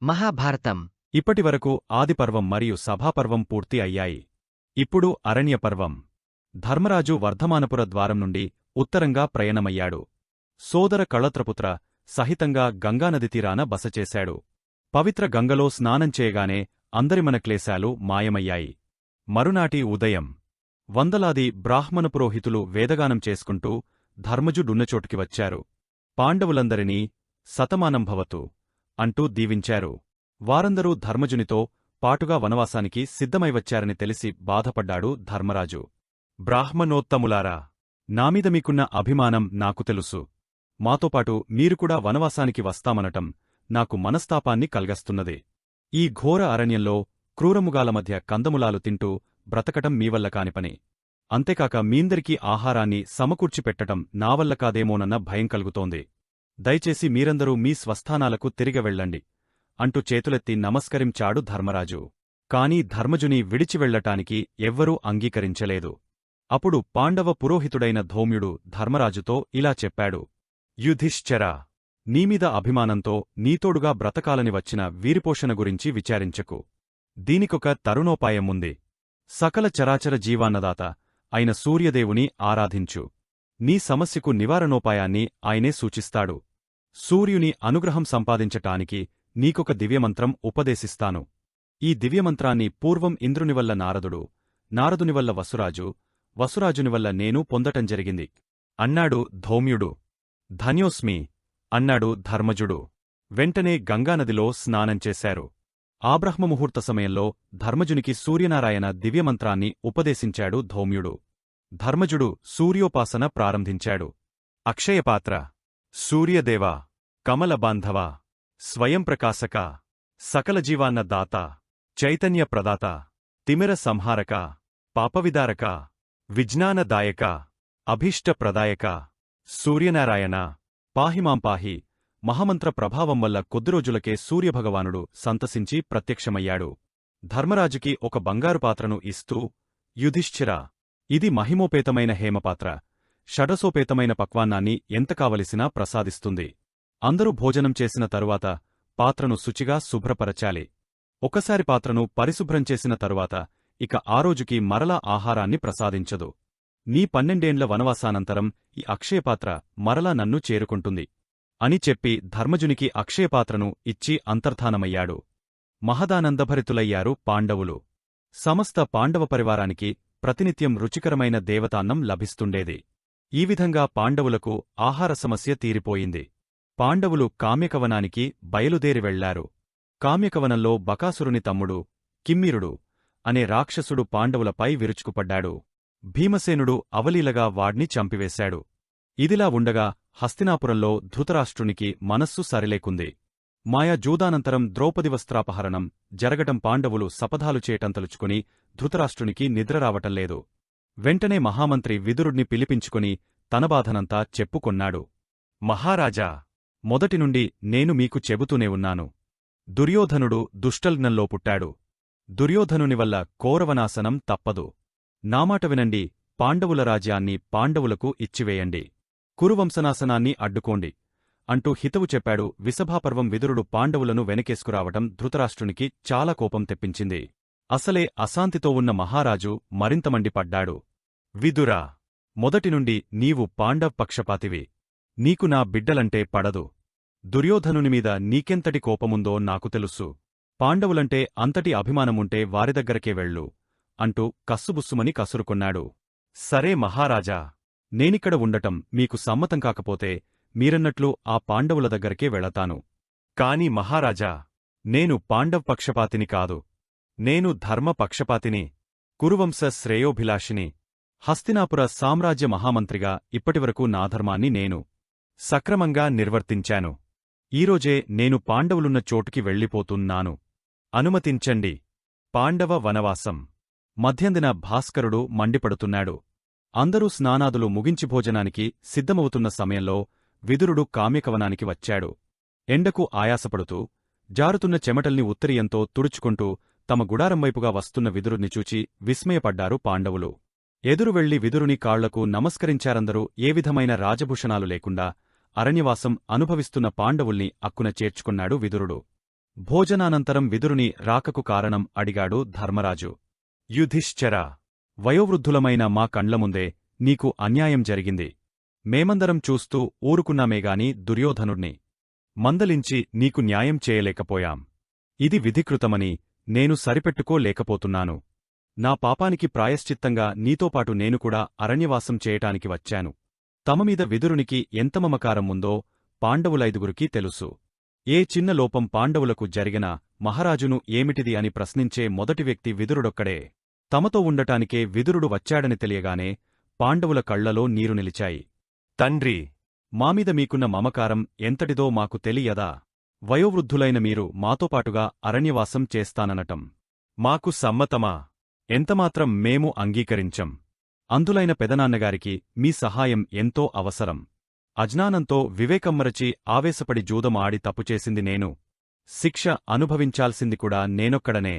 మహాభారతం. ఇప్పటివరకు ఆదిపర్వం మరియు సభాపర్వం పూర్తి అయ్యాయి. ఇప్పుడు అరణ్యపర్వం. ధర్మరాజు వర్ధమానపుర ద్వారం నుండి ఉత్తరంగా ప్రయాణమయ్యాడు. సోదర కళత్రపుత్ర సహితంగా గంగానది తీరాన బసచేశాడు. పవిత్ర గంగలో స్నానం చేయగానే అందరి మన క్లేశాలు మాయమయ్యాయి. మరునాటి ఉదయం వందలాది బ్రాహ్మణ పురోహితులు వేదగానం చేసుకుంటూ ధర్మజుడున్నచోటికి వచ్చారు. పాండవులందరినీ శతమానం భవతు అంటూ దీవించారు. వారందరూ ధర్మజునితో పాటుగా వనవాసానికి సిద్ధమైవచ్చారని తెలిసి బాధపడ్డాడు ధర్మరాజు. బ్రాహ్మణోత్తములారా, నామీద మీకున్న అభిమానం నాకు తెలుసు. మాతోపాటు మీరుకూడా వనవాసానికి వస్తామనటం నాకు మనస్తాపాన్ని కల్గస్తున్నది. ఈ ఘోర అరణ్యంలో క్రూరముగాల మధ్య కందములాలు తింటూ బ్రతకటం మీవల్ల కానిపని. అంతేకాక మీందరికీ ఆహారాన్ని సమకూర్చిపెట్టటం నావల్ల కాదేమోనన్న భయం కలుగుతోంది. దయచేసి మీరందరూ మీ స్వస్థానాలకు తిరిగి వెళ్ళండి అంటూ చేతులెత్తి నమస్కరించాడు ధర్మరాజు. కాని ధర్మజుని విడిచి వెళ్లటానికి ఎవ్వరూ అంగీకరించలేదు. అప్పుడు పాండవ పురోహితుడైన ధౌమ్యుడు ధర్మరాజుతో ఇలా చెప్పాడు. యుధిష్ఠిరా, నీమీద అభిమానంతో నీతోడుగా బ్రతకాలని వచ్చిన వీరిపోషణ గురించి విచారించకు. దీనికొక తరుణోపాయముంది. సకల చరాచర జీవాన్నదాత అయిన సూర్యదేవుని ఆరాధించు. నీ సమస్యకు నివారణోపాయాన్ని ఆయనే సూచిస్తాడు. సూర్యుని అనుగ్రహం సంపాదించటానికి నీకొక దివ్యమంత్రం ఉపదేశిస్తాను. ఈ దివ్యమంత్రాన్ని పూర్వం ఇంద్రునివల్ల నారదుడు, నారదునివల్ల వసురాజు, వసురాజునివల్ల నేను పొందటం జరిగింది అన్నాడు ధౌమ్యుడు. ధన్యోస్మి అన్నాడు ధర్మజుడు. వెంటనే గంగానదిలో స్నానం చేశారు. ఆబ్రహ్మముహూర్త సమయంలో ధర్మజునికి సూర్యనారాయణ దివ్యమంత్రాన్ని ఉపదేశించాడు ధౌమ్యుడు. ధర్మజుడు సూర్యోపాసన ప్రారంభించాడు. అక్షయపాత్ర, సూర్యదేవా, కమలబాంధవా, స్వయంప్రకాశక, సకల జీవాన్న దాత, చైతన్య ప్రదాత, తిమిర సంహారక, పాపవిదారక, విజ్ఞానదాయక, అభీష్టప్రదాయక, సూర్యనారాయణ, పాహిమాంపాహి. మహామంత్ర ప్రభావం వల్ల కొద్దిరోజులకే సూర్యభగవానుడు సంతసించి ప్రత్యక్షమయ్యాడు. ధర్మరాజుకి ఒక బంగారు పాత్రను ఇస్తూ, యుధిష్ఠిరా, ఇది మహిమోపేతమైన హేమపాత్ర. షడసోపేతమైన పక్వాన్నాన్ని ఎంత కావలసినా ప్రసాదిస్తుంది. అందరూ భోజనం చేసిన తరువాత పాత్రను శుచిగా శుభ్రపరచాలి. ఒకసారి పాత్రను పరిశుభ్రం చేసిన తరువాత ఇక ఆ రోజుకి మరలా ఆహారాన్ని ప్రసాదించదు. నీ 12 వనవాసానంతరం ఈ అక్షయపాత్ర మరలా నన్ను చేరుకుంటుంది అని చెప్పి ధర్మజునికి అక్షయపాత్రను ఇచ్చి అంతర్ధానమయ్యాడు. మహదానందభరితులయ్యారు పాండవులు. సమస్త పాండవ పరివారానికి ప్రతినిత్యం రుచికరమైన దేవతాన్నం లభిస్తుండేది. ఈ విధంగా పాండవులకు ఆహార సమస్య తీరిపోయింది. పాండవులు కామ్యకవనానికి బయలుదేరి వెళ్లారు. కామ్యకవనంలో బకాసురుని తమ్ముడు కిమ్మిరుడు అనే రాక్షసుడు పాండవులపై విరుచుకుపడ్డాడు. భీమసేనుడు అవలీలగా వాడ్ని చంపివేశాడు. ఇదిలా ఉండగా హస్తినాపురంలో ధృతరాష్ట్రునికి మనస్సు సరిలేకుంది. మాయా జూదానంతరం ద్రౌపది వస్త్రాపహరణం జరగటం పాండవులు శపథాలు చేయటంతలుచుకుని ధృతరాష్ట్రునికి నిద్రరావటంలేదు. వెంటనే మహామంత్రి విదురుణ్ణి పిలిపించుకుని తన బాధనంతా చెప్పుకొన్నాడు. మహారాజా, మొదటినుండి నేను మీకు చెబుతూనే ఉన్నాను. దుర్యోధనుడు దుష్టల్గ్నంలో పుట్టాడు. దుర్యోధనునివల్ల కౌరవనాశనం తప్పదు. నామాట వినండి. పాండవుల రాజ్యాన్ని పాండవులకు ఇచ్చివేయండి. కురువంశనాశనాన్ని అడ్డుకోండి అంటూ హితవు చెప్పాడు. విసభాపర్వం విదురుడు పాండవులను వెనకేసుకురావటం ధృతరాష్ట్రునికి చాలా కోపం తెప్పించింది. అసలే అశాంతితో ఉన్న మహారాజు మరింత మండిపడ్డాడు. విదురా, మొదటినుండి నీవు పాండవ్ పక్షపాతివి. నీకు నా బిడ్డలంటే పడదు. దుర్యోధనునిమీద నీకెంతటి కోపముందో నాకు తెలుసు. పాండవులంటే అంతటి అభిమానముంటే వారి దగ్గరకే వెళ్ళు అంటూ కస్సుబుస్సుమని కసురుకొన్నాడు. సరే మహారాజా, నేనిక్కడ ఉండటం మీకు సమ్మతం కాకపోతే మీరన్నట్లు ఆ పాండవుల దగ్గరకే వెళతాను. కాని మహారాజా, నేను పాండవ్ పక్షపాతిని కాదు. నేను ధర్మపక్షపాతిని, కురువంశ శ్రేయోభిలాషిని. హస్తినాపుర సామ్రాజ్య మహామంత్రిగా ఇప్పటివరకు నా ధర్మాన్ని నేను సక్రమంగా నిర్వర్తించాను. ఈరోజే నేను పాండవులున్న చోటుకి వెళ్ళిపోతున్నాను. అనుమతించండి. పాండవ వనవాసం. మధ్యందిన భాస్కరుడు మండిపడుతున్నాడు. అందరూ స్నానాదులు ముగించి భోజనానికి సిద్ధమవుతున్న సమయంలో విదురుడు కామ్యకవనానికి వచ్చాడు. ఎండకు ఆయాసపడుతూ జారుతున్న చెమటల్ని ఉత్తరీయంతో తుడుచుకుంటూ తమ గుడారంవైపుగా వస్తున్న విదురుని చూచి విస్మయపడ్డారు పాండవులు. ఎదురు వెళ్లి విదురుని కాళ్లకు నమస్కరించారందరూ. ఏ విధమైన రాజభూషణాలు లేకుండా అరణ్యవాసం అనుభవిస్తున్న పాండవుల్ని అక్కున చేర్చుకున్నాడు విదురుడు. భోజనానంతరం విదురుని రాకకు కారణం అడిగాడు ధర్మరాజు. యుధిష్ఠిరా, వయోవృద్ధులమైన మా కండ్లముందే నీకు అన్యాయం జరిగింది. మేమందరం చూస్తూ ఊరుకున్నామేగాని దుర్యోధనుణ్ణి మందలించి నీకు న్యాయం చేయలేకపోయాం. ఇది విధికృతమని నేను సరిపెట్టుకోలేకపోతున్నాను. నా పాపానికి ప్రాయశ్చిత్తంగా నీతోపాటు నేనుకూడా అరణ్యవాసం చేయటానికి వచ్చాను. తమమీద విదురునికి ఎంత మమకారం ఉందో పాండవులైదుగురికీ తెలుసు. ఏ చిన్న లోపం పాండవులకు జరిగినా మహారాజును ఏమిటిది అని ప్రశ్నించే మొదటి వ్యక్తి విదురుడొక్కడే. తమతో ఉండటానికే విదురుడు వచ్చాడని తెలియగానే పాండవుల కళ్లలో నీరు నిలిచాయి. తండ్రి, మామీద మీకున్న మమకారం ఎంతటిదో మాకు తెలియదా? వయోవృద్ధులైన మీరు మాతోపాటుగా అరణ్యవాసం చేస్తాననటం మాకు సమ్మతమా? ఎంతమాత్రం మేము అంగీకరించం. అంధులైన పెదనాన్నగారికి మీ సహాయం ఎంతో అవసరం. అజ్ఞానంతో వివేకమ్మరచి ఆవేశపడి జూదం ఆడి తప్పుచేసింది నేను. శిక్ష అనుభవించాల్సింది కూడా నేనొక్కడనే.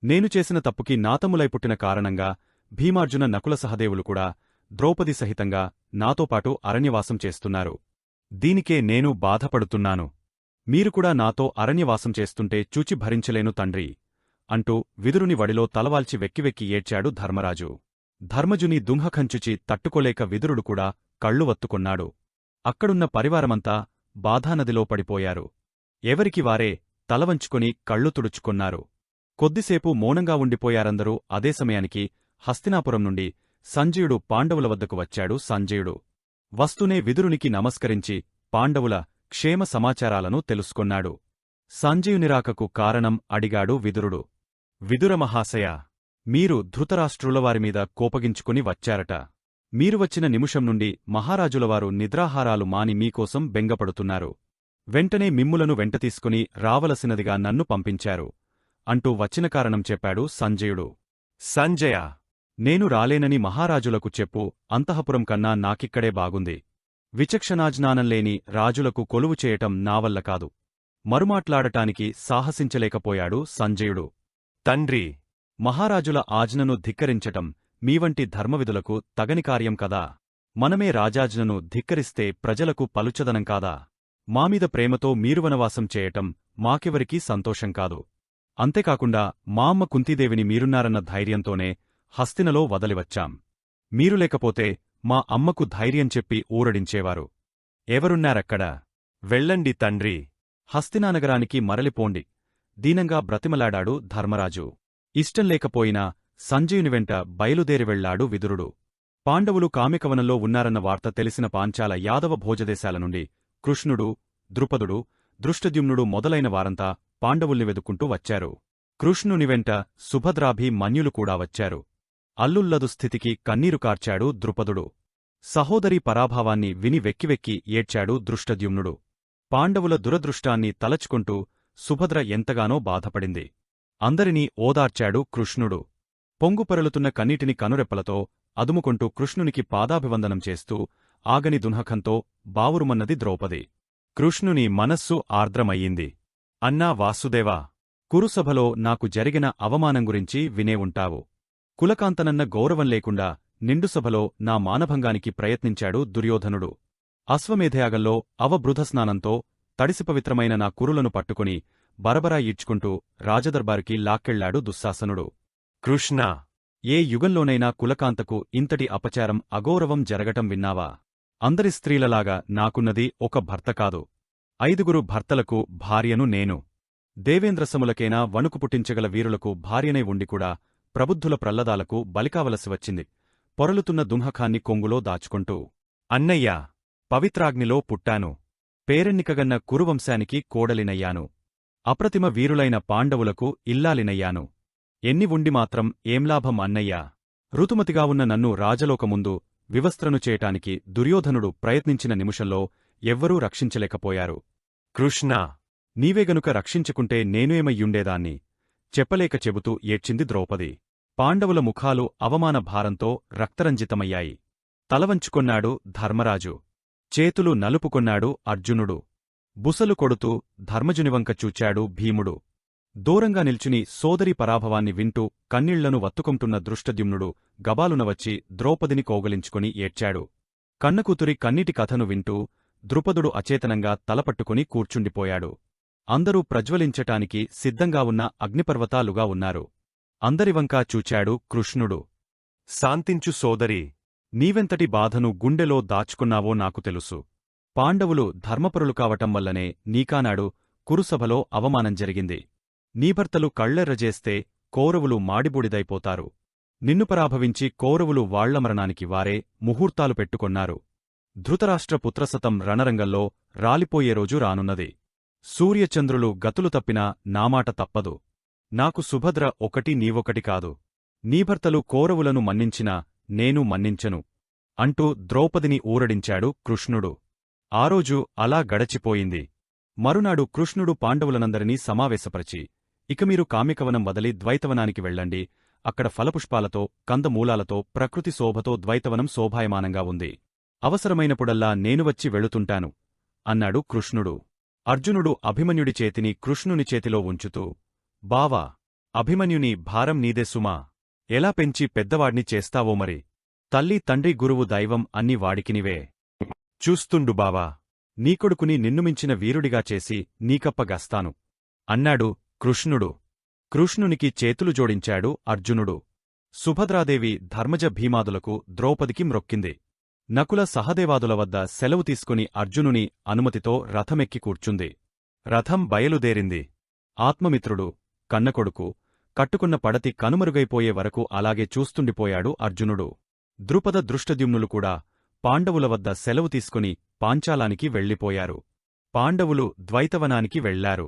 నేను చేసిన తప్పుకి నాతమ్ములై పుట్టిన కారణంగా భీమార్జున నకుల సహదేవులు కూడా ద్రౌపది సహితంగా నాతోపాటు అరణ్యవాసం చేస్తున్నారు. దీనికే నేను బాధపడుతున్నాను. మీరుకూడా నాతో అరణ్యవాసం చేస్తుంటే చూచి భరించలేను తండ్రి అంటూ విదురుని వడిలో తలవాల్చి వెక్కివెక్కి ఏడ్చాడు ధర్మరాజు. ధర్మజుని దుంహకంచుచి తట్టుకోలేక విదురుడు కూడా కళ్ళు వత్తుకొన్నాడు. అక్కడున్న పరివారమంతా బాధానదిలో పడిపోయారు. ఎవరికి వారే తలవంచుకొని కళ్ళు తుడుచుకొన్నారు. కొద్దిసేపు మౌనంగా ఉండిపోయారందరూ. అదే సమయానికి హస్తినాపురం నుండి సంజయుడు పాండవుల వద్దకు వచ్చాడు. సంజయుడు వస్తూనే విదురునికి నమస్కరించి పాండవుల క్షేమ సమాచారాలను తెలుసుకొన్నాడు. సంజయునిరాకకు కారణం అడిగాడు విదురుడు. విదురమహాశయ, మీరు ధృతరాష్ట్రులవారిమీద కోపగించుకుని వచ్చారట. మీరు వచ్చిన నిమిషం నుండి మహారాజులవారు నిద్రాహారాలు మాని మీకోసం బెంగపడుతున్నారు. వెంటనే మిమ్ములను వెంటతీసుకుని రావలసినదిగా నన్ను పంపించారు అంటూ వచ్చిన కారణం చెప్పాడు సంజయుడు. సంజయ, నేను రాలేనని మహారాజులకు చెప్పు. అంతఃపురం కన్నా నాకిక్కడే బాగుంది. విచక్షణాజ్ఞానంలేని రాజులకు కొలువు చేయటం నావల్ల కాదు. మరుమాట్లాడటానికి సాహసించలేకపోయాడు సంజయుడు. తండ్రి, మహారాజుల ఆజ్ఞను ధిక్కరించటం మీవంటి ధర్మవిధులకు తగని కార్యం కదా. మనమే రాజాజ్ఞను ధిక్కరిస్తే ప్రజలకు పలుచదనం కాదా? మామీద ప్రేమతో మీరు వనవాసం చేయటం మాకెవరికీ సంతోషం కాదు. అంతేకాకుండా మా అమ్మ కుంతీదేవిని మీరున్నారన్న ధైర్యంతోనే హస్తినలో వదలివచ్చాం. మీరు లేకపోతే మా అమ్మకు ధైర్యం చెప్పి ఊరడించేవారు. ఎవరున్నారక్కడ? వెళ్ళండి తండ్రి. హస్తినానగరానికి మరలిపోండి దీనంగా బ్రతిమలాడాడు ధర్మరాజు. ఇష్టంలేకపోయినా సంజయుని వెంట బయలుదేరి వెళ్లాడు విదురుడు. పాండవులు కామికవనంలో ఉన్నారన్న వార్త తెలిసిన పాంచాల యాదవ భోజదేశాల నుండి కృష్ణుడు, ద్రుపదుడు, దృష్టద్యుమ్నుడు మొదలైన వారంతా పాండవుల్ని వెదుక్కుంటూ వచ్చారు. కృష్ణుని వెంట సుభద్రాభి మన్యులు కూడా వచ్చారు. అల్లుల్లదు స్థితికి కన్నీరు కార్చాడు ద్రుపదుడు. సహోదరీ పరాభావాన్ని విని వెక్కివెక్కి ఏడ్చాడు దృష్టద్యుమ్నుడు. పాండవుల దురదృష్టాన్ని తలచుకుంటూ సుభద్ర ఎంతగానో బాధపడింది. అందరినీ ఓదార్చాడు కృష్ణుడు. పొంగుపరలుతున్న కన్నీటిని కనురెప్పలతో అదుముకొంటూ కృష్ణునికి పాదాభివందనం చేస్తూ ఆగని దున్హకంతో బావురుమన్నది ద్రౌపది. కృష్ణుని మనస్సు ఆర్ద్రమయ్యింది. అన్నా వాసుదేవా, కురుసభలో నాకు జరిగిన అవమానం గురించి వినే ఉంటావు. కులకాంతనన్న గౌరవం లేకుండా నిండుసభలో నా మానభంగానికి ప్రయత్నించాడు దుర్యోధనుడు. అశ్వమేధయాగంలో అవబృధస్నానంతో తడిసిపవిత్రమైన నా కురులను పట్టుకుని బరబరా ఈడ్చుకుంటూ రాజదర్బారుకి లాక్కెళ్లాడు దుశ్శాసనుడు. కృష్ణా, ఏ యుగంలోనైనా కులకాంతకు ఇంతటి అపచారం అగౌరవం జరగటం విన్నావా? అందరి స్త్రీలలాగా నాకున్నది ఒక భర్త కాదు, 5 భర్తలకు భార్యను నేను. దేవేంద్రసములకైనా వణుకు పుట్టించగల వీరులకు భార్యనై ఉండికూడా ప్రబుద్ధుల ప్రల్లదాలకు బలికావలసి వచ్చింది. పొరలుతున్న దుంహకాన్ని కొంగులో దాచుకుంటూ, అన్నయ్యా, పవిత్రాగ్నిలో పుట్టాను. పేరెన్నికగన్న కురువంశానికి కోడలినయ్యాను. అప్రతిమ వీరులైన పాండవులకు ఇల్లాలినయ్యాను. ఎన్ని ఉండి మాత్రం ఏంలాభం అన్నయ్యా? ఋతుమతిగా ఉన్న నన్ను రాజలోకముందు వివస్త్రను చేయటానికి దుర్యోధనుడు ప్రయత్నించిన నిమిషంలో ఎవ్వరూ రక్షించలేకపోయారు. కృష్ణా, నీవేగనుక రక్షించుకుంటే నేనేమయ్యుండేదాన్ని చెప్పలేక చెబుతూ ఏడ్చింది ద్రౌపది. పాండవుల ముఖాలు అవమాన భారంతో రక్తరంజితమయ్యాయి. తలవంచుకొన్నాడు ధర్మరాజు. చేతులు నలుపుకొన్నాడు అర్జునుడు. బుసలు కొడుతూ ధర్మజునివంక చూచాడు భీముడు. దూరంగా నిల్చుని సోదరి పరాభవాన్ని వింటూ కన్నీళ్లను వత్తుకొంటున్న దృష్టద్యుమ్నుడు గబాలున వచ్చి ద్రౌపదిని కోగలించుకుని ఏడ్చాడు. కన్నకూతురి కన్నీటి కథను వింటూ ద్రుపదుడు అచేతనంగా తలపట్టుకుని కూర్చుండిపోయాడు. అందరూ ప్రజ్వలించటానికి సిద్ధంగా ఉన్న అగ్నిపర్వతాలుగా ఉన్నారు. అందరివంకా చూచాడు కృష్ణుడు. శాంతించు సోదరీ! నీవెంతటి బాధను గుండెలో దాచుకున్నావో నాకు తెలుసు. పాండవులు ధర్మపరులు కావటం వల్లనే నీకానాడు కురుసభలో అవమానం జరిగింది. నీ భర్తలు కళ్ళెర్రజేస్తే కౌరవులు మాడిబూడిదైపోతారు. నిన్ను పరాభవించి కౌరవులు వాళ్ల మరణానికి వారే ముహూర్తాలు పెట్టుకొన్నారు. ధృతరాష్ట్ర పుత్రసతం రణరంగంలో రాలిపోయే రోజు రానున్నది. సూర్యచంద్రులు గతులు తప్పినా నామాట తప్పదు. నాకు సుభద్ర ఒకటి నీవొకటి కాదు. నీ భర్తలు కౌరవులను మన్నించినా నేను మన్నించను అంటూ ద్రౌపదిని ఊరడించాడు కృష్ణుడు. ఆ రోజు అలా గడచిపోయింది. మరునాడు కృష్ణుడు పాండవులనందరినీ సమావేశపరచి, ఇక మీరు కామ్యకవనం వదలి ద్వైతవనానికి వెళ్ళండి. అక్కడ ఫలపుష్పాలతో కందమూలాలతో ప్రకృతి శోభతో ద్వైతవనం శోభాయమానంగా ఉంది. అవసరమైనప్పుడల్లా నేను వచ్చి వెళుతుంటాను అన్నాడు కృష్ణుడు. అర్జునుడు అభిమన్యుడి చేతిని కృష్ణుని చేతిలో ఉంచుతూ, బావా, అభిమన్యుని భారం నీదే సుమా. ఎలా పెంచి పెద్దవాడ్ని చేస్తావో మరి. తల్లి తండ్రి గురువు దైవం అన్ని వాడికినివే. చూస్తుండు బావా, నీ కొడుకుని నిన్నుమించిన వీరుడిగా చేసి నీకప్పగస్తాను అన్నాడు కృష్ణుడు. కృష్ణునికి చేతులు జోడించాడు అర్జునుడు. సుభద్రాదేవి ధర్మజ భీమాదులకు ద్రౌపదికి మ్రొక్కింది. నకుల సహదేవాదుల వద్ద సెలవు తీసుకుని అర్జునుని అనుమతితో రథమెక్కి కూర్చుంది. రథం బయలుదేరింది. ఆత్మమిత్రుడు, కన్నకొడుకు, కట్టుకున్న పడతి కనుమరుగైపోయే వరకు అలాగే చూస్తుండిపోయాడు అర్జునుడు. ద్రుపద దృష్టద్యుమ్నులు కూడా పాండవుల వద్ద సెలవు తీసుకుని పాంచాలానికి వెళ్ళిపోయారు. పాండవులు ద్వైతవనానికి వెళ్లారు.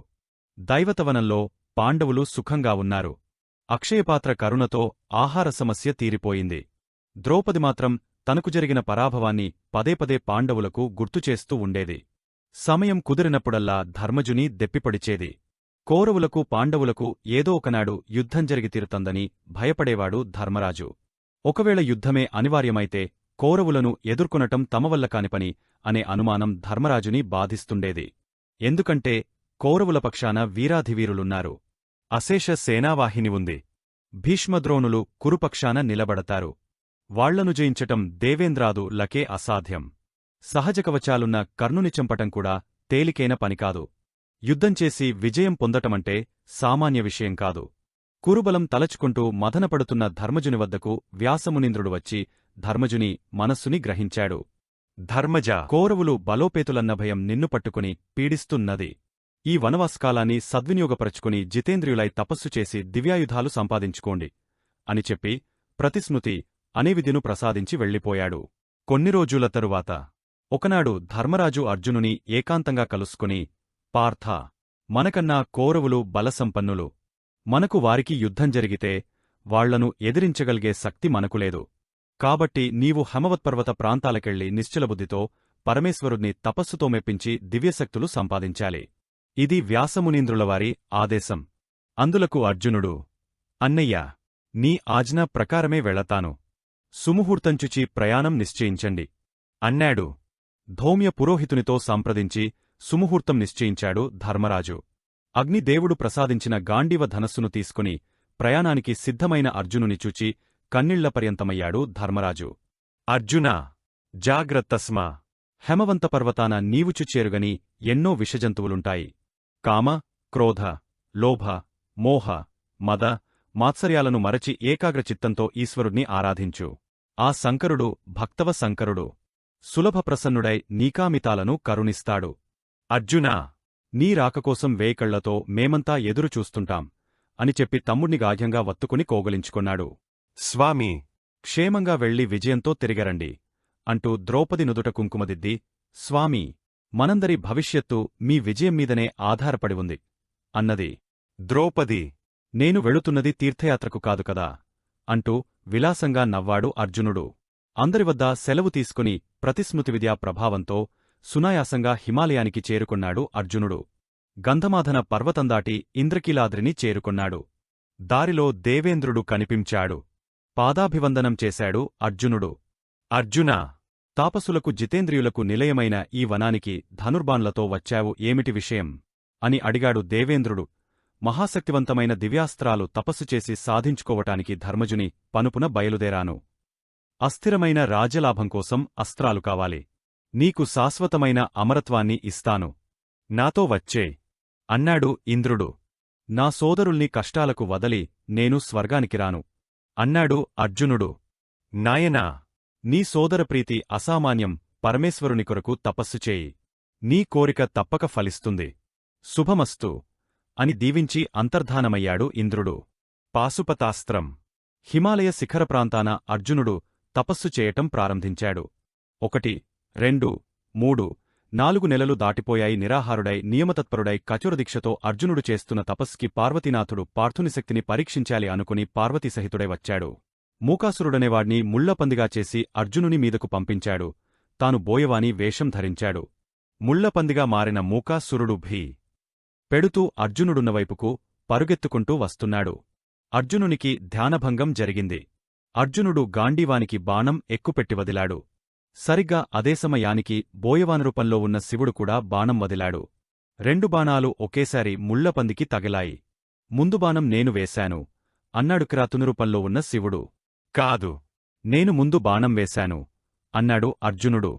దైవతవనంలో పాండవులు సుఖంగా ఉన్నారు. అక్షయపాత్ర కరుణతో ఆహార సమస్య తీరిపోయింది. ద్రౌపది మాత్రం తనకు జరిగిన పరాభవాన్ని పదేపదే పాండవులకు గుర్తుచేస్తూ ఉండేది. సమయం కుదిరినప్పుడల్లా ధర్మజుని దెప్పిపడిచేది. కౌరవులకు పాండవులకు ఏదో ఒకనాడు యుద్ధం జరిగి తీరుతందని భయపడేవాడు ధర్మరాజు. ఒకవేళ యుద్ధమే అనివార్యమైతే కౌరవులను ఎదుర్కొనటం తమవల్ల కానిపని అనే అనుమానం ధర్మరాజుని బాధిస్తుండేది. ఎందుకంటే కౌరవుల పక్షాన వీరాధివీరులున్నారు. అశేష సేనావాహిని ఉంది. భీష్మద్రోణులు కురుపక్షాన నిలబడతారు. వాళ్లను జయించటం దేవేంద్రాదు లకే అసాధ్యం. సహజకవచాలున్న కర్ణుని చంపటం కూడా తేలికైన పనికాదు. యుద్ధంచేసి విజయం పొందటమంటే సామాన్య విషయం కాదు. కురుబలం తలచుకుంటూ మదనపడుతున్న ధర్మజుని వద్దకు వ్యాసమునీంద్రుడు వచ్చి ధర్మజుని మనస్సుని గ్రహించాడు. ధర్మజ, కౌరవులు బలోపేతులన్న భయం నిన్ను పట్టుకుని పీడిస్తున్నది. ఈ వనవాసకాలాన్ని సద్వినియోగపరచుకుని జితేంద్రియులై తపస్సు చేసి దివ్యాయుధాలు సంపాదించుకోండి అని చెప్పి ప్రతిస్మృతి అనే విధిను ప్రసాదించి వెళ్ళిపోయాడు. కొన్ని రోజుల తరువాత ఒకనాడు ధర్మరాజు అర్జునుని ఏకాంతంగా కలుసుకుని, పార్థ, మనకన్నా కౌరవులు బలసంపన్నులు. మనకు వారికి యుద్ధం జరిగితే వాళ్లను ఎదిరించగలిగే శక్తి మనకులేదు. కాబట్టి నీవు హమవత్పర్వత ప్రాంతాలకెళ్లి నిశ్చలబుద్ధితో పరమేశ్వరుణ్ణి తపస్సుతో మెప్పించి దివ్యశక్తులు సంపాదించాలి. ఇది వ్యాసమునీంద్రులవారి ఆదేశం. అందులకు అర్జునుడు, అన్నయ్యా, నీ ఆజ్ఞ ప్రకారమే వెళతాను. సుముహూర్తంచుచి ప్రయాణం నిశ్చయించండి అన్నాడు. ధౌమ్య పురోహితునితో సంప్రదించి సుముహూర్తం నిశ్చయించాడు ధర్మరాజు. అగ్నిదేవుడు ప్రసాదించిన గాండీవ ధనస్సును తీసుకుని ప్రయాణానికి సిద్ధమైన అర్జునుని చూచి కన్నీళ్లపర్యంతమయ్యాడు ధర్మరాజు. అర్జునా, జాగ్రత్తస్మా. హేమవంత పర్వతాన నీవు చుచ్చేరుగని ఎన్నో విషజంతువులుంటాయి. కామ, క్రోధ, లోభ, మోహ, మద, మాత్సర్యాలను మరచి ఏకాగ్రచిత్తంతో ఈశ్వరుణ్ణి ఆరాధించు. ఆ శంకరుడు భక్తవ శంకరుడు. సులభప్రసన్నుడై నీకామితాలను కరుణిస్తాడు. అర్జునా, నీ రాకకోసం వేయికళ్లతో మేమంతా ఎదురు చూస్తుంటాం అని చెప్పి తమ్ముణ్ణి గాఢ్యంగా వత్తుకుని కోగలించుకొన్నాడు. స్వామీ, క్షేమంగా వెళ్లి విజయంతో తిరిగరండి అంటూ ద్రౌపది నుదుట కుంకుమదిద్ది, స్వామీ, మనందరి భవిష్యత్తు మీ విజయం మీదనే ఆధారపడి ఉంది అన్నది. ద్రౌపది, నేను వెళుతున్నది తీర్థయాత్రకు కాదు కదా అంటూ విలాసంగా నవ్వాడు అర్జునుడు. అందరివద్ద సెలవు తీసుకుని ప్రతిస్మృతి విద్యా ప్రభావంతో సునాయాసంగా హిమాలయానికి చేరుకున్నాడు అర్జునుడు. గంధమాధన పర్వతందాటి ఇంద్రకీలాద్రిని చేరుకున్నాడు. దారిలో దేవేంద్రుడు కనిపించాడు. పాదాభివందనం చేశాడు అర్జునుడు. అర్జునా, తాపసులకు జితేంద్రియులకు నిలయమైన ఈ వనానికి ధనుర్బాన్లతో వచ్చావు ఏమిటి విషయం అని అడిగాడు దేవేంద్రుడు. మహాశక్తివంతమైన దివ్యాస్త్రాలు తపస్సుచేసి సాధించుకోవటానికి ధర్మజుని పనుపున బయలుదేరాను. అస్థిరమైన రాజ్యలాభం కోసం అస్త్రాలు కావాలి. నీకు శాశ్వతమైన అమరత్వాన్ని ఇస్తాను. నాతో వచ్చే అన్నాడు ఇంద్రుడు. నా సోదరుల్ని కష్టాలకు వదలి నేను స్వర్గానికి రాను అన్నాడు అర్జునుడు. నాయనా, నీ సోదరప్రీతి అసామాన్యం. పరమేశ్వరుని కొరకు తపస్సు చేయి. నీ కోరిక తప్పక ఫలిస్తుంది. శుభమస్తు అని దీవించి అంతర్ధానమయ్యాడు ఇంద్రుడు. పాశుపతాస్త్రం. హిమాలయ శిఖర ప్రాంతాన అర్జునుడు తపస్సు చేయటం ప్రారంభించాడు. 1, 2, 3, 4 నెలలు దాటిపోయాయి. నిరాహారుడై నియమతత్పరుడై కఠోరదీక్షతో అర్జునుడు చేస్తున్న తపస్సుకి పార్వతీనాథుడు పార్థుని శక్తిని పరీక్షించాలి అనుకుని పార్వతీసహితుడై వచ్చాడు. మూకాసురుడనేవాడ్ని ముళ్లపందిగా చేసి అర్జునుని మీదకు పంపించాడు. తాను బోయవాని వేషం ధరించాడు. ముళ్లపందిగా మారిన మూకాసురుడు భీ పెడుతూ అర్జునుడున్నవైపుకు పరుగెత్తుకుంటూ వస్తున్నాడు. అర్జునునికి ధ్యానభంగం జరిగింది. అర్జునుడు గాండీవానికి బాణం ఎక్కుపెట్టి వదిలాడు. సరిగ్గా అదే సమయానికి బోయవానరూపంలో ఉన్న శివుడు కూడా బాణం వదిలాడు. 2 బాణాలు ఒకేసారి ముళ్లపందికి తగిలాయి. ముందు బాణం నేను వేశాను అన్నాడు కిరాతుని రూపంలో ఉన్న శివుడు. కాదు, నేను ముందు బాణం వేశాను అన్నాడు అర్జునుడు.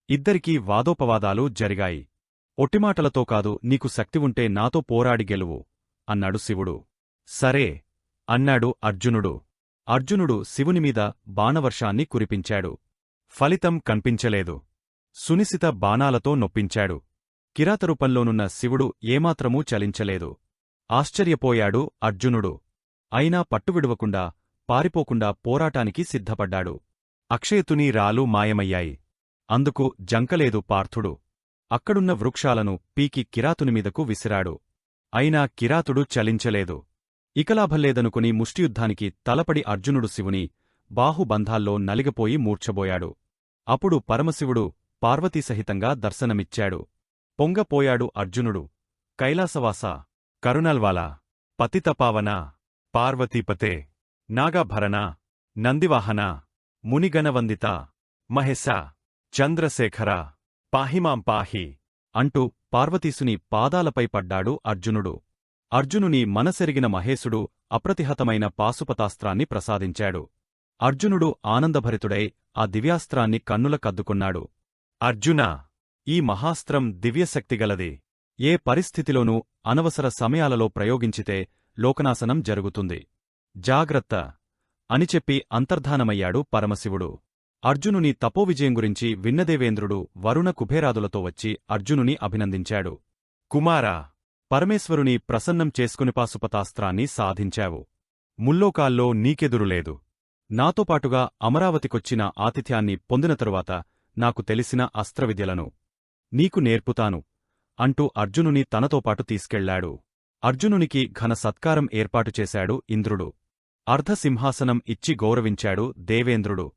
ఇద్దరికీ వాదోపవాదాలు జరిగాయి. ఒట్టిమాటలతో కాదు, నీకు శక్తి ఉంటే నాతో పోరాడి గెలువు అన్నాడు శివుడు. సరే అన్నాడు అర్జునుడు. అర్జునుడు శివునిమీద బాణవర్షాన్ని కురిపించాడు. ఫలితం కన్పించలేదు. సునిశిత బాణాలతో నొప్పించాడు. కిరాతరూపంలోనున్న శివుడు ఏమాత్రమూ చలించలేదు. ఆశ్చర్యపోయాడు అర్జునుడు. అయినా పట్టువిడువకుండా పారిపోకుండా పోరాటానికి సిద్ధపడ్డాడు. అక్షయతుని రాలు మాయమయ్యాయి. అందుకు జంకలేదు పార్థుడు. అక్కడున్న వృక్షాలను పీకి కిరాతునిమీదకు విసిరాడు. అయినా కిరాతుడు చలించలేదు. ఇకలాభల్లేదనుకుని ముష్టియుద్ధానికి తలపడి అర్జునుడు శివుని బాహుబంధాల్లో నలిగిపోయి మూర్ఛబోయాడు. అప్పుడు పరమశివుడు పార్వతీసహితంగా దర్శనమిచ్చాడు. పొంగపోయాడు అర్జునుడు. కైలాసవాస, కరుణల్వాలా, పతితపావన, పార్వతీపతే, నాగాభరణ, నందివాహన, మునిగణవందిత, మహేశ, చంద్రశేఖర, పాహిమాం పాహి అంటూ పార్వతీసుని పాదాలపై పడ్డాడు అర్జునుడు. అర్జునుని మనసెరిగిన మహేశుడు అప్రతిహతమైన పాశుపతాస్త్రాన్ని ప్రసాదించాడు. అర్జునుడు ఆనందభరితుడై ఆ దివ్యాస్త్రాన్ని కన్నుల కద్దుకున్నాడు. అర్జునా, ఈ మహాస్త్రం దివ్యశక్తిగలది. ఏ పరిస్థితిలోనూ అనవసర సమయాలలో ప్రయోగించితే లోకనాశనం జరుగుతుంది. జాగ్రత్త అని చెప్పి అంతర్ధానమయ్యాడు పరమశివుడు. అర్జునుని తపోవిజయం గురించి విన్నదేవేంద్రుడు వరుణ కుబేరాదులతో వచ్చి అర్జునుని అభినందించాడు. కుమారా, పరమేశ్వరుని ప్రసన్నం చేసుకుని పాశుపతాస్త్రాన్ని సాధించావు. ముల్లోకాల్లో నీకెదురులేదు. నాతోపాటుగా అమరావతికొచ్చిన ఆతిథ్యాన్ని పొందిన తరువాత నాకు తెలిసిన అస్త్రవిద్యలను నీకు నేర్పుతాను అంటూ అర్జునుని తనతోపాటు తీసుకెళ్లాడు. అర్జునునికి ఘన సత్కారం ఏర్పాటు చేశాడు ఇంద్రుడు. అర్ధసింహాసనం ఇచ్చి గౌరవించాడు దేవేంద్రుడు.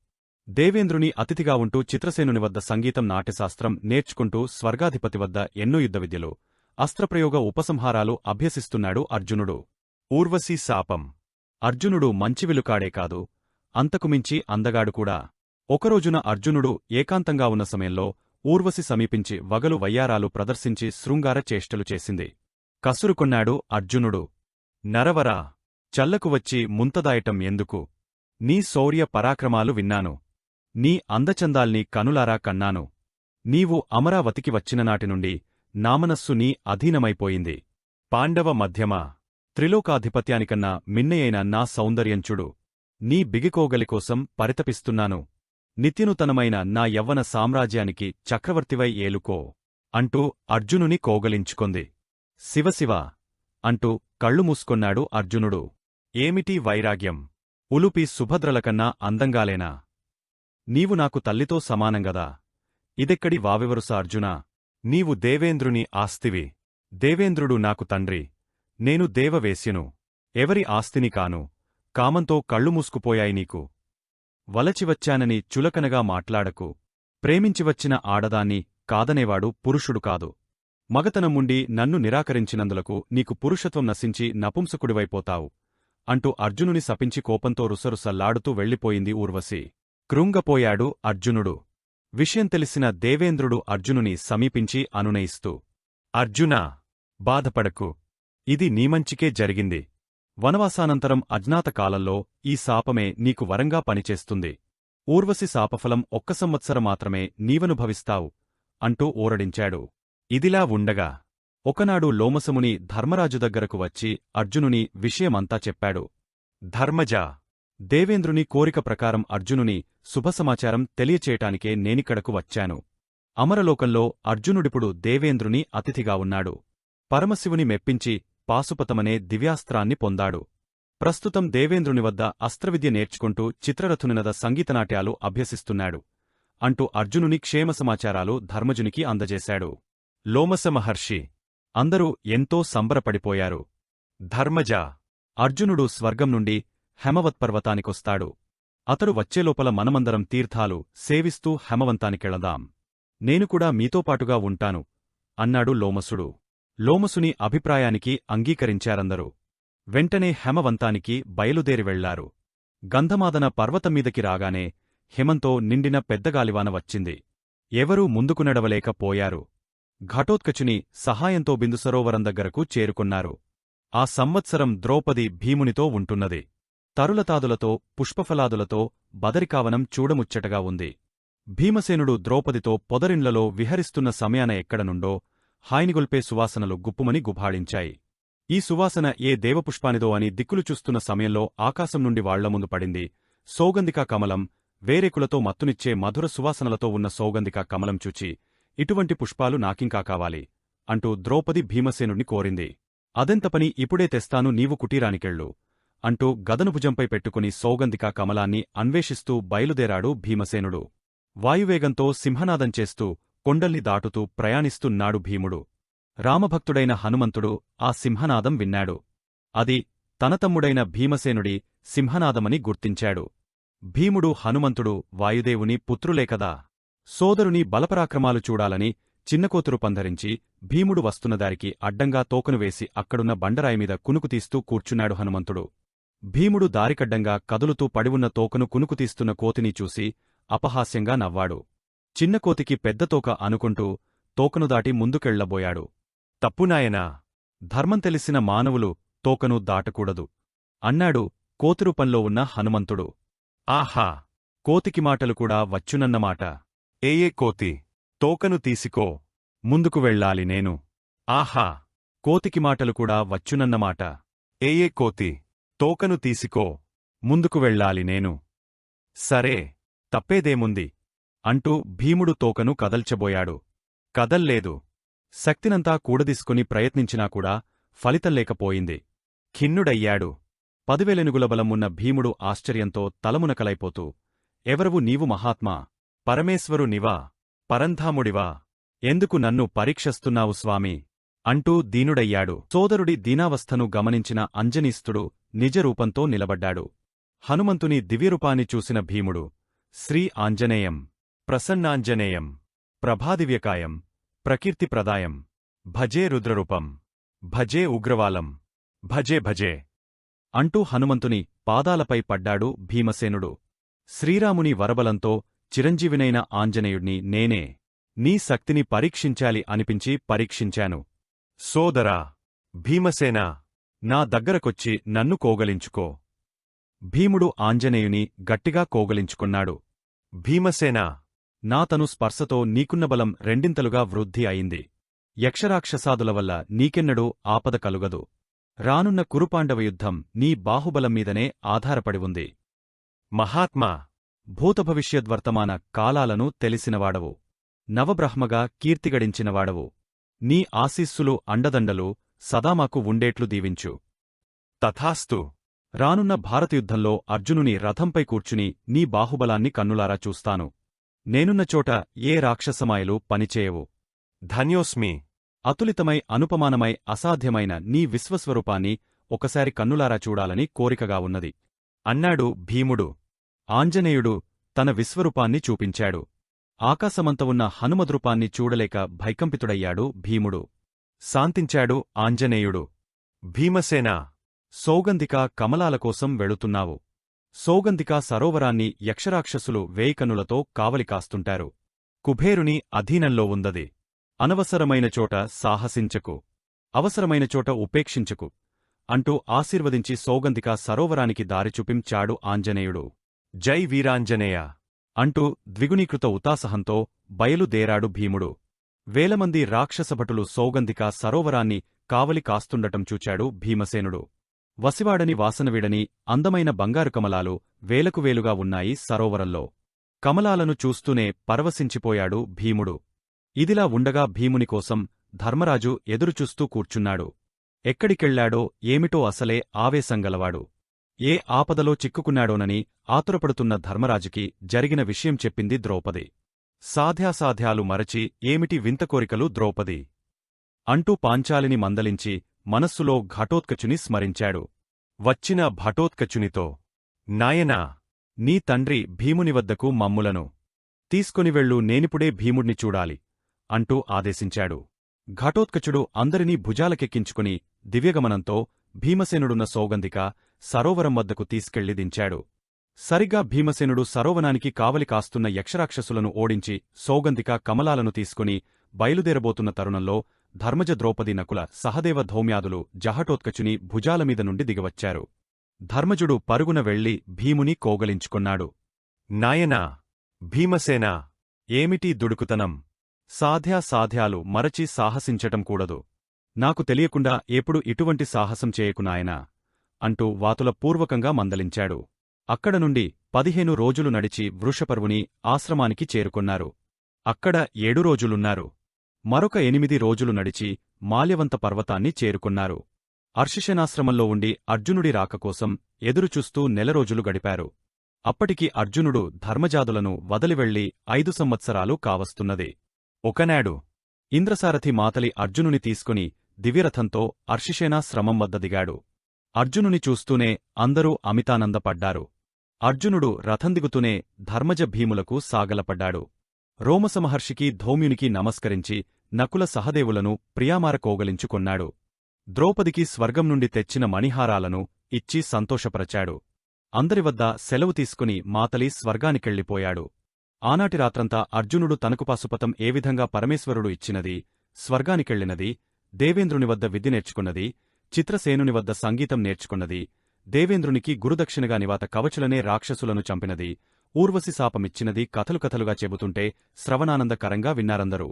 దేవేంద్రుని అతిథిగా ఉంటూ చిత్రసేనుని వద్ద సంగీతం, నాట్యశాస్త్రం నేర్చుకుంటూ స్వర్గాధిపతి వద్ద ఎన్నో యుద్ధవిద్యలు, అస్త్రప్రయోగ ఉపసంహారాలు అభ్యసిస్తున్నాడు అర్జునుడు. ఊర్వశీ శాపం. అర్జునుడు మంచివిలుకాడే కాదు, అంతకుమించి అందగాడు కూడా. ఒకరోజున అర్జునుడు ఏకాంతంగా ఉన్న సమయంలో ఊర్వశి సమీపించి వగలు వయ్యారాలు ప్రదర్శించి శృంగార చేష్టలు చేసింది. కసురుకొన్నాడు అర్జునుడు. నరవరా, చల్లకు వచ్చి ముంతదాయటం ఎందుకు? నీ శౌర్య పరాక్రమాలు విన్నాను. నీ అందచందాల్ని కనులారా కన్నాను. నీవు అమరావతికి వచ్చిననాటినుండి నా మనస్సు నీ అధీనమైపోయింది. పాండవ మధ్యమా, త్రిలోకాధిపత్యానికన్నా మిన్నయైన నా సౌందర్యంచుడు. నీ బిగికోగలికోసం పరితపిస్తున్నాను. నిత్యనూతనమైన నా యవ్వన సామ్రాజ్యానికి చక్రవర్తివై ఏలుకో అంటూ అర్జునుని కోగలించుకొంది. శివశివ అంటూ కళ్ళు మూసుకొన్నాడు అర్జునుడు. ఏమిటీ వైరాగ్యం? ఉలుపి సుభద్రలకన్నా అందంగాలేనా? నీవు నాకు తల్లితో సమానంగదా. ఇదెక్కడి వావెవరుస అర్జునా? నీవు దేవేంద్రుని ఆస్తివి. దేవేంద్రుడు నాకు తండ్రి. నేను దేవవేశ్యను. ఎవరి ఆస్తిని కాను. కామంతో కళ్ళు మూసుకుపోయాయి నీకు. వలచివచ్చానని చులకనగా మాట్లాడకు. ప్రేమించివచ్చిన ఆడదాన్ని కాదనేవాడు పురుషుడు కాదు. మగతనముండి నన్ను నిరాకరించినందులకు నీకు పురుషత్వం నశించి నపుంసకుడివైపోతావు అంటూ అర్జునుని శపించి కోపంతో రుసరుసల్లాడుతూ వెళ్ళిపోయింది ఊర్వశి. కృంగపోయాడు అర్జునుడు. విషయం తెలిసిన దేవేంద్రుడు అర్జునుని సమీపించి అనునయిస్తూ, అర్జునా, బాధపడకు. ఇది నీమంచికే జరిగింది. వనవాసానంతరం అజ్ఞాతకాలంలో ఈ శాపమే నీకు వరంగా పనిచేస్తుంది. ఊర్వశి శాపఫలం 1 సంవత్సరం మాత్రమే నీవనుభవిస్తావు అంటూ ఊరడించాడు. ఇదిలా ఉండగా ఒకనాడు లోమసముని ధర్మరాజు దగ్గరకు వచ్చి అర్జునుని విషయమంతా చెప్పాడు. ధర్మజా, దేవేంద్రుని కోరిక ప్రకారం అర్జునుని శుభసమాచారం తెలియచేయటానికే నేనిక్కడకు వచ్చాను. అమరలోకంలో అర్జునుడిప్పుడు దేవేంద్రుని అతిథిగా ఉన్నాడు. పరమశివుని మెప్పించి పాశుపతమనే దివ్యాస్త్రాన్ని పొందాడు. ప్రస్తుతం దేవేంద్రుని వద్ద అస్త్రవిద్య నేర్చుకుంటూ చిత్రరథునినద సంగీతనాట్యాలు అభ్యసిస్తున్నాడు అంటూ అర్జునుని క్షేమ సమాచారాలు ధర్మజునికి అందజేశాడు. లోమస మహర్షి అందరూ ఎంతో సంబరపడిపోయారు. ధర్మజా, అర్జునుడు స్వర్గం నుండి హేమవత్పర్వతానికొస్తాడు. అతడు వచ్చేలోపల మనమందరం తీర్థాలు సేవిస్తూ హేమవంతానికెళదాం. నేనుకూడా మీతోపాటుగా ఉంటాను అన్నాడు లోమసుడు. లోమసుని అభిప్రాయానికి అంగీకరించారందరూ. వెంటనే హేమవంతానికి బయలుదేరి వెళ్లారు. గంధమాదన పర్వతంమీదకి రాగానే హిమంతో నిండిన పెద్దగాలివాన వచ్చింది. ఎవరూ ముందుకు నడవలేకపోయారు. ఘటోత్కచుని సహాయంతో బిందుసరోవరం దగ్గరకు చేరుకున్నారు. ఆ సంవత్సరం ద్రౌపది భీమునితో ఉంటున్నది. తరులతాదులతో పుష్పఫలాదులతో బదరికావనం చూడముచ్చటగా ఉంది. భీమసేనుడు ద్రౌపదితో పొదరిండ్లలో విహరిస్తున్న సమయాన ఎక్కడనుండో హాయినిగొల్పే సువాసనలు గుప్పుమని గుబాళించాయి. ఈ సువాసన ఏ దేవపుష్పానిదో అని దిక్కులు చూస్తున్న సమయంలో ఆకాశం నుండి వాళ్ల ముందు పడింది. సౌగంధికా కమలం, వేరేకులతో మత్తునిచ్చే మధుర సువాసనలతో ఉన్న సౌగంధికా కమలం చూచి, ఇటువంటి పుష్పాలు నాకింకా కావాలి అంటూ ద్రౌపది భీమసేనుణ్ణి కోరింది. అదెంత పని, ఇప్పుడే తెస్తాను, నీవు కుటీరానికెళ్ళు అంటూ గదను భుజంపై పెట్టుకుని సౌగంధికా కమలాన్ని అన్వేషిస్తూ బయలుదేరాడు భీమసేనుడు. వాయువేగంతో సింహనాదం చేస్తూ కొండల్ని దాటుతూ ప్రయాణిస్తున్నాడు భీముడు. రామభక్తుడైన హనుమంతుడు ఆ సింహనాదం విన్నాడు. అది తన తమ్ముడైన భీమసేనుడి సింహనాదమని గుర్తించాడు. భీముడు హనుమంతుడు వాయుదేవుని పుత్రులేకదా. సోదరుని బలపరాక్రమాలు చూడాలని చిన్నకోతురు పంధరించి భీముడు వస్తున్నదారికి అడ్డంగా తోకను వేసి అక్కడున్న బండరాయిమీద కునుకుతీస్తూ కూర్చున్నాడు హనుమంతుడు. భీముడు దారికడ్డంగా కదులుతూ పడివున్న తోకను కునుకుతీస్తున్న కోతిని చూసి అపహాస్యంగా నవ్వాడు. చిన్నకోతికి పెద్దతోక అనుకుంటూ తోకను దాటి ముందుకెళ్లబోయాడు. తప్పునాయనా, ధర్మం తెలిసిన మానవులు తోకను దాటకూడదు అన్నాడు కోతిరూపంలో ఉన్న హనుమంతుడు. ఆహా, కోతికి మాటలు కూడా వచ్చునన్నమాట. ఏయే కోతి, తోకను తీసికో, ముందుకు వెళ్ళాలి నేను. ఆహా, కోతికి మాటలు కూడా వచ్చునన్నమాట. ఏయే కోతి, తోకను తీసికో, ముందుకు వెళ్ళాలి నేను. సరే, తప్పేదేముంది అంటూ భీముడు తోకను కదల్చబోయాడు. కదల్లేదు. శక్తినంతా కూడదీసుకుని ప్రయత్నించినాకూడా ఫలితంలేకపోయింది. ఖిన్నుడయ్యాడు. 10,000 బలం ఉన్న భీముడు ఆశ్చర్యంతో తలమునకలైపోతూ, ఎవరవు నీవు మహాత్మా? పరమేశ్వరునివా? పరంధాముడివా? ఎందుకు నన్ను పరీక్షస్తున్నావు స్వామీ? అంటూ దీనుడయ్యాడు. సోదరుడి దీనావస్థను గమనించిన అంజనీస్తుడు నిజరూపంతో నిలబడ్డాడు. హనుమంతుని దివ్యరూపాన్ని చూసిన భీముడు, శ్రీ ఆంజనేయం, ప్రసన్నాంజనేయం, ప్రభాదివ్యకాయం, ప్రకీర్తిప్రదాయం, భజే రుద్రరూపం, భజే ఉగ్రవాలం, భజే భజే అంటూ హనుమంతుని పాదాలపై పడ్డాడు భీమసేనుడు. శ్రీరాముని వరబలంతో చిరంజీవినైన ఆంజనేయుణ్ణి నేనే, నీ శక్తిని పరీక్షించాలి అనిపించి పరీక్షించాను. సోదరా భీమసేనా, నా దగ్గరకొచ్చి నన్ను కోగలించుకో. భీముడు ఆంజనేయుని గట్టిగా కోగలించుకున్నాడు. భీమసేనా, నాతను స్పర్శతో నీకున్న బలం రెండింతలుగా వృద్ధి అయింది. యక్షరాక్షసాదుల వల్ల నీకెన్నడూ ఆపద కలుగదు. రానున్న కురుపాండవ యుద్ధం నీ బాహుబలం మీదనే ఆధారపడి ఉంది. మహాత్మా, భూతభవిష్యద్వర్తమాన కాలాలను తెలిసినవాడవు. నవబ్రహ్మగా కీర్తిగడించినవాడవు. నీ ఆశీస్సులు అండదండలు సదామాకు ఉండేట్లు దీవించు. తథాస్తు. రానున్న భారతయుద్ధంలో అర్జునుని రథంపై కూర్చుని నీ బాహుబలాన్ని కన్నులారా చూస్తాను. నేనున్న చోట ఏ రాక్షసమాయలు పనిచేయవు. ధన్యోస్మి. అతులితమై అనుపమానమై అసాధ్యమైన నీ విశ్వస్వరూపాన్ని ఒకసారి కన్నులారా చూడాలని కోరికగా ఉన్నది అన్నాడు భీముడు. ఆంజనేయుడు తన విశ్వరూపాన్ని చూపించాడు. ఆకాశమంత ఉన్న హనుమద్రూపాన్ని చూడలేక భైకంపితుడయ్యాడు భీముడు. శాంతించాడు ఆంజనేయుడు. భీమసేనా, సౌగంధికా కమలాల కోసం వెళుతున్నావు. సౌగంధికా సరోవరాన్ని యక్షరాక్షసులు 1000 కన్నులతో కావలి కాస్తుంటారు. కుబేరుని అధీనంలో ఉందది. అనవసరమైన చోట సాహసించకు, అవసరమైన చోట ఉపేక్షించకు అంటూ ఆశీర్వదించి సౌగంధికా సరోవరానికి దారి చూపించాడు ఆంజనేయుడు. జై వీరాంజనేయ అంటూ ద్విగుణీకృత ఉతాసహంతో బయలుదేరాడు భీముడు. వేలమంది రాక్షసభటులు సౌగంధిక సరోవరాన్ని కావలి కాస్తుండటం చూచాడు భీమసేనుడు. వసివాడని వాసనవిడని అందమైన బంగారు కమలాలు వేలకువేలుగా ఉన్నాయి సరోవరంలో. కమలాలను చూస్తూనే పరవశించిపోయాడు భీముడు. ఇదిలా ఉండగా భీమునికోసం ధర్మరాజు ఎదురుచూస్తూ కూర్చున్నాడు. ఎక్కడికెళ్లాడో ఏమిటో అసలే ఆవేశంగలవాడు. ఏ ఆపదలో చిక్కుకున్నాడోనని ఆతురపడుతున్న ధర్మరాజుకి జరిగిన విషయం చెప్పింది ద్రౌపది. సాధ్యాసాధ్యాలు మరచి ఏమిటి వింత కోరికలు ద్రౌపది అంటూ పాంచాలిని మందలించి మనస్సులో ఘటోత్కచుని స్మరించాడు. వచ్చిన భటోత్కచునితో, నాయనా, నీ తండ్రి భీముని వద్దకు మమ్ములను తీసుకొనివెళ్ళు, నేనిపుడే భీముణ్ణి చూడాలి అంటూ ఆదేశించాడు. ఘటోత్కచుడు అందరినీ భుజాలకెక్కించుకుని దివ్యగమనంతో భీమసేనుడున్న సౌగంధిక సరోవరం వద్దకు తీసుకెళ్లి దించాడు. సరిగ్గా భీమసేనుడు సరోవనానికి కావలి కాస్తున్న యక్షరాక్షసులను ఓడించి సౌగంధిక కమలాలను తీసుకుని బయలుదేరబోతున్న తరుణంలో ధర్మజ ద్రౌపది నకుల సహదేవ ధౌమ్యాదులు జహటోత్కచుని భుజాలమీద నుండి దిగవచ్చారు. ధర్మజుడు పరుగున వెళ్లి భీముని కోగలించుకొన్నాడు. నాయనా, భీమసేనా, ఏమిటీ దుడుకుతనం? సాధ్యాసాధ్యాలు మరచి సాహసించటం కూడదు. నాకు తెలియకుండా ఎప్పుడు ఇటువంటి సాహసం చేయకు నాయనా అంటూ వాతులపూర్వకంగా మందలించాడు. అక్కడ నుండి 15 రోజులు నడిచి వృషపర్వుని ఆశ్రమానికి చేరుకొన్నారు. అక్కడ 7 రోజులున్నారు. మరొక 8 రోజులు నడిచి మాల్యవంత పర్వతాన్ని చేరుకున్నారు. అర్షిషనాశ్రమంలో ఉండి అర్జునుడి రాకకోసం ఎదురుచూస్తూ 1 రోజులు గడిపారు. అప్పటికి అర్జునుడు ధర్మజాదులను వదిలివెళ్లి 5 సంవత్సరాలు కావస్తున్నది. ఒకనాడు ఇంద్రసారథి మాతలి అర్జునుని తీసుకుని దివ్యరథంతో అర్షిషేనాశ్రమం వద్ద దిగాడు. అర్జునుని చూస్తూనే అందరూ అమితానందపడ్డారు. అర్జునుడు రథందిగుతూనే ధర్మజ భీములకు సాగలపడ్డాడు. రోమసమహర్షికి ధౌమ్యునికి నమస్కరించి నకుల సహదేవులను ప్రియామార కోగలించుకొన్నాడు. ద్రౌపదికి స్వర్గం నుండి తెచ్చిన మణిహారాలను ఇచ్చి సంతోషపరచాడు. అందరివద్ద సెలవు తీసుకుని మాతలి స్వర్గానికెళ్ళిపోయాడు. ఆనాటి రాత్రంతా అర్జునుడు తనకు పాశుపతం ఏ విధంగా పరమేశ్వరుడు ఇచ్చినది, స్వర్గానికెళ్లినది, దేవేంద్రుని వద్ద విద్య నేర్చుకున్నది, చిత్రసేనుని వద్ద సంగీతం నేర్చుకున్నది, దేవేంద్రునికి గురుదక్షిణగా నివాత కవచులనే రాక్షసులను చంపినది, ఊర్వశి శాపమిచ్చినది కథలు కథలుగా చెబుతుంటే శ్రవణానందకరంగా విన్నారందరూ.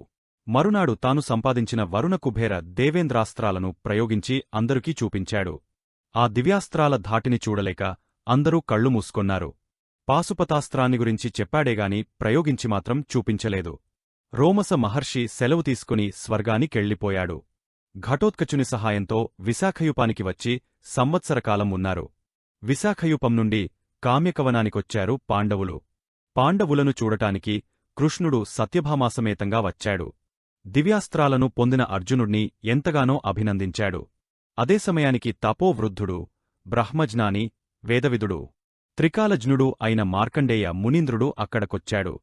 మరునాడు తాను సంపాదించిన వరుణ కుబేర దేవేంద్రాస్త్రాలను ప్రయోగించి అందరికీ చూపించాడు. ఆ దివ్యాస్త్రాల ధాటిని చూడలేక అందరూ కళ్ళు మూసుకొన్నారు. పాశుపతాస్త్రాన్ని గురించి చెప్పాడేగాని ప్రయోగించి మాత్రం చూపించలేదు. రోమస మహర్షి సెలవు తీసుకుని స్వర్గానికెళ్ళిపోయాడు. ఘటోత్కచుని సహాయంతో విశాఖయూపానికి వచ్చి సంవత్సరకాలం ఉన్నారు. విశాఖయూపం నుండి కామ్యకవనానికొచ్చారు పాండవులు. పాండవులను చూడటానికి కృష్ణుడు సత్యభామాసమేతంగా వచ్చాడు. దివ్యాస్త్రాలను పొందిన అర్జునుణ్ణి ఎంతగానో అభినందించాడు. అదే సమయానికి తపోవృద్ధుడు, బ్రహ్మజ్ఞాని, వేదవిదుడు, త్రికాలజ్ఞుడు అయిన మార్కండేయ మునీంద్రుడు అక్కడకొచ్చాడు.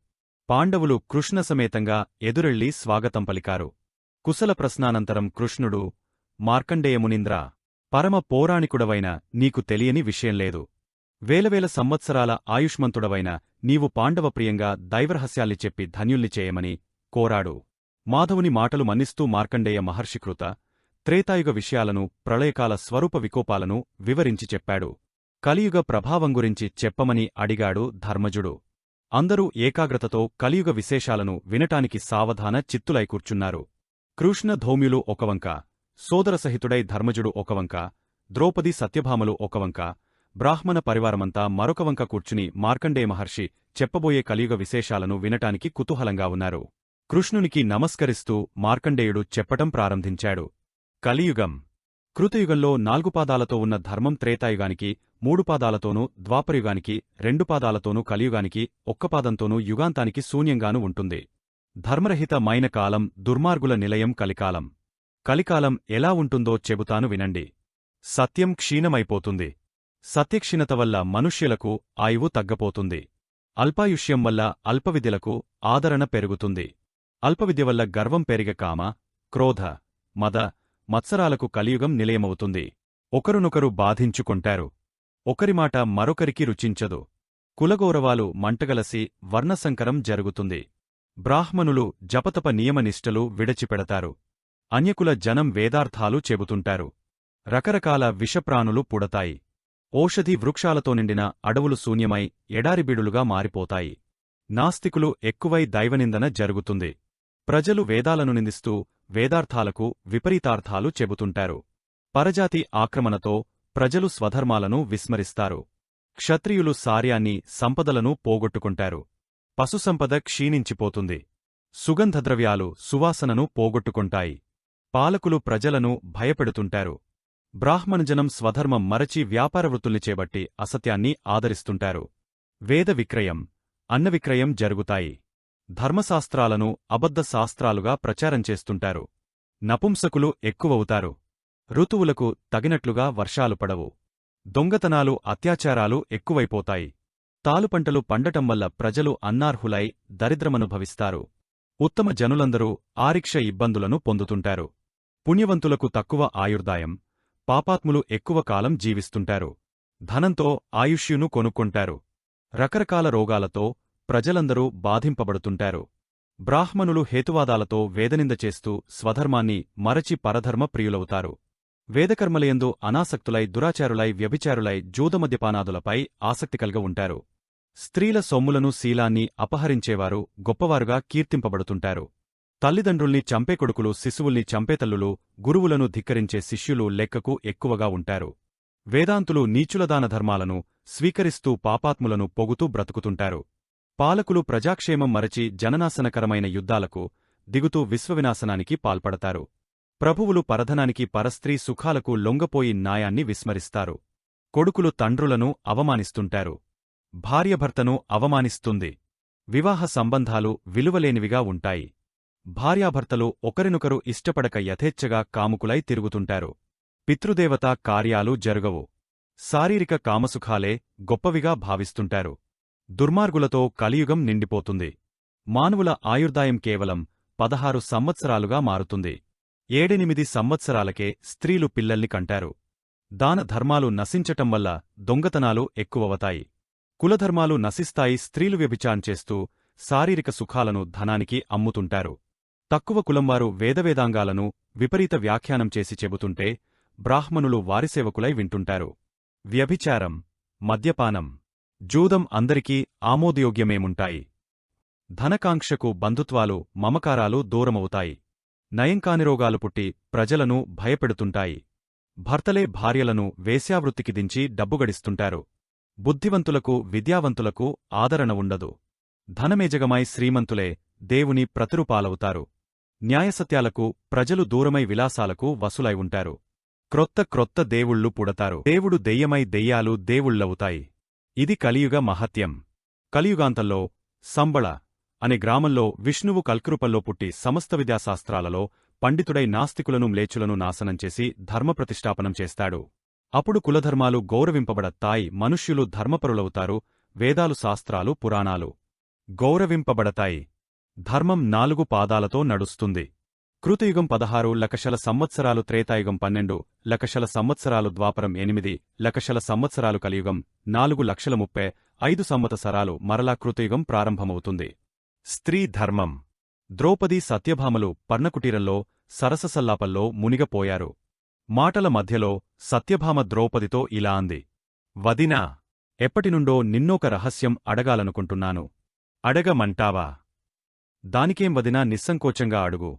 పాండవులు కృష్ణసమేతంగా ఎదురెళ్లి స్వాగతం పలికారు. కుశల ప్రశ్నానంతరం కృష్ణుడు, మార్కండేయమునీంద్రా, పరమ పౌరాణికుడవైన నీకు తెలియని విషయంలేదు. వేలవేల సంవత్సరాల ఆయుష్మంతుడవైన నీవు పాండవప్రియంగా దైవరహస్యాల్ని చెప్పి ధన్యుల్ని చేయమని కోరాడు. మాధవుని మాటలు మన్నిస్తూ మార్కండేయ మహర్షికృత త్రేతాయుగ విషయాలను, ప్రళయకాల స్వరూప వికోపాలను వివరించి చెప్పాడు. కలియుగ ప్రభావం గురించి చెప్పమని అడిగాడు ధర్మజుడు. అందరూ ఏకాగ్రతతో కలియుగ విశేషాలను వినటానికి సావధాన చిత్తులై కూర్చున్నారు. కృష్ణ ధౌమ్యులు ఒకవంక, సోదరసహితుడై ధర్మజుడు ఒకవంక, ద్రౌపది సత్యభామలు ఒకవంక, బ్రాహ్మణ పరివారమంతా మరొకవంక కూర్చుని మార్కండేయ మహర్షి చెప్పబోయే కలియుగ విశేషాలను వినటానికి కుతూహలంగా ఉన్నారు. కృష్ణునికి నమస్కరిస్తూ మార్కండేయుడు చెప్పటం ప్రారంభించాడు. కలియుగం. కృతయుగంలో 4 పాదాలతో ఉన్న ధర్మం త్రేతాయుగానికి 3 పాదాలతోనూ, ద్వాపరయుగానికి 2 పాదాలతోనూ, కలియుగానికి 1 పాదంతోనూ యుగాంతానికి శూన్యంగానూ ఉంటుంది. ధర్మరహితమైన కాలం, దుర్మార్గుల నిలయం కలికాలం. కలికాలం ఎలా ఉంటుందో చెబుతాను వినండి. సత్యం క్షీణమైపోతుంది. సత్యక్షీణత వల్ల మనుష్యులకు ఆయువు తగ్గపోతుంది. అల్పాయుష్యం వల్ల అల్పవిద్యలకు ఆదరణ పెరుగుతుంది. అల్పవిద్య వల్ల గర్వం పెరిగ కామ, క్రోధ, మద, మత్సరాలకు కలియుగం నిలయమవుతుంది. ఒకరునొకరు బాధించుకొంటారు. ఒకరిమాట మరొకరికి రుచించదు. కులగౌరవాలు మంటగలసి వర్ణసంకరం జరుగుతుంది. బ్రాహ్మణులు జపతప నియమనిష్టలు విడచిపెడతారు. అన్యకుల జనం వేదార్థాలు చెబుతుంటారు. రకరకాల విషప్రాణులు పుడతాయి. ఓషధి వృక్షాలతో నిండిన అడవులు శూన్యమై ఎడారిబీడులుగా మారిపోతాయి. నాస్తికులు ఎక్కువై దైవనిందన జరుగుతుంది. ప్రజలు వేదాలను నిందిస్తూ వేదార్థాలకు విపరీతార్థాలు చెబుతుంటారు. పరజాతి ఆక్రమణతో ప్రజలు స్వధర్మాలను విస్మరిస్తారు. క్షత్రియులు సార్యాన్ని సంపదలను పోగొట్టుకుంటారు. పశుసంపద క్షీణించిపోతుంది. సుగంధద్రవ్యాలు సువాసనను పోగొట్టుకుంటాయి. పాలకులు ప్రజలను భయపెడుతుంటారు. బ్రాహ్మణజనం స్వధర్మం మరచి వ్యాపారవృత్తుల్ని చేపట్టి అసత్యాన్ని ఆదరిస్తుంటారు. వేద విక్రయం, అన్న విక్రయం జరుగుతాయి. ధర్మశాస్త్రాలను అబద్ధ శాస్త్రాలుగా ప్రచారం చేస్తుంటారు. నపుంసకులు ఎక్కువవుతారు. ఋతువులకు తగినట్లుగా వర్షాలు పడవు. దొంగతనాలు అత్యాచారాలు ఎక్కువైపోతాయి. తాలుపంటలు పండటం వల్ల ప్రజలు అన్నార్హులై దరిద్రమనుభవిస్తారు. ఉత్తమ జనులందరూ ఆరిక్ష ఇబ్బందులను పొందుతుంటారు. పుణ్యవంతులకు తక్కువ ఆయుర్దాయం, పాపాత్ములు ఎక్కువ కాలం జీవిస్తుంటారు. ధనంతో ఆయుష్యును కొనుక్కొంటారు. రకరకాల రోగాలతో ప్రజలందరూ బాధింపబడుతుంటారు. బ్రాహ్మణులు హేతువాదాలతో వేదనింద చేస్తూ స్వధర్మాన్ని మరచి పరధర్మ ప్రియులవుతారు. వేదకర్మలయందు అనాసక్తులై దురాచారులై వ్యభిచారులై జూదమద్యపానాదులపై ఆసక్తి కల్గ ఉంటారు. స్త్రీల సొమ్ములను శీలాన్ని అపహరించేవారు గొప్పవారుగా కీర్తింపబడుతుంటారు. తల్లిదండ్రుల్ని చంపే కొడుకులు శిశువుల్ని చంపేతల్లులు గురువులను ధిక్కరించే శిష్యులు లెక్కకు ఎక్కువగా ఉంటారు. వేదాంతులు నీచులదాన ధర్మాలను స్వీకరిస్తూ పాపాత్ములను పొగుతూ బ్రతుకుతుంటారు. పాలకులు ప్రజాక్షేమం మరచి జననాశనకరమైన యుద్ధాలకు దిగుతూ విశ్వవినాశనానికి పాల్పడతారు. ప్రభువులు పరధనానికి పరస్త్రీ సుఖాలకు లొంగపోయి న్యాయాన్ని విస్మరిస్తారు. కొడుకులు తండ్రులను అవమానిస్తుంటారు. భార్యభర్తను అవమానిస్తుంది. వివాహ సంబంధాలు విలువలేనివిగా ఉంటాయి. భార్యాభర్తలు ఒకరినొకరు ఇష్టపడక యథేచ్ఛగా కాముకులై తిరుగుతుంటారు. పితృదేవతా కార్యాలు జరగవు. శారీరక కామసుఖాలే గొప్పవిగా భావిస్తుంటారు. దుర్మార్గులతో కలియుగం నిండిపోతుంది. మానవుల ఆయుర్దాయం కేవలం 16 సంవత్సరాలుగా మారుతుంది. 7-8 సంవత్సరాలకే స్త్రీలు పిల్లల్ని కంటారు. దాన ధర్మాలు నశించటం వల్ల దొంగతనాలు ఎక్కువవతాయి. కులధర్మాలు నశిస్తాయి. స్త్రీలు వ్యభిచారం చేస్తూ శారీరక సుఖాలను ధనానికి అమ్ముతుంటారు. తక్కువ కులంవారు వేదవేదాంగాలను విపరీత వ్యాఖ్యానం చేసి చెబుతుంటే బ్రాహ్మణులు వారిసేవకులై వింటుంటారు. వ్యభిచారం, మద్యపానం, జూదం అందరికీ ఆమోదయోగ్యమేముంటాయి. ధనకాంక్షకు బంధుత్వాలు మమకారాలు దూరమవుతాయి. నయంకానిరోగాలు పుట్టి ప్రజలను భయపెడుతుంటాయి. భర్తలే భార్యలను వేశ్యావృత్తికి దించి డబ్బుగడిస్తుంటారు. బుద్ధివంతులకు విద్యావంతులకు ఆదరణ ఉండదు. ధనమేజగమై శ్రీమంతులే దేవుని ప్రతిరూపాలవుతారు. న్యాయసత్యాలకు ప్రజలు దూరమై విలాసాలకు వసులై ఉంటారు. క్రొత్త దేవుళ్ళు పుడతారు. దేవుడు దెయ్యమై దెయ్యాలు దేవుళ్ళవుతాయి. ఇది కలియుగ మహత్యం. కలియుగాంతంలో సంబళ అనే గ్రామంలో విష్ణువు కల్కృపల్లో పుట్టి సమస్త విద్యాశాస్త్రాలలో పండితుడై నాస్తికులను మ్లేచ్చులను నాశనం చేసి ధర్మప్రతిష్ఠాపనం చేస్తాడు. అప్పుడు కులధర్మాలు గౌరవింపబడతాయి. మనుష్యులు ధర్మపరులవుతారు. వేదాలు శాస్త్రాలు పురాణాలు గౌరవింపబడతాయి. ధర్మం 4 పాదాలతో నడుస్తుంది. కృతయుగం 16 లక్షల సంవత్సరాలు, త్రేతాయుగం 12 లక్షల సంవత్సరాలు, ద్వాపరం 8 లక్షల సంవత్సరాలు, కలియుగం 4,35,000 సంవత్సరాలు. మరలా కృతయుగం ప్రారంభమవుతుంది. స్త్రీ ధర్మం. ద్రౌపది సత్యభామలు పర్ణకుటీరంలో సరససల్లాపల్లో మునిగపోయారు. మాటల మధ్యలో సత్యభామ ద్రౌపదితో ఇలా అంది. వదినా, ఎప్పటినుండో నిన్నోక రహస్యం అడగాలనుకుంటున్నాను. అడగమంటావా? దానికేం వదినా, నిస్సంకోచంగా అడుగు.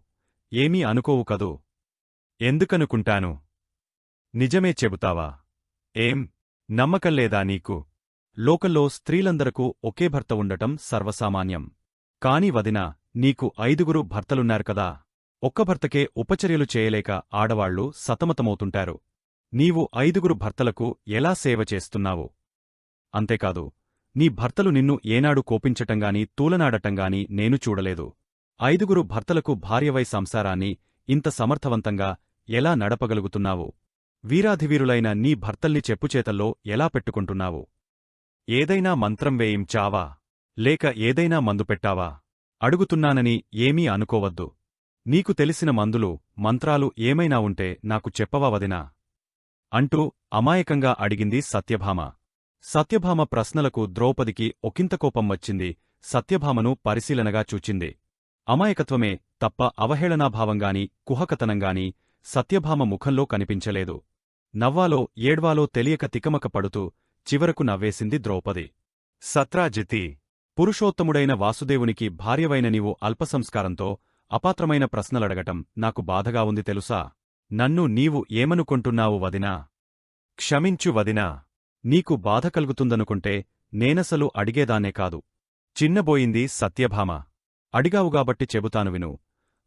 ఏమీ అనుకోవు కదూ? ఎందుకనుకుంటాను? నిజమే చెబుతావా? ఏం నమ్మకంలేదా నీకు? లోకల్లో స్త్రీలందరకు ఒకే భర్త ఉండటం సర్వసామాన్యం. కాని వదినా, నీకు 5 భర్తలున్నారు కదా. ఒక్క భర్తకే ఉపచర్యలు చేయలేక ఆడవాళ్లు సతమతమవుతుంటారు. నీవు 5 భర్తలకు ఎలా సేవ చేస్తున్నావు? అంతేకాదు, నీ భర్తలు నిన్ను ఏనాడు కోపించటంగాని తూలనాడటంగాని నేను చూడలేదు. 5 భర్తలకు భార్యవై సంసారాన్ని ఇంత సమర్థవంతంగా ఎలా నడపగలుగుతున్నావు? వీరాధివీరులైన నీ భర్తల్ని చెప్పుచేతల్లో ఎలా పెట్టుకుంటున్నావు? ఏదైనా మంత్రం వేయించావా? లేక ఏదైనా మందు పెట్టావా? అడుగుతున్నానని ఏమీ అనుకోవద్దు. నీకు తెలిసిన మందులు, మంత్రాలు ఏమైనా ఉంటే నాకు చెప్పవా వదినా? అంటూ అమాయకంగా అడిగింది సత్యభామ. సత్యభామ ప్రశ్నలకు ద్రౌపదికి ఒకింత కోపం వచ్చింది. సత్యభామను పరిశీలనగా చూచింది. అమాయకత్వమే తప్ప అవహేళనాభావంగాని కుహకతనంగాని సత్యభామ ముఖంలో కనిపించలేదు. నవ్వాలో ఏడ్వాలో తెలియక తికమక పడుతూ చివరకు నవ్వేసింది ద్రౌపది. సత్రాజితి, పురుషోత్తముడైన వాసుదేవునికి భార్యవైన నీవు అల్పసంస్కారంతో అపాత్రమైన ప్రశ్నలడగటం నాకు బాధగా ఉంది తెలుసా? నన్ను నీవు ఏమనుకుంటున్నావు వదినా? క్షమించు వదినా. నీకు బాధ కలుగుతుందనుకుంటే నేనసలు అడిగేదాన్నే కాదు. చిన్నబోయింది సత్యభామ. అడిగావుగాబట్టి చెబుతాను విను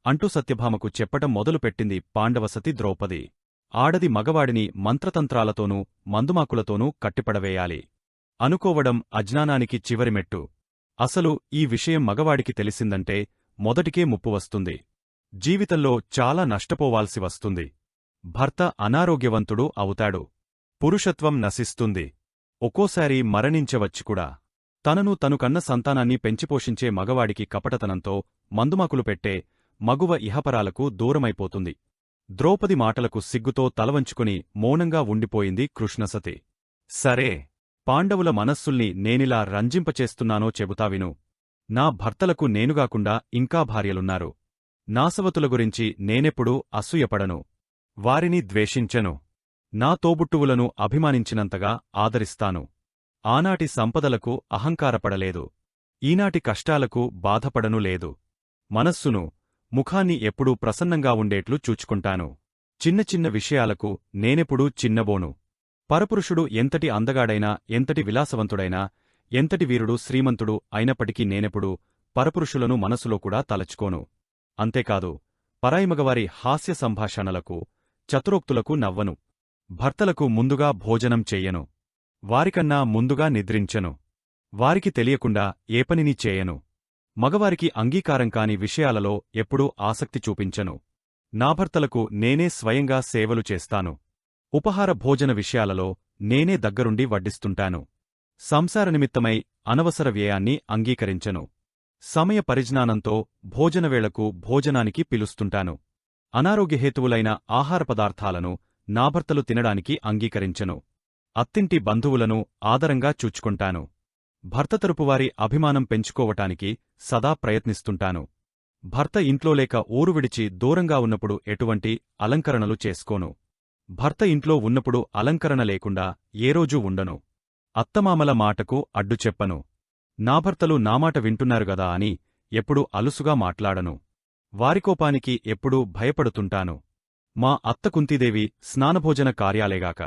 అంటూ సత్యభామకు చెప్పటం మొదలుపెట్టింది పాండవసతి ద్రౌపది. ఆడది మగవాడిని మంత్రతంత్రాలతోనూ మందుమాకులతోనూ కట్టిపడవేయాలి అనుకోవడం అజ్ఞానానికి చివరిమెట్టు. అసలు ఈ విషయం మగవాడికి తెలిసిందంటే మొదటికే ముప్పు వస్తుంది. జీవితంలో చాలా నష్టపోవాల్సి వస్తుంది. భర్త అనారోగ్యవంతుడు అవుతాడు. పురుషత్వం నశిస్తుంది. ఒక్కోసారి మరణించవచ్చుకూడా. తనను తను కన్న సంతానాన్ని పెంచిపోషించే మగవాడికి కపటతనంతో మందుమాకులు పెట్టే మగువ ఇహపరాలకు దూరమైపోతుంది. ద్రౌపది మాటలకు సిగ్గుతో తలవంచుకుని మౌనంగా ఉండిపోయింది కృష్ణసతి. సరే, పాండవుల మనస్సుల్ని నేనిలా రంజింపచేస్తున్నానో చెబుతా విను. నా భర్తలకు నేనుగాకుండా ఇంకా భార్యలున్నారు. నాసవతుల గురించి నేనెప్పుడూ అసూయపడను. వారిని ద్వేషించను. నా తోబుట్టువులను అభిమానించినంతగా ఆదరిస్తాను. ఆనాటి సంపదలకు అహంకారపడలేదు. ఈనాటి కష్టాలకు బాధపడను లేదు. మనస్సును, ముఖాన్ని ఎప్పుడూ ప్రసన్నంగా ఉండేట్లు చూచుకుంటాను. చిన్న చిన్న విషయాలకు నేనెప్పుడూ చిన్నబోను. పరపురుషుడు ఎంతటి అందగాడైనా, ఎంతటి విలాసవంతుడైనా, ఎంతటి వీరుడు శ్రీమంతుడు అయినప్పటికీ నేనెప్పుడూ పరపురుషులను మనసులో కూడా తలచుకోను. అంతేకాదు, పరాయిమగవారి హాస్య సంభాషణలకు, చతురోక్తులకు నవ్వను. భర్తలకు ముందుగా భోజనం చెయ్యను. వారికన్నా ముందుగా నిద్రించను. వారికి తెలియకుండా ఏ పనిని చేయను. మగవారికి అంగీకారం కాని విషయాలలో ఎప్పుడూ ఆసక్తి చూపించను. నా భర్తలకు నేనే స్వయంగా సేవలు చేస్తాను. ఉపహార భోజన విషయాలలో నేనే దగ్గరుండి వడ్డిస్తుంటాను. సంసార నిమిత్తమై అనవసర వ్యయాన్ని అంగీకరించను. సమయ పరిజ్ఞానంతో భోజనవేళకు భోజనానికి పిలుస్తుంటాను. అనారోగ్యహేతువులైన ఆహార పదార్థాలను నా భర్తలు తినడానికి అంగీకరించను. అత్తింటి బంధువులను ఆదరంగా చూచుకుంటాను. భర్త తరపువారి అభిమానం పెంచుకోవటానికి సదా ప్రయత్నిస్తుంటాను. భర్త ఇంట్లో లేక ఊరు విడిచి దూరంగా ఉన్నప్పుడు ఎటువంటి అలంకరణలు చేసుకోను. భర్త ఇంట్లో ఉన్నప్పుడు అలంకరణ లేకుండా ఏ రోజూ ఉండను. అత్తమామల మాటకు అడ్డు చెప్పను. నా భర్తలు నామాట వింటున్నారు గదా అని ఎప్పుడూ అలుసుగా మాట్లాడను. వారికోపానికి ఎప్పుడూ భయపడుతుంటాను. మా అత్త కుంతీదేవి స్నానభోజన కార్యాలేగాక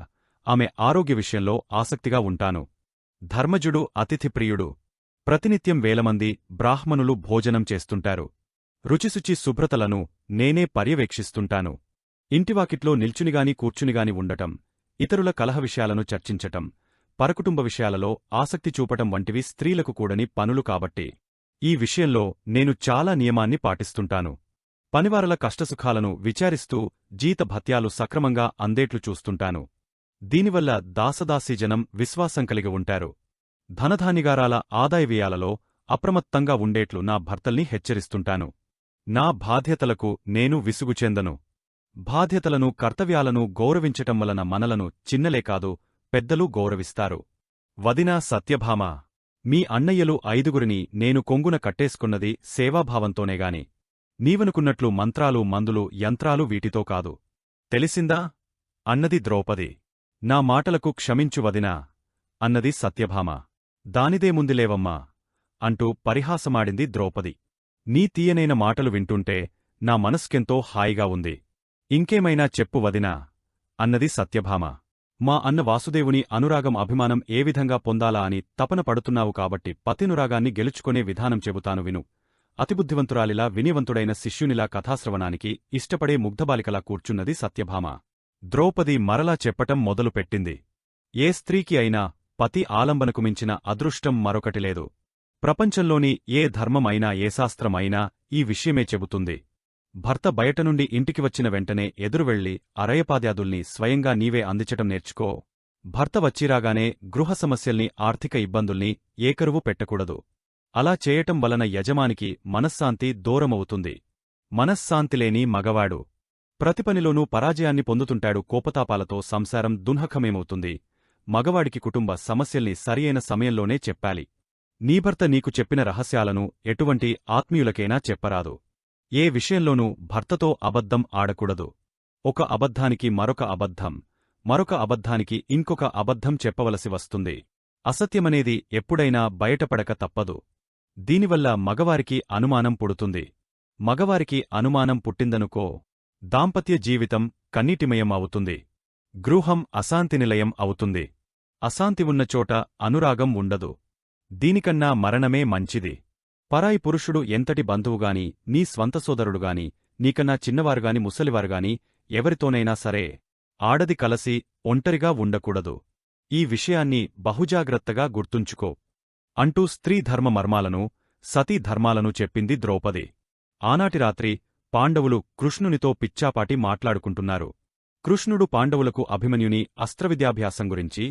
ఆమె ఆరోగ్య విషయంలో ఆసక్తిగా ఉంటాను. ధర్మజుడు అతిథిప్రియుడు. ప్రతినిత్యం వేలమంది బ్రాహ్మణులు భోజనం చేస్తుంటారు. రుచిశుచి శుభ్రతలను నేనే పర్యవేక్షిస్తుంటాను. ఇంటివాకిట్లో నిల్చునిగాని కూర్చునిగాని ఉండటం, ఇతరుల కలహ విషయాలను చర్చించటం, పరకుటుంబ విషయాలలో ఆసక్తి చూపటం వంటివి స్త్రీలకు కూడని పనులు కాబట్టి ఈ విషయంలో నేను చాలా నియమాన్ని పాటిస్తుంటాను. పనివారల కష్టసుఖాలను విచారిస్తూ జీతభత్యాలు సక్రమంగా అందేట్లు చూస్తుంటాను. దీనివల్ల దాసదాసీజనం విశ్వాసం కలిగి ఉంటారు. ధనధాన్యగారాల ఆదాయవ్యయాలలో అప్రమత్తంగా ఉండేట్లు నా భర్తల్ని హెచ్చరిస్తుంటాను. నా బాధ్యతలకు నేను విసుగు చెందను. బాధ్యతలను, కర్తవ్యాలను గౌరవించటం వలన మనలను చిన్నలే కాదు పెద్దలు గౌరవిస్తారు. వదినా సత్యభామ, మీ అన్నయ్యలు 5గురిని నేను కొంగున కట్టేసుకున్నది సేవాభావంతోనేగాని నీవనుకున్నట్లు మంత్రాలు, మందులు, యంత్రాలు వీటితో కాదు. తెలిసిందా? అన్నది ద్రౌపది. నా మాటలకు క్షమించు వదినా అన్నది సత్యభామ. దానిదేముందిలేవమ్మా అంటూ పరిహాసమాడింది ద్రౌపది. నీ తీయనైన మాటలు వింటుంటే నా మనస్కెంతో హాయిగా ఉంది. ఇంకేమైనా చెప్పు వదినా అన్నది సత్యభామ. మా అన్న వాసుదేవుని అనురాగం, అభిమానం ఏ విధంగా పొందాలా అని తపన పడుతున్నావు కాబట్టి పతినురాగాన్ని గెలుచుకునే విధానం చెబుతాను విను. అతిబుద్ధివంతురాలిలా, వినివంతుడైన శిష్యునిలా కథాశ్రవణానికి ఇష్టపడే ముగ్ధబాలికలా కూర్చున్నది సత్యభామ. ద్రౌపది మరలా చెప్పటం మొదలుపెట్టింది. ఏ స్త్రీకి అయినా పతి ఆలంబనకు మించిన అదృష్టం మరొకటి లేదు. ప్రపంచంలోని ఏ ధర్మమైనా, ఏ శాస్త్రమైనా ఈ విషయమే చెబుతుంది. భర్త బయటనుండి ఇంటికి వచ్చిన వెంటనే ఎదురువెళ్లి అరయపాద్యాదుల్ని స్వయంగా నీవే అందించటం నేర్చుకో. భర్త వచ్చిరాగానే గృహ సమస్యల్ని, ఆర్థిక ఇబ్బందుల్ని ఏకరువు పెట్టకూడదు. అలా చేయటం వలన యజమానికి మనశ్శాంతి దూరమవుతుంది. మనశ్శాంతిలేని మగవాడు ప్రతిపనిలోనూ పరాజయాన్ని పొందుతుంటాడు. కోపతాపాలతో సంసారం దున్హకమేమవుతుంది. మగవాడికి కుటుంబ సమస్యల్ని సరియైన సమయంలోనే చెప్పాలి. నీ భర్త నీకు చెప్పిన రహస్యాలను ఎటువంటి ఆత్మీయులకైనా చెప్పరాదు. ఏ విషయంలోనూ భర్తతో అబద్ధం ఆడకూడదు. ఒక అబద్ధానికి మరొక అబద్ధం, మరొక అబద్ధానికి ఇంకొక అబద్ధం చెప్పవలసి వస్తుంది. అసత్యమనేది ఎప్పుడైనా బయటపడక తప్పదు. దీనివల్ల మగవారికి అనుమానం పుడుతుంది. మగవారికి అనుమానం పుట్టిందనుకో, దాంపత్య జీవితం కన్నీటిమయం అవుతుంది. గృహం అశాంతి నిలయం అవుతుంది. అశాంతి ఉన్న చోట అనురాగం ఉండదు. దీనికన్నా మరణమే మంచిది. పరాయి పురుషుడు ఎంతటి బంధువుగాని, నీ స్వంత సోదరుడుగాని, నీకన్నా చిన్నవారుగాని ముసలివారుగాని ఎవరితోనైనా సరే ఆడది కలసి ఒంటరిగా ఉండకూడదు. ఈ విషయాన్ని బహుజాగ్రత్తగా గుర్తుంచుకో అంటూ స్త్రీ ధర్మ మర్మాలను, సతీ ధర్మాలను చెప్పింది ద్రౌపది. ఆనాటి రాత్రి పాండవులు కృష్ణునితో పిచ్చాపాటి మాట్లాడుకుంటున్నారు. కృష్ణుడు పాండవులకు అభిమన్యుని అస్త్రవిద్యాభ్యాసం గురించి,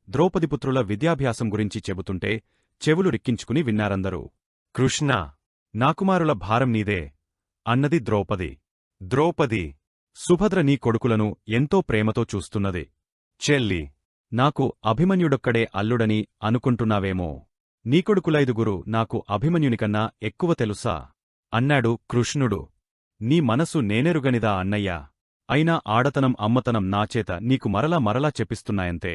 ద్రౌపదిపుత్రుల విద్యాభ్యాసం గురించి చెబుతుంటే చెవులు రిక్కించుకుని విన్నారందరూ. కృష్ణా, నాకుమారుల భారం నీదే అన్నది ద్రౌపది. ద్రౌపది, సుభద్ర నీ కొడుకులను ఎంతో ప్రేమతో చూస్తున్నది. చెల్లి, నాకు అభిమన్యుడొక్కడే అల్లుడని అనుకుంటున్నావేమో. నీ కొడుకులైదుగురు నాకు అభిమన్యునికన్నా ఎక్కువ తెలుసా అన్నాడు కృష్ణుడు. నీ మనసు నేనెరుగనిదా అన్నయ్యా? అయినా ఆడతనం అమ్మతనం నాచేత నీకు మరలా చెప్పిస్తున్నాయంతే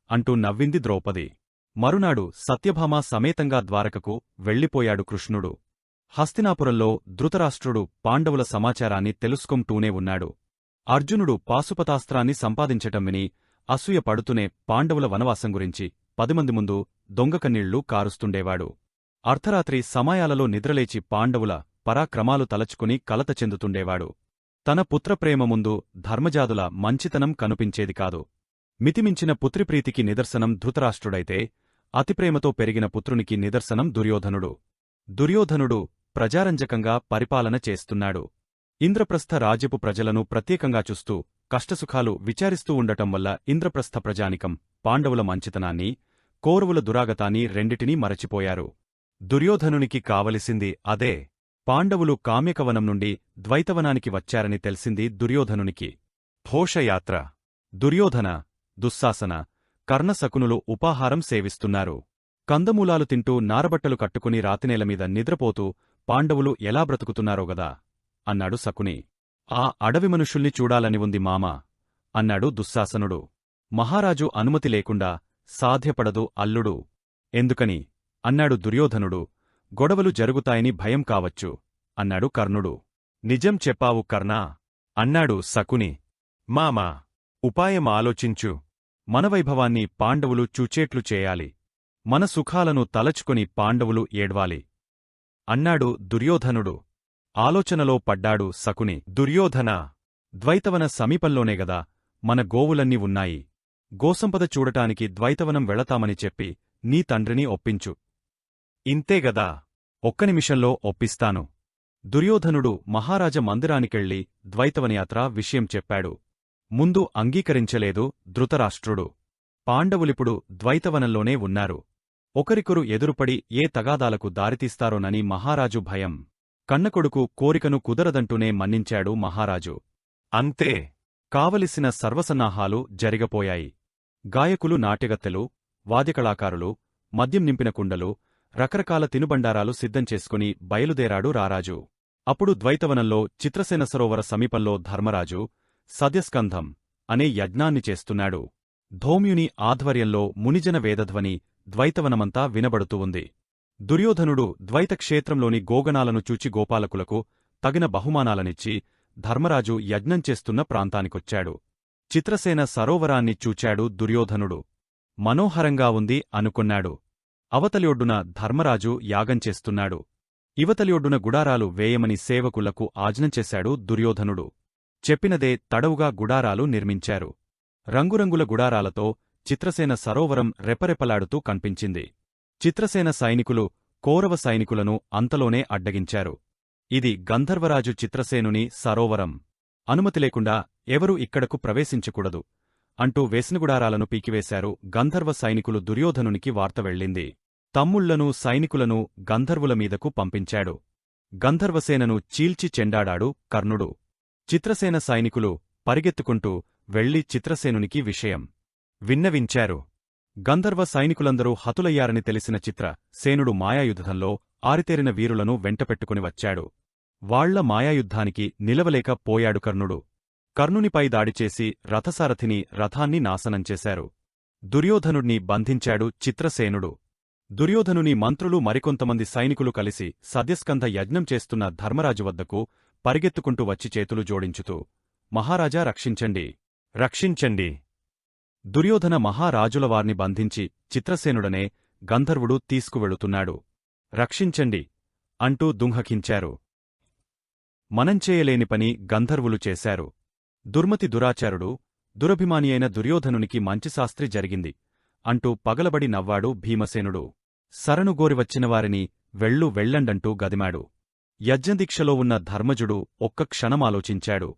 అంటూ నవ్వింది ద్రౌపది. మరునాడు సత్యభామ సమేతంగా ద్వారకకు వెళ్ళిపోయాడు కృష్ణుడు. హస్తినాపురంలో ధృతరాష్ట్రుడు పాండవుల సమాచారాన్ని తెలుసుకుంటూనే ఉన్నాడు. అర్జునుడు పాశుపతాస్త్రాన్ని సంపాదించటం విని అసూయ పడుతూనే పాండవుల వనవాసం గురించి 10 మంది ముందు దొంగకన్నీళ్లు కారుస్తుండేవాడు. అర్ధరాత్రి సమయాలలో నిద్రలేచి పాండవుల పరాక్రమాలు తలచుకుని కలత చెందుతుండేవాడు. తన పుత్రప్రేమ ముందు ధర్మజాదుల మంచితనం కనిపించేది కాదు. మితిమించిన పుత్రిప్రీతికి నిదర్శనం ధృతరాష్ట్రుడైతే అతిప్రేమతో పెరిగిన పుత్రునికి నిదర్శనం దుర్యోధనుడు. దుర్యోధనుడు ప్రజారంజకంగా పరిపాలన చేస్తున్నాడు. ఇంద్రప్రస్థ రాజ్యపు ప్రజలను ప్రత్యేకంగా చూస్తూ కష్టసుఖాలు విచారిస్తూ ఉండటం వల్ల ఇంద్రప్రస్థ ప్రజానికం పాండవుల మంచితనాన్ని, కౌరవుల దురాగతాన్ని రెండిటినీ మరచిపోయారు. దుర్యోధనునికి కావలసింది అదే. పాండవులు కామ్యకవనం నుండి ద్వైతవనానికి వచ్చారని తెలిసింది దుర్యోధనునికి. ఘోషయాత్ర. దుర్యోధన, దుశ్శాసన, కర్ణశకునులు ఉపాహారం సేవిస్తున్నారు. కందమూలాలు తింటూ నారబట్టలు కట్టుకుని రాతినేలమీద నిద్రపోతూ పాండవులు ఎలా బ్రతుకుతున్నారోగదా అన్నాడు శకుని. ఆ అడవి మనుషుల్ని చూడాలని ఉంది మామా అన్నాడు దుశ్శాసనుడు. మహారాజు అనుమతి లేకుండా సాధ్యపడదు అల్లుడు. ఎందుకని అన్నాడు దుర్యోధనుడు. గొడవలు జరుగుతాయని భయం కావచ్చు అన్నాడు కర్ణుడు. నిజం చెప్పావు కర్ణా అన్నాడు శకుని. మామా, ఉపాయం ఆలోచించు. మన వైభవాన్ని పాండవులు చూచేట్లు చేయాలి. మన సుఖాలను తలచుకొని పాండవులు ఏడ్వాలి అన్నాడు దుర్యోధనుడు. ఆలోచనలో పడ్డాడు శకుని. దుర్యోధనా, ద్వైతవన సమీపంలోనేగదా మన గోవులన్నీ ఉన్నాయి. గోసంపద చూడటానికి ద్వైతవనం వెళతామని చెప్పి నీ తండ్రిని ఒప్పించు. ఇంతేగదా? ఒక్క నిమిషంలో ఒప్పిస్తాను. దుర్యోధనుడు మహారాజ మందిరానికెళ్ళి ద్వైతవనయాత్ర విషయం చెప్పాడు. ముందు అంగీకరించలేదు ధృతరాష్ట్రుడు. పాండవులిప్పుడు ద్వైతవనంలోనే ఉన్నారు. ఒకరికొరు ఎదురుపడి ఏ తగాదాలకు దారితీస్తారోనని మహారాజు భయం. కన్నకొడుకు కోరికను కుదరదంటూనే మన్నించాడు మహారాజు. అంతే. కావలసిన సర్వసన్నాహాలు జరిగపోయాయి. గాయకులు, నాట్యగత్తెలు, వాద్యకళాకారులు, మద్యం నింపిన కుండలు, రకరకాల తినుబండారాలు సిద్ధం చేసుకుని బయలుదేరాడు రారాజు. అప్పుడు ద్వైతవనంలో చిత్రసేన సరోవర సమీపంలో ధర్మరాజు సద్యస్కంధం అనే యజ్ఞాన్ని చేస్తున్నాడు. ధౌమ్యుని ఆధ్వర్యంలో మునిజన వేదధ్వని ద్వైతవనమంతా వినబడుతూ ఉంది. దుర్యోధనుడు ద్వైతక్షేత్రంలోని గోగణాలను చూచి గోపాలకులకు తగిన బహుమానాలనిచ్చి ధర్మరాజు యజ్ఞం చేస్తున్న ప్రాంతానికొచ్చాడు. చిత్రసేన సరోవరాన్ని చూచాడు దుర్యోధనుడు. మనోహరంగా ఉంది అనుకున్నాడు. అవతలిఒడ్డున ధర్మరాజు యాగం చేస్తున్నాడు. ఇవతలిఒడ్డున గుడారాలు వేయమని సేవకులకు ఆజ్ఞంచేశాడు దుర్యోధనుడు. చెప్పినదే తడవుగా గుడారాలు నిర్మించారు. రంగురంగుల గుడారాలతో చిత్రసేన సరోవరం రెపరెపలాడుతూ కనిపించింది. చిత్రసేన సైనికులు కౌరవ సైనికులను అంతలోనే అడ్డగించారు. ఇది గంధర్వరాజు చిత్రసేనుని సరోవరం. అనుమతి లేకుండా ఎవరూ ఇక్కడకు ప్రవేశించకూడదు అంటూ వేసినగుడారాలను పీకివేశారు గంధర్వ సైనికులు. దుర్యోధనునికి వార్త వెళ్ళింది. తమ్ముళ్లను, సైనికులను గంధర్వుల మీదకు పంపించాడు. గంధర్వసేనను చీల్చి చెండాడాడు కర్ణుడు. చిత్రసేన సైనికులు పరిగెత్తుకుంటూ వెళ్లి చిత్రసేనునికి విషయం విన్నవించారు. గంధర్వ సైనికులందరూ హతులయ్యారని తెలిసిన చిత్రసేనుడు మాయాయుద్ధంలో ఆరితేరిన వీరులను వెంటపెట్టుకుని వచ్చాడు. వాళ్ల మాయాయుద్ధానికి నిలవలేక పోయాడు కర్ణుడు. కర్ణునిపై దాడిచేసి రథసారథిని, రథాన్ని నాశనం చేశారు. దుర్యోధనుణ్ణి బంధించాడు చిత్రసేనుడు. దుర్యోధనుని మంత్రులు మరికొంతమంది సైనికులు కలిసి సద్యస్కంధ యజ్ఞం చేస్తున్న ధర్మరాజు వద్దకు పరిగెత్తుకుంటూ వచ్చి చేతులు జోడించుతూ మహారాజా రక్షించండి, రక్షించండి. దుర్యోధన మహారాజులవార్ని బంధించి చిత్రసేనుడనే గంధర్వుడు తీసుకువెళుతున్నాడు. రక్షించండి అంటూ దుంహకించారు. మనంచేయలేని పని గంధర్వులు చేశారు. దుర్మతి దురాచారుడు, దురభిమానియైన దుర్యోధనునికి మంచి శాస్త్రి జరిగింది అంటూ పగలబడి నవ్వాడు భీమసేనుడు. శరణుగోరివచ్చినవారిని వెళ్ళు వెళ్ళండంటూ గదిమాడు. యజ్ఞదీక్షలో ఉన్న ధర్మజుడు ఒక్క క్షణమాలోచించాడు.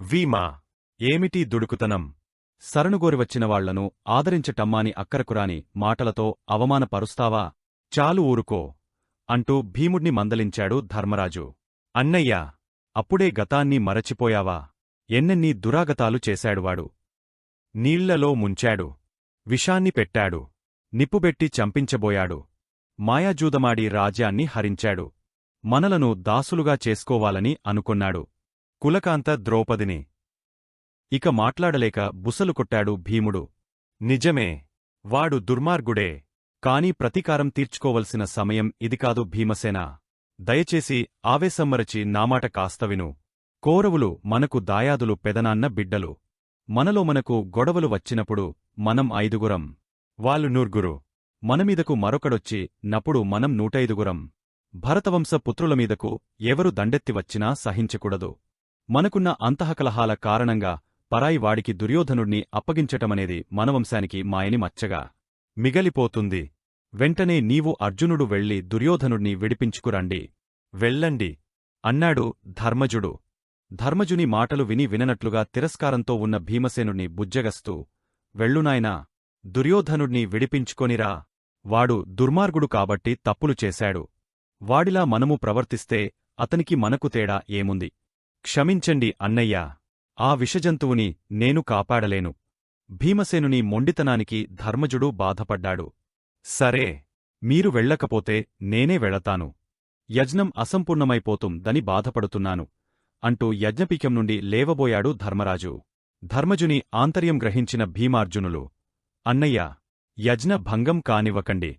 వీమా, ఏమిటీ దుడుకుతనం? శరణుగోరివచ్చినవాళ్లను ఆదరించటమ్మాని అక్కరకురాని మాటలతో అవమానపరుస్తావా? చాలు ఊరుకో అంటూ భీముణ్ణి మందలించాడు ధర్మరాజు. అన్నయ్యా, అప్పుడే గతాన్ని మరచిపోయావా? ఎన్నెన్ని దురాగతాలు చేశాడువాడు. నీళ్లలో ముంచాడు, విషాన్ని పెట్టాడు, నిప్పుబెట్టి చంపించబోయాడు, మాయాజూదమాడి రాజ్యాన్ని హరించాడు, మనలను దాసులుగా చేసుకోవాలని అనుకొన్నాడు. కులకాంత ద్రౌపదిని. ఇక మాట్లాడలేక బుసలు కొట్టాడు భీముడు. నిజమే, వాడు దుర్మార్గుడే. కాని ప్రతీకారం తీర్చుకోవలసిన సమయం ఇది కాదు భీమసేనా. దయచేసి ఆవేశమ్మరచి నామాట కాస్త విను. కౌరవులు మనకు దాయాదులు పెదనాన్న బిడ్డలు. మనలో మనకు గొడవలు వచ్చినప్పుడు మనం 5గురం, వాళ్ళు 100. మనమీదకు మరొకడొచ్చి నప్పుడు మనం 105. భరతవంశ పుత్రులమీదకు ఎవరు దండెత్తివచ్చినా సహించకూడదు. మనకున్న అంతఃకలహాల కారణంగా పరాయి వాడికి దుర్యోధనుణ్ణి అప్పగించటమనేది మనవంశానికి మాయని మచ్చగా మిగలిపోతుంది. వెంటనే నీవు అర్జునుడు వెళ్లి దుర్యోధనుణ్ణి విడిపించుకురండి. వెళ్ళండి అన్నాడు ధర్మజుడు. ధర్మజుని మాటలు విని విననట్లుగా తిరస్కారంతో ఉన్న భీమసేనుణ్ణి బుజ్జగస్తూ, వెళ్ళునాయనా, దుర్యోధనుణ్ణి విడిపించుకొనిరా. వాడు దుర్మార్గుడు కాబట్టి తప్పులు చేశాడు. వాడిలా మనము ప్రవర్తిస్తే అతనికి మనకు తేడా ఏముంది? క్షమించండి అన్నయ్యా, ఆ విషజంతువుని నేను కాపాడలేను. భీమసేనుని మొండితనానికి ధర్మజుడు బాధపడ్డాడు. సరే, మీరు వెళ్ళకపోతే నేనే వెళతాను. యజ్ఞం అసంపూర్ణమైపోతుందని బాధపడుతున్నాను అంటూ యజ్ఞపీఠం నుండి లేవబోయాడు ధర్మరాజు. ధర్మజుని ఆంతర్యం గ్రహించిన భీమార్జునులు, అన్నయ్యా, యజ్ఞ భంగం కానివ్వకండి.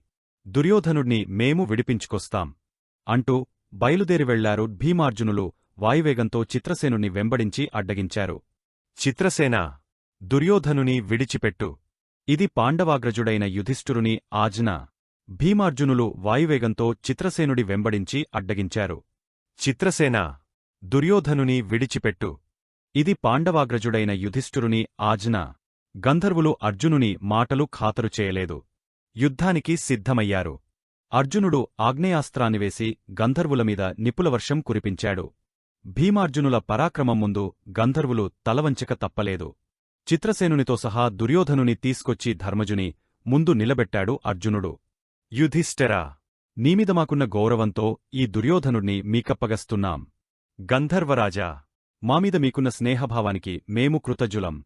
దుర్యోధనుణ్ణి మేము విడిపించుకొస్తాం అంటూ బయలుదేరి వెళ్లారు భీమార్జునులు. వాయువేగంతో చిత్రసేనుని వెంబడించి అడ్డగించారు. చిత్రసేనా, దుర్యోధనుని విడిచిపెట్టు. ఇది పాండవాగ్రజుడైన యుధిష్ఠిరుని ఆజ్ఞ. భీమార్జునులు వాయువేగంతో చిత్రసేనుడి వెంబడించి అడ్డగించారు. చిత్రసేనా, దుర్యోధనుని విడిచిపెట్టు. ఇది పాండవాగ్రజుడైన యుధిష్ఠిరుని ఆజ్ఞ. గంధర్వులు అర్జునుని మాటలు ఖాతరు చేయలేదు. యుద్ధానికి సిద్ధమయ్యారు. అర్జునుడు ఆగ్నేయాస్త్రాన్నివేసి గంధర్వులమీద నిప్పులవర్షం కురిపించాడు. భీమార్జునుల పరాక్రమం ముందు గంధర్వులు తలవంచక తప్పలేదు. చిత్రసేనునితో సహా దుర్యోధనుని తీసుకొచ్చి ధర్మజుని ముందు నిలబెట్టాడు అర్జునుడు. యుధిష్ఠిరా, నీమీద మాకున్న గౌరవంతో ఈ దుర్యోధనుణ్ణి మీకప్పగస్తున్నాం. గంధర్వరాజా, మామీద మీకున్న స్నేహభావానికి మేము కృతజ్ఞులం.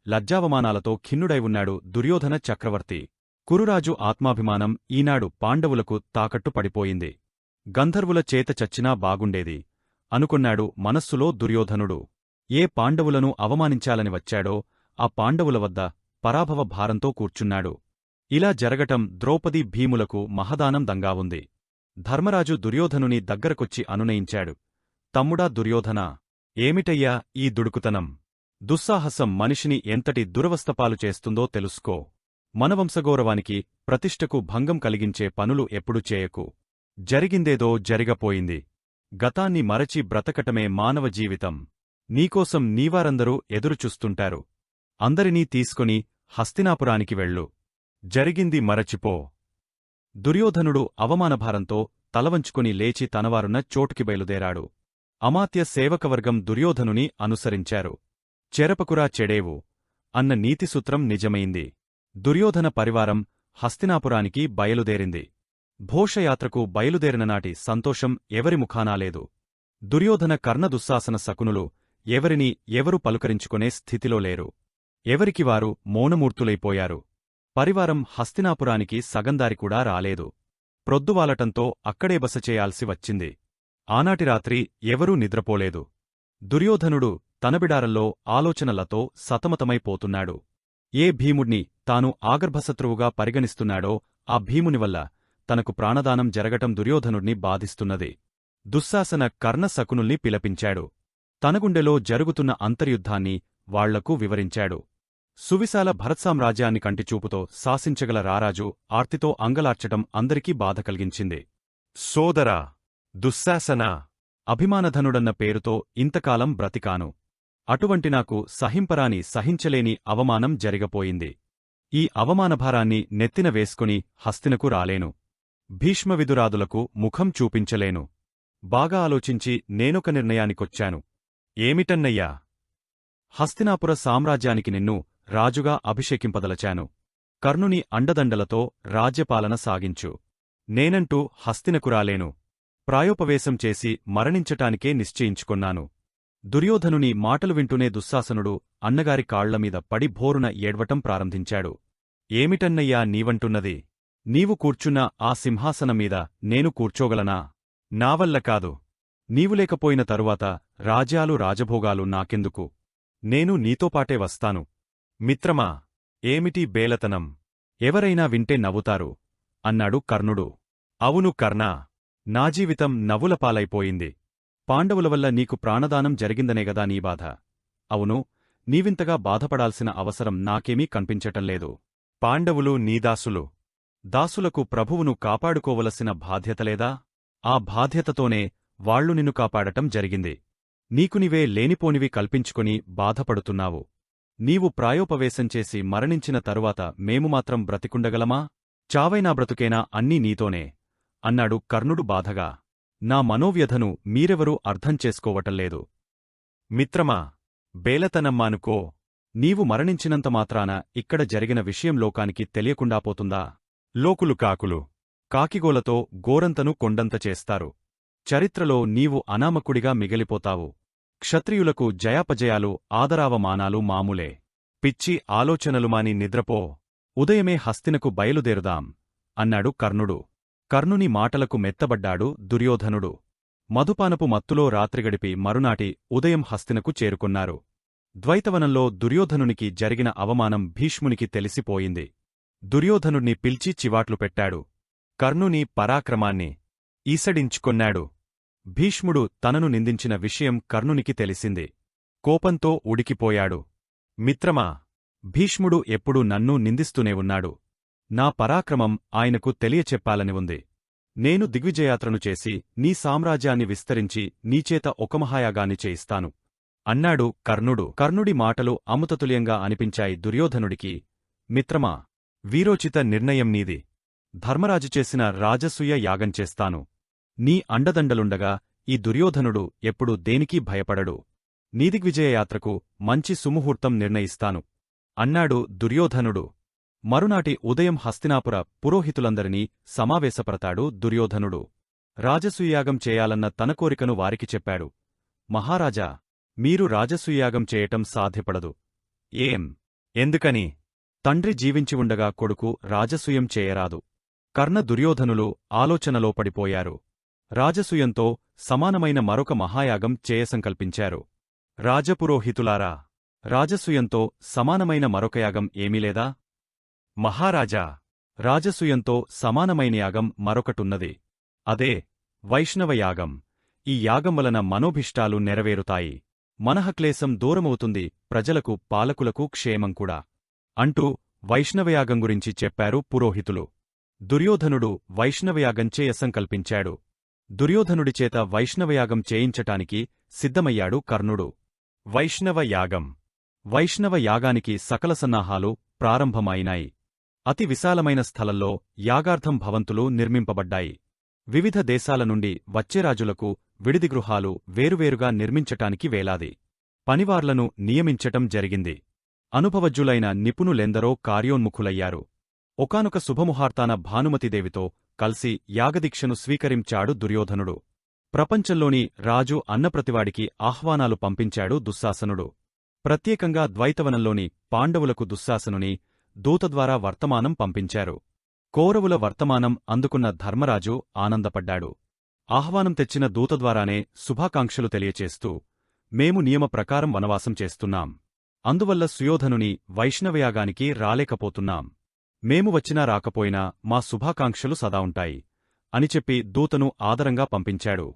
లజ్జావమానాలతో ఖిన్నుడై ఉన్నాడు దుర్యోధన చక్రవర్తి. కురురాజు ఆత్మాభిమానం ఈనాడు పాండవులకు తాకట్టు పడిపోయింది. గంధర్వుల చేత చచ్చినా బాగుండేది అనుకొన్నాడు మనస్సులో దుర్యోధనుడు. ఏ పాండవులను అవమానించాలని వచ్చాడో ఆ పాండవుల వద్ద పరాభవ భారంతో కూర్చున్నాడు. ఇలా జరగటం ద్రౌపది భీములకు మహదానందంగా ఉంది. ధర్మరాజు దుర్యోధనుని దగ్గరకొచ్చి అనునయించాడు. తమ్ముడా దుర్యోధనా, ఏమిటయ్యా ఈ దుడుకుతనం? దుస్సాహసం మనిషిని ఎంతటి దురవస్థపాలు చేస్తుందో తెలుసుకో. మనవంశగౌరవానికి ప్రతిష్టకు భంగం కలిగించే పనులు ఎప్పుడు చేయకు. జరిగిందేదో జరిగపోయింది. గతాన్ని మరచి బ్రతకటమే మానవ జీవితం. నీకోసం నీవారందరూ ఎదురుచూస్తుంటారు. అందరినీ తీసుకొని హస్తినాపురానికి వెళ్ళు. జరిగింది మరచిపో. దుర్యోధనుడు అవమానభారంతో తలవంచుకొని లేచి తనవారున్న చోటుకి బయలుదేరాడు. అమాత్య సేవకవర్గం దుర్యోధనుని అనుసరించారు. చెరపకురా చెడేవు అన్న నీతిసూత్రం నిజమైంది. దుర్యోధన పరివారం హస్తినాపురానికి బయలుదేరింది. ఘోషయాత్రకు బయలుదేరిననాటి సంతోషం ఎవరి ముఖానాలేదు. దుర్యోధన కర్ణదుశ్శాసన శకునులు ఎవరినీ ఎవరు పలుకరించుకునే స్థితిలో లేరు. ఎవరికివారు మౌనమూర్తులైపోయారు. పరివారం హస్తినాపురానికి సగందారికూడా రాలేదు. ప్రొద్దువాలటంతో అక్కడే బస చేయాల్సి వచ్చింది. ఆనాటి రాత్రి ఎవరూ నిద్రపోలేదు. దుర్యోధనుడు తనబిడారల్లో ఆలోచనలతో సతమతమైపోతున్నాడు. ఏ భీముణ్ణి తాను ఆగర్భశత్రువుగా పరిగణిస్తున్నాడో ఆ భీమునివల్ల తనకు ప్రాణదానం జరగటం దుర్యోధనుడిని బాధిస్తున్నది. దుశ్శాసన కర్ణ శకునుల్ని పిలపించాడు. తన గుండెలో జరుగుతున్న అంతర్యుద్ధాన్ని వాళ్లకు వివరించాడు. సువిశాల భరత్సామ్రాజ్యాన్ని కంటిచూపుతో శాసించగల రారాజు ఆర్తితో అంగలార్చటం అందరికీ బాధ కలిగించింది. సోదరా! దుశ్శాసనా! అభిమానధనుడన్న పేరుతో ఇంతకాలం బ్రతికాను. అటువంటి నాకు సహించలేని అవమానం జరిగపోయింది. ఈ అవమానభారాన్ని నెత్తిన వేసుకుని హస్తినకు రాలేను. భీష్మవిదురాదులకు ముఖం చూపించలేను. బాగా ఆలోచించి నేనొక నిర్ణయానికొచ్చాను. ఏమిటన్నయ్యా? హస్తినాపుర సామ్రాజ్యానికి నిన్ను రాజుగా అభిషేకింపదలచాను. కర్ణుని అండదండలతో రాజ్యపాలన సాగించు. నేనంటూ హస్తినకు రాలేను. ప్రాయోపవేశం చేసి మరణించటానికే నిశ్చయించుకొన్నాను. దుర్యోధనుని మాటలు వింటూనే దుశ్శాసనుడు అన్నగారి కాళ్లమీద పడి భోరున ఏడ్వటం ప్రారంభించాడు. ఏమిటన్నయ్యా నీవంటున్నది? నీవు కూర్చున్న ఆ సింహాసనమీద నేను కూర్చోగలనా? నావల్ల కాదు. నీవు లేకపోయిన తరువాత రాజ్యాలు రాజభోగాలు నాకెందుకు? నేను నీతోపాటే వస్తాను. మిత్రమా! ఏమిటి బేలతనం? ఎవరైనా వింటే నవ్వుతారు అన్నాడు కర్ణుడు. అవును కర్ణా! నా జీవితం నవ్వుల పాలైపోయింది. పాండవుల వల్ల నీకు ప్రాణదానం జరిగిందనేగదా నీ బాధ. అవును, నీవింతగా బాధపడాల్సిన అవసరం నాకేమీ కనిపించటంలేదు. పాండవులు నీ దాసులు. దాసులకు ప్రభువును కాపాడుకోవలసిన బాధ్యతలేదా? ఆ బాధ్యతతోనే వాళ్లు నిన్ను కాపాడటం జరిగింది. నీకు నీవే లేనిపోనివి కల్పించుకొని బాధపడుతున్నావు. నీవు ప్రాయోపవేశం చేసి మరణించిన తరువాత మేము మాత్రం బ్రతికుండగలమా? చావైనా బ్రతుకేనా అన్నీ నీతోనే అన్నాడు కర్ణుడు బాధగా. నా మనోవ్యధను మీరెవరూ అర్థం చేసుకోవటంలేదు. మిత్రమా! బేలతనమ్మానుకో. నీవు మరణించినంత మాత్రాన ఇక్కడ జరిగిన విషయం లోకానికి తెలియకుండా పోతుందా? లోకులు కాకులు. కాకిగోలతో గోరంతను కొండంత చేస్తారు. చరిత్రలో నీవు అనామకుడిగా మిగిలిపోతావు. క్షత్రియులకు జయాపజయాలు ఆదరావమానాలు మామూలే. పిచ్చి ఆలోచనలు మాని నిద్రపో. ఉదయమే హస్తినకు బయలుదేరుదాం అన్నాడు కర్ణుడు. కర్ణుని మాటలకు మెత్తబడ్డాడు దుర్యోధనుడు. మధుపానపు మత్తులో రాత్రిగడిపి మరునాటి ఉదయం హస్తినకు చేరుకున్నారు. ద్వైతవనంలో దుర్యోధనునికి జరిగిన అవమానం భీష్మునికి తెలిసిపోయింది. దుర్యోధనుణ్ణి పిల్చి చివాట్లు పెట్టాడు. కర్ణుని పరాక్రమాన్ని ఈసడించుకొన్నాడు. భీష్ముడు తనను నిందించిన విషయం కర్ణునికి తెలిసింది. కోపంతో ఉడికిపోయాడు. మిత్రమా! భీష్ముడు ఎప్పుడూ నన్ను నిందిస్తూనే ఉన్నాడు. నా పరాక్రమం ఆయనకు తెలియచెప్పాలని ఉంది. నేను దిగ్విజయాత్రను చేసి నీ సామ్రాజ్యాన్ని విస్తరించి నీచేత ఒక మహాయాగాన్ని చేయిస్తాను అన్నాడు కర్ణుడు. కర్ణుడి మాటలు అమృతతుల్యంగా అనిపించాయి దుర్యోధనుడికి. మిత్రమా! వీరోచిత నిర్ణయం నీది. ధర్మరాజు చేసిన రాజసూయ యాగం చేస్తాను. నీ అండదండలుండగా ఈ దుర్యోధనుడు ఎప్పుడూ దేనికీ భయపడడు. నీదిగ్విజయయాత్రకు మంచి సుముహూర్తం నిర్ణయిస్తాను అన్నాడు దుర్యోధనుడు. మరునాటి ఉదయం హస్తినాపుర పురోహితులందరినీ సమావేశపరతాడు దుర్యోధనుడు. రాజసూయాగం చేయాలన్న తన కోరికను వారికి చెప్పాడు. మహారాజా! మీరు రాజసూయాగం చేయటం సాధ్యపడదు. ఏం? ఎందుకని? తండ్రి జీవించి ఉండగా కొడుకు రాజసూయం చేయరాదు. కర్ణ దుర్యోధనులు ఆలోచనలో పడిపోయారు. రాజసూయంతో సమానమైన మరొక మహాయాగం చేయసంకల్పించారు. రాజపురోహితులారా! రాజసూయంతో సమానమైన మరొక యాగం ఏమీలేదా? మహారాజా! రాజసూయంతో సమానమైన యాగం మరొకటున్నది. అదే వైష్ణవయాగం. ఈ యాగం వలన మనోభిష్టాలు నెరవేరుతాయి. మనఃక్లేశం దూరమవుతుంది. ప్రజలకు పాలకులకు క్షేమం కూడా అంటూ వైష్ణవయాగం గురించి చెప్పారు పురోహితులు. దుర్యోధనుడు వైష్ణవయాగం చేయసంకల్పించాడు. దుర్యోధనుడిచేత వైష్ణవయాగం చేయించటానికి సిద్ధమయ్యాడు కర్ణుడు. వైష్ణవయాగం. వైష్ణవయాగానికి సకల సన్నాహాలు ప్రారంభమైనాయి. అతి విశాలమైన స్థలంలో యాగార్థం భవంతులు నిర్మింపబడ్డాయి. వివిధ దేశాల నుండి వచ్చే రాజులకు విడిదిగృహాలు వేరువేరుగా నిర్మించటానికి వేలాది పనివార్లను నియమించటం జరిగింది. అనుభవజ్జులైన నిపుణులెందరో కార్యోన్ముఖులయ్యారు. ఒకానొక శుభముహూర్తాన భానుమతిదేవితో కల్సి యాగదీక్షను స్వీకరించాడు దుర్యోధనుడు. ప్రపంచంలోని రాజు అన్నప్రతివాడికి ఆహ్వానాలు పంపించాడు దుశ్శాసనుడు. ప్రత్యేకంగా ద్వైతవనంలోని పాండవులకు దుశ్శాసనుని దూతద్వారా వర్తమానం పంపించారు. కౌరవుల వర్తమానం అందుకున్న ధర్మరాజు ఆనందపడ్డాడు. ఆహ్వానం తెచ్చిన దూతద్వారానే శుభాకాంక్షలు తెలియచేస్తూ, మేము నియమ ప్రకారం వనవాసం చేస్తున్నాం. అందువల్ల సుయోధనుని వైష్ణవయాగానికి రాలేకపోతున్నాం. మేము వచ్చినా రాకపోయినా మా శుభాకాంక్షలు సదా ఉంటాయి అని చెప్పి దూతను ఆదరంగా పంపించాడు.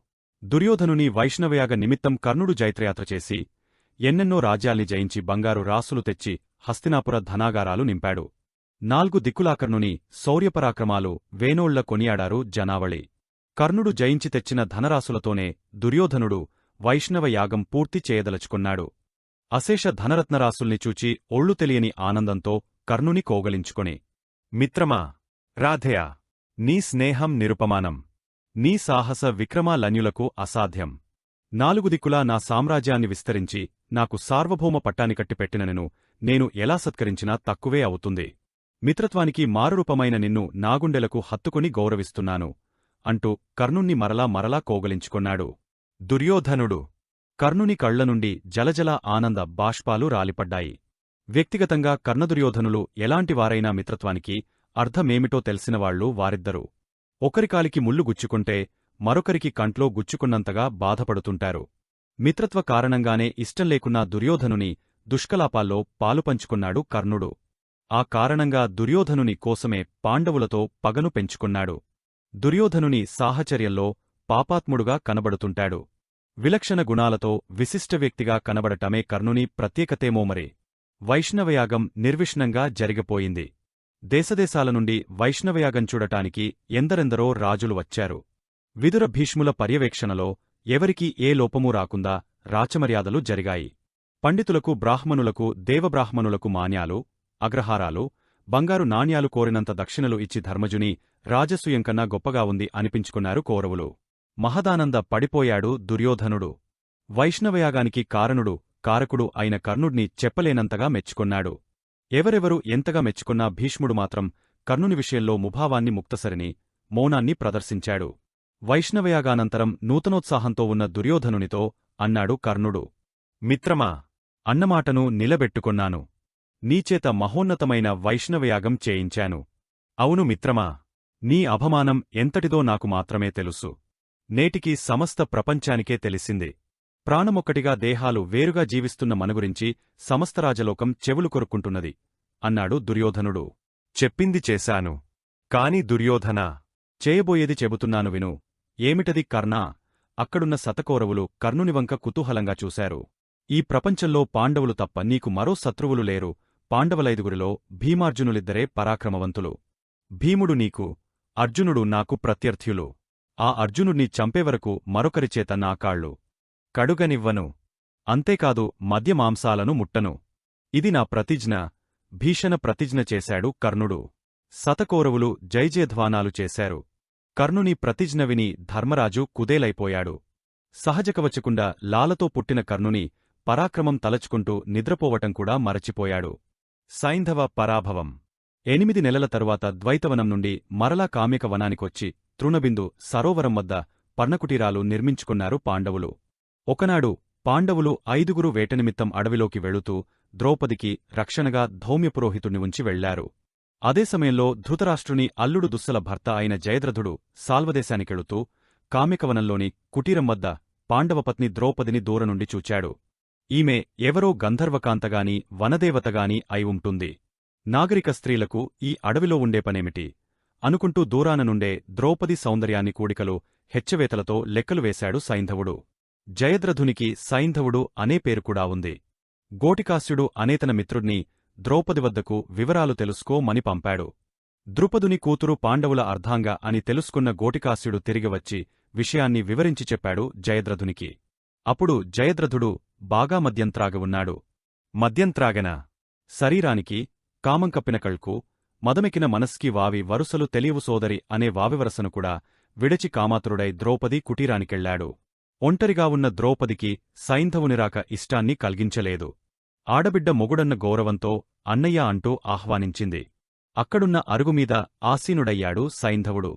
దుర్యోధనుని వైష్ణవయాగ నిమిత్తం కర్ణుడు జైత్రయాత్ర చేసి ఎన్నెన్నో రాజ్యాల్ని జయించి బంగారు రాసులు తెచ్చి హస్తినాపుర ధనాగారాలు నింపాడు. 4 దిక్కులాకర్ణుని శౌర్యపరాక్రమాలు వేనోళ్ల కొనియాడారు జనావళి. కర్ణుడు జయించి తెచ్చిన ధనరాసులతోనే దుర్యోధనుడు వైష్ణవ యాగం పూర్తి చేయదలుచుకున్నాడు. అశేష ధనరత్నరాసుల్ని చూచి ఒళ్ళు తెలియని ఆనందంతో కర్ణుని కోగలించుకొని, మిత్రమా, రాధేయ, నీ స్నేహం నిరుపమానం. నీ సాహస విక్రమాలన్యులకు అసాధ్యం. 4 దిక్కులా నా సామ్రాజ్యాన్ని విస్తరించి నాకు సార్వభౌమ పట్టాని కట్టిపెట్టిననెను నేను ఎలా సత్కరించినా తక్కువే అవుతుంది. మిత్రత్వానికి మారురూపమైన నిన్ను నాగుండెలకు హత్తుకుని గౌరవిస్తున్నాను అంటూ కర్ణుణ్ణి మరలా కోగలించుకొన్నాడు. దుర్యోధనుడు కర్ణుని కళ్లనుండి జలజల ఆనంద బాష్పాలు రాలిపడ్డాయి. వ్యక్తిగతంగా కర్ణదుర్యోధనులు ఎలాంటివారైనా మిత్రత్వానికి అర్థమేమిటో తెలిసినవాళ్లు వారిద్దరూ. ఒకరికాలికి ముళ్ళు గుచ్చుకుంటే మరొకరికి కంట్లో గుచ్చుకున్నంతగా బాధపడుతుంటారు. మిత్రత్వ కారణంగానే ఇష్టంలేకున్నా దుర్యోధనుని దుష్కలాపాల్లో పాలుపంచుకున్నాడు కర్ణుడు. ఆ కారణంగా దుర్యోధనుని కోసమే పాండవులతో పగను పెంచుకున్నాడు. దుర్యోధనుని సాహచర్యంలో పాపాత్ముడుగా కనబడుతుంటాడు. విలక్షణ గుణాలతో విశిష్ట వ్యక్తిగా కనబడటమే కర్ణుని ప్రత్యేకతేమోమరి. వైష్ణవయాగం నిర్విష్ణంగా జరిగిపోయింది. దేశదేశాల నుండి వైష్ణవయాగం చూడటానికి ఎందరెందరో రాజులు వచ్చారు. విదుర భీష్ముల పర్యవేక్షణలో ఎవరికీ ఏ లోపమూ రాకుండా రాచమర్యాదలు జరిగాయి. పండితులకు బ్రాహ్మణులకు దేవబ్రాహ్మణులకు మాన్యాలు, అగ్రహారాలు, బంగారు నాణ్యాలు కోరినంత దక్షిణలు ఇచ్చి ధర్మజుని రాజసూయంకన్నా గొప్పగా ఉంది అనిపించుకున్నారు కౌరవులు. మహదానంద పడిపోయాడు దుర్యోధనుడు. వైష్ణవయాగానికి కారకుడు అయిన కర్ణుడ్ని చెప్పలేనంతగా మెచ్చుకొన్నాడు. ఎవరెవరు ఎంతగా మెచ్చుకున్నా భీష్ముడు మాత్రం కర్ణుని విషయంలో ముభావాన్ని ముక్తసరిని, మౌనాన్ని ప్రదర్శించాడు. వైష్ణవయాగానంతరం నూతనోత్సాహంతో ఉన్న దుర్యోధనునితో అన్నాడు కర్ణుడు, మిత్రమా, అన్నమాటను నిలబెట్టుకొన్నాను. నీచేత మహోన్నతమైన వైష్ణవయాగం చేయించాను. అవును మిత్రమా, నీ అభమానం ఎంతటిదో నాకు మాత్రమే తెలుసు. నేటికి సమస్త ప్రపంచానికే తెలిసింది. ప్రాణమొక్కటిగా దేహాలు వేరుగా జీవిస్తున్న మనగురించి సమస్తరాజలోకం చెవులు కొరుక్కుంటున్నది అన్నాడు దుర్యోధనుడు. చెప్పింది చేశాను. కాని దుర్యోధనా, చేయబోయేది చెబుతున్నాను విను. ఏమిటది కర్ణా? అక్కడున్న శతకౌరవులు కర్ణునివంక కుతూహలంగా చూశారు. ఈ ప్రపంచంలో పాండవులు తప్ప నీకు మరో శత్రువులు లేరు. పాండవులైదుగురిలో భీమార్జునులిద్దరే పరాక్రమవంతులు. భీముడు నీకు, అర్జునుడు నాకు ప్రత్యర్థ్యులు. ఆ అర్జునుడిని చంపేవరకు మరొకరిచేత నా కాళ్ళు కడుగనివ్వను. అంతేకాదు మద్యమాంసాలను ముట్టను. ఇది నా ప్రతిజ్ఞ. భీషణ ప్రతిజ్ఞ చేశాడు కర్ణుడు. శతకౌరవులు జైజయధ్వానాలు చేశారు. కర్ణుని ప్రతిజ్ఞ విని ధర్మరాజు కుదేలైపోయాడు. సహజకవచకుండా లాలతో పుట్టిన కర్ణుని పరాక్రమం తలచుకుంటూ నిద్రపోవటం కూడా మరచిపోయాడు. సైంధవ పరాభవం. 8 నెలల తరువాత ద్వైతవనం నుండి మరలా కామ్యక వనానికొచ్చి తృణబిందు సరోవరం వద్ద పర్ణకుటీరాలు నిర్మించుకున్నారు పాండవులు. ఒకనాడు పాండవులు 5గురు వేటనిమిత్తం అడవిలోకి వెళుతూ ద్రౌపదికి రక్షణగా ధౌమ్యపురోహితుణ్ణి ఉంచి వెళ్లారు. అదే సమయంలో ధృతరాష్ట్రుని అల్లుడు దుస్సల భర్త అయిన జయద్రథుడు సాల్వదేశానికెళుతూ కామ్యకవనంలోని కుటీరం వద్ద పాండవపత్ని ద్రౌపదిని దూరనుండి చూచాడు. ఈమె ఎవరో గంధర్వకాంతగాని వనదేవతగాని అయి ఉంటుంది. నాగరిక స్త్రీలకు ఈ అడవిలో ఉండే పనేమిటి అనుకుంటూ దూరాననుండే ద్రౌపది సౌందర్యాన్ని కూడికలో హెచ్చవేతలతో లెక్కలు వేశాడు సైంధవుడు. జయద్రథునికి సైంధవుడు అనే పేరుకూడా ఉంది. గోటికాస్యుడు అనేతన మిత్రుడ్ని ద్రౌపది వద్దకు వివరాలు తెలుసుకోమని పంపాడు. ద్రుపదుని కూతురు పాండవుల అర్ధాంగ అని తెలుసుకున్న గోటికాస్యుడు తిరిగివచ్చి విషయాన్ని వివరించి చెప్పాడు జయద్రథునికి. అప్పుడు జయద్రథుడు బాగా మద్యంత్రాగి ఉన్నాడు. మద్యంత్రాగన శరీరానికి, కామం కప్పిన కళ్కు, మదమెకిన మనస్కి వావి వరుసలు తెలియవు సోదరి అనే వావివరసను కూడా విడచి కామాతురుడై ద్రౌపది కుటీరానికెళ్లాడు. ఒంటరిగా ఉన్న ద్రౌపదికి సైంధవునిరాక ఇష్టాన్ని కల్గించలేదు. ఆడబిడ్డ మొగుడన్న గౌరవంతో అన్నయ్య అంటూ ఆహ్వానించింది. అక్కడున్న అరుగుమీద ఆసీనుడయ్యాడు సైంధవుడు.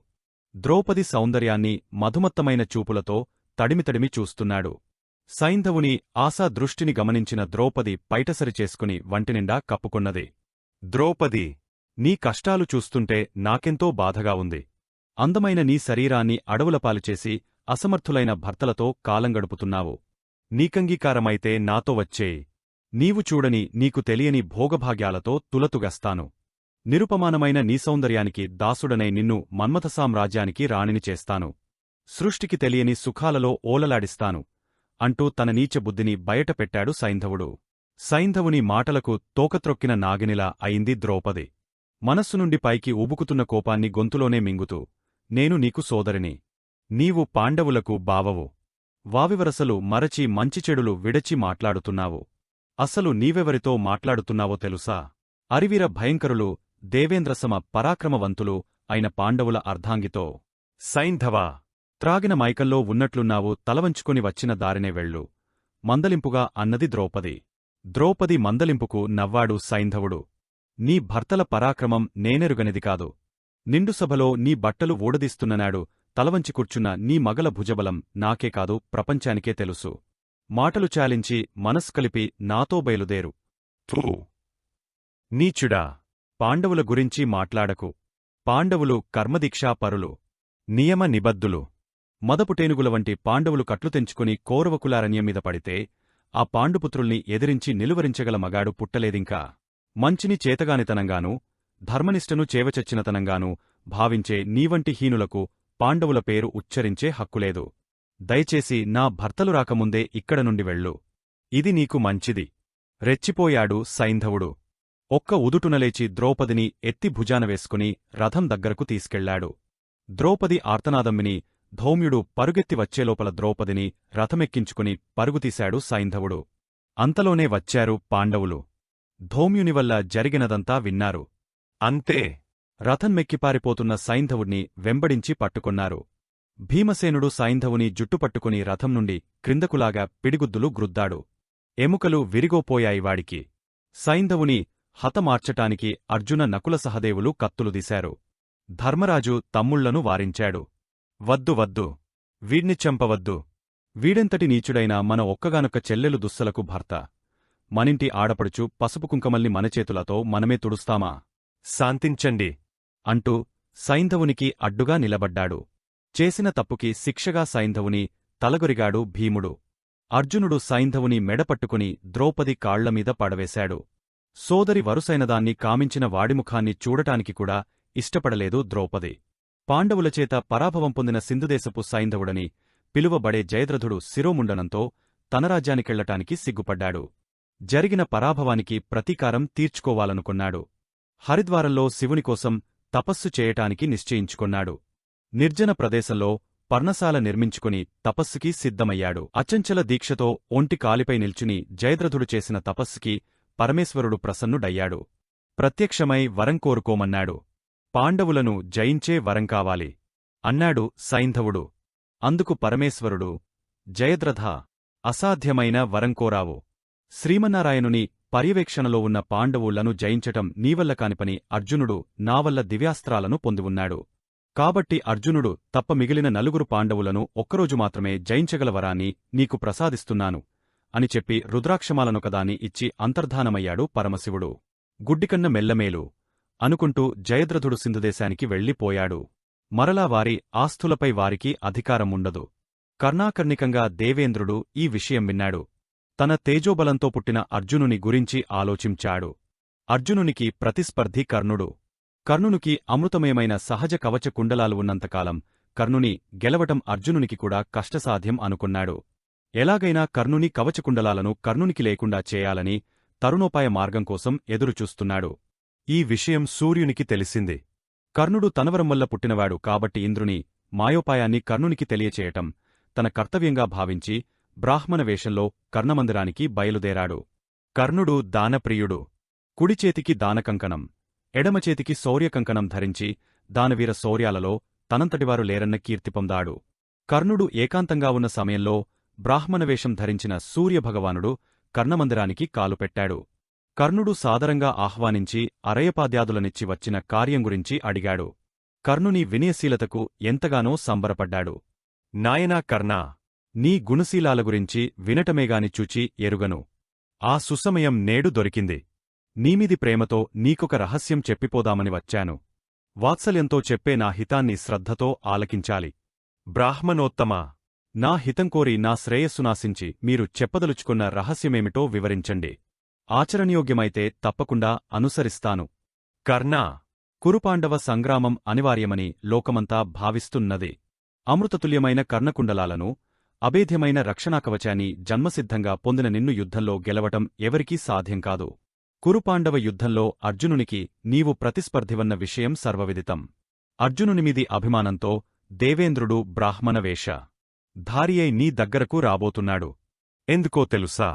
ద్రౌపది సౌందర్యాన్ని మధుమత్తమైన చూపులతో తడిమితడిమి చూస్తున్నాడు. సైంధవుని ఆశా దృష్టిని గమనించిన ద్రౌపది పైటసరి చేసుకుని వంటినిండా కప్పుకున్నది. ద్రౌపదీ, నీ కష్టాలు చూస్తుంటే నాకెంతో బాధగా ఉంది. అందమైన నీ శరీరాన్ని అడవులపాలుచేసి అసమర్థులైన భర్తలతో కాలంగడుపుతున్నావు. నీకంగీకారమైతే నాతో వచ్చేయి. నీవు చూడని నీకు తెలియని భోగభాగ్యాలతో తులతుగస్తాను. నిరుపమానమైన నీ సౌందర్యానికి దాసుడనై నిన్ను మన్మథసామ్రాజ్యానికి రాణిని చేస్తాను. సృష్టికి తెలియని సుఖాలలో ఓలలాడిస్తాను అంటూ తన నీచ బుద్ధిని బయటపెట్టాడు సైంధవుడు. సైంధవుని మాటలకు తోకత్రొక్కిన నాగినిలా అయింది ద్రౌపది. మనస్సు నుండి పైకి ఉబుకుతున్న కోపాన్ని గొంతులోనే మింగుతూ, నేను నీకు సోదరిని. నీవు పాండవులకు బావవు. వావివరసలు మరచి మంచిచెడులు విడచి మాట్లాడుతున్నావు. అసలు నీవెవరితో మాట్లాడుతున్నావో తెలుసా? అరివీర భయంకరులు, దేవేంద్రసమ పరాక్రమవంతులు అయిన పాండవుల అర్ధాంగితో. సైంధవా! త్రాగిన మైకల్లో ఉన్నట్లున్నావు, తలవంచుకొని వచ్చిన దారినే వెళ్ళు మందలింపుగా అన్నది ద్రౌపది. ద్రౌపది మందలింపుకు నవ్వాడు సైంధవుడు. నీ భర్తల పరాక్రమం నేనెరుగనిది కాదు. నిండు సభలో నీ బట్టలు ఊడదీస్తున్ననాడు తలవంచి కూర్చున్న నీ మగల భుజబలం నాకే కాదు ప్రపంచానికే తెలుసు. మాటలు చాలించి మనస్సు కలిపి నాతో బయలుదేరు. థూ! నీచుడా! పాండవుల గురించి మాట్లాడకు. పాండవులు కర్మదీక్షాపరులు, నియమ నిబద్ధులు. మదపుటేనుగుల వంటి పాండవులు కట్లు తెంచుకుని కౌరవకులారణ్యం మీద పడితే ఆ పాండుపుత్రుల్ని ఎదిరించి నిలువరించగల మగాడు పుట్టలేదింకా. మంచిని చేతగానితనంగానూ ధర్మనిష్టను చేవచచ్చినతనంగానూ భావించే నీవంటి హీనులకు పాండవుల పేరు ఉచ్చరించే హక్కులేదు. దయచేసి నా భర్తలు రాకముందే ఇక్కడ నుండి వెళ్ళు. ఇది నీకు మంచిది. రెచ్చిపోయాడు సైంధవుడు. ఒక్క ఉదుటునలేచి ద్రౌపదిని ఎత్తి భుజాన వేసుకుని రథం దగ్గరకు తీసుకెళ్లాడు. ద్రౌపది ఆర్తనాదం విని ధౌమ్యుడు పరుగెత్తి వచ్చేలోపల ద్రౌపదిని రథమెక్కించుకుని పరుగుతీశాడు సైంధవుడు. అంతలోనే వచ్చారు పాండవులు. ధౌమ్యునివల్ల జరిగినదంతా విన్నారు. అంతే! రథంమెక్కిపారిపోతున్న సైంధవుణ్ణి వెంబడించి పట్టుకొన్నారు. భీమసేనుడు సైంధవుని జుట్టుపట్టుకుని రథం నుండి క్రిందకులాగా పిడిగుద్దులు గ్రుద్దాడు. ఎముకలు విరిగోపోయాయి వాడికి. సైంధవుని హతమార్చటానికి అర్జున నకుల సహదేవులు కత్తులు దీశారు. ధర్మరాజు తమ్ముళ్లను వారించాడు. వద్దు వద్దు! వీడ్ని చంపవద్దు. వీడెంతటి నీచుడైనా మన ఒక్కగానొక్క చెల్లెలు దుస్సలకు భర్త. మనింటి ఆడపడుచు పసుపు కుంకమల్ని మనచేతులతో మనమే తుడుస్తామా? శాంతించండి! అంటూ సైంధవునికి అడ్డుగా నిలబడ్డాడు. చేసిన తప్పుకి శిక్షగా సైంధవుని తలగొరిగాడు భీముడు. అర్జునుడు సైంధవుని మెడపట్టుకుని ద్రౌపది కాళ్లమీద పడవేశాడు. సోదరి వరుసైనదాన్ని కామించిన వాడిముఖాన్ని చూడటానికి కూడా ఇష్టపడలేదు ద్రౌపది. పాండవులచేత పరాభవం పొందిన సింధుదేశపు సైంధవుడని పిలువబడే జయద్రథుడు శిరోముండనంతో తన రాజ్యానికెళ్లటానికి సిగ్గుపడ్డాడు. జరిగిన పరాభవానికి ప్రతీకారం తీర్చుకోవాలనుకున్నాడు. హరిద్వారంలో శివునికోసం తపస్సు చేయటానికి నిశ్చయించుకొన్నాడు. నిర్జన ప్రదేశంలో పర్ణశాల నిర్మించుకుని తపస్సుకి సిద్ధమయ్యాడు. అచంచల దీక్షతో ఒంటి కాలిపై నిల్చుని జయద్రథుడు చేసిన తపస్సుకి పరమేశ్వరుడు ప్రసన్నుడయ్యాడు. ప్రత్యక్షమై వరం కోరుకోమన్నాడు. పాండవులను జయించే వరం కావాలి అన్నాడు సైంధవుడు. అందుకు పరమేశ్వరుడు, జయద్రథా! అసాధ్యమైన వరం కోరావు. శ్రీమన్నారాయణుని పర్యవేక్షణలో ఉన్న పాండవులను జయించటం నీవల్ల కానిపని అర్జునుడు నావల్ల దివ్యాస్త్రాలను పొందివున్నాడు. కాబట్టి అర్జునుడు తప్ప మిగిలిన నలుగురు పాండవులను ఒక్కరోజు మాత్రమే జయించగల వరాన్ని నీకు ప్రసాదిస్తున్నాను అని చెప్పి రుద్రాక్షమాలనొకదాన్ని ఇచ్చి అంతర్ధానమయ్యాడు పరమశివుడు. గుడ్డికన్న మెల్లమేలు అనుకుంటూ జయద్రథుడు సింధుదేశానికి వెళ్ళిపోయాడు. మరలా వారి ఆస్తులపై వారికి అధికారముండదు. కర్ణాకర్ణికంగా దేవేంద్రుడు ఈ విషయం విన్నాడు. తన తేజోబలంతో పుట్టిన అర్జునుని గురించి ఆలోచించాడు. అర్జునునికి ప్రతిస్పర్ధి కర్ణుడు. కర్ణునికి అమృతమయమైన సహజ కవచ కుండలాలు ఉన్నంతకాలం కర్ణుని గెలవటం అర్జునునికి కూడా కష్టసాధ్యం అనుకున్నాడు. ఎలాగైనా కర్ణుని కవచకుండలాలను కర్ణునికి లేకుండా చేయాలని తరుణోపాయ మార్గం కోసం ఎదురుచూస్తున్నాడు. ఈ విషయం సూర్యునికి తెలిసింది. కర్ణుడు తనవరం వల్ల పుట్టినవాడు కాబట్టి ఇంద్రుని మాయోపాయాన్ని కర్ణునికి తెలియచేయటం తన కర్తవ్యంగా భావించి బ్రాహ్మణ వేషంలో కర్ణమందిరానికి బయలుదేరాడు. కర్ణుడు దానప్రియుడు. కుడిచేతికి దానకంకణం, ఎడమచేతికి శౌర్యకంకణం ధరించి దానవీర శౌర్యాలలో తనంతటివారు లేరన్న కీర్తి పొందాడు. కర్ణుడు ఏకాంతంగా ఉన్న సమయంలో బ్రాహ్మణవేషం ధరించిన సూర్యభగవానుడు కర్ణమందిరానికి కాలుపెట్టాడు. కర్ణుడు సాదరంగా ఆహ్వానించి అరయపాద్యాదులనిచ్చి వచ్చిన కార్యం గురించి అడిగాడు. కర్ణుని వినయశీలతకు ఎంతగానో సంబరపడ్డాడు. నాయనా కర్ణా! నీ గుణశీలాల గురించి వినటమేగాని చూచి ఎరుగను. ఆ సుసమయం నేడు దొరికింది. నీమిది ప్రేమతో నీకొక రహస్యం చెప్పిపోదామని వచ్చాను. వాత్సల్యంతో చెప్పే నా హితాన్ని శ్రద్ధతో ఆలకించాలి. బ్రాహ్మణోత్తమా! నా హితంకోరి నా శ్రేయస్సునాశించి మీరు చెప్పదలుచుకున్న రహస్యమేమిటో వివరించండి. ఆచరణయోగ్యమైతే తప్పకుండా అనుసరిస్తాను కర్ణా! కురుపాండవ సంగ్రామం అనివార్యమని లోకమంతా భావిస్తున్నది. అమృతతుల్యమైన కర్ణకుండలాలను, అభేద్యమైన రక్షణాకవచాన్ని జన్మసిద్ధంగా పొందిన నిన్ను యుద్ధంలో గెలవటం ఎవరికీ సాధ్యం కాదు. కురుపాండవ యుద్ధంలో అర్జునునికి నీవు ప్రతిస్పర్ధివన్న విషయం సర్వవిదితం. అర్జునునిమిది అభిమానంతో దేవేంద్రుడు బ్రాహ్మణవేష ధారియై నీ దగ్గరకు రాబోతున్నాడు. ఎందుకో తెలుసా?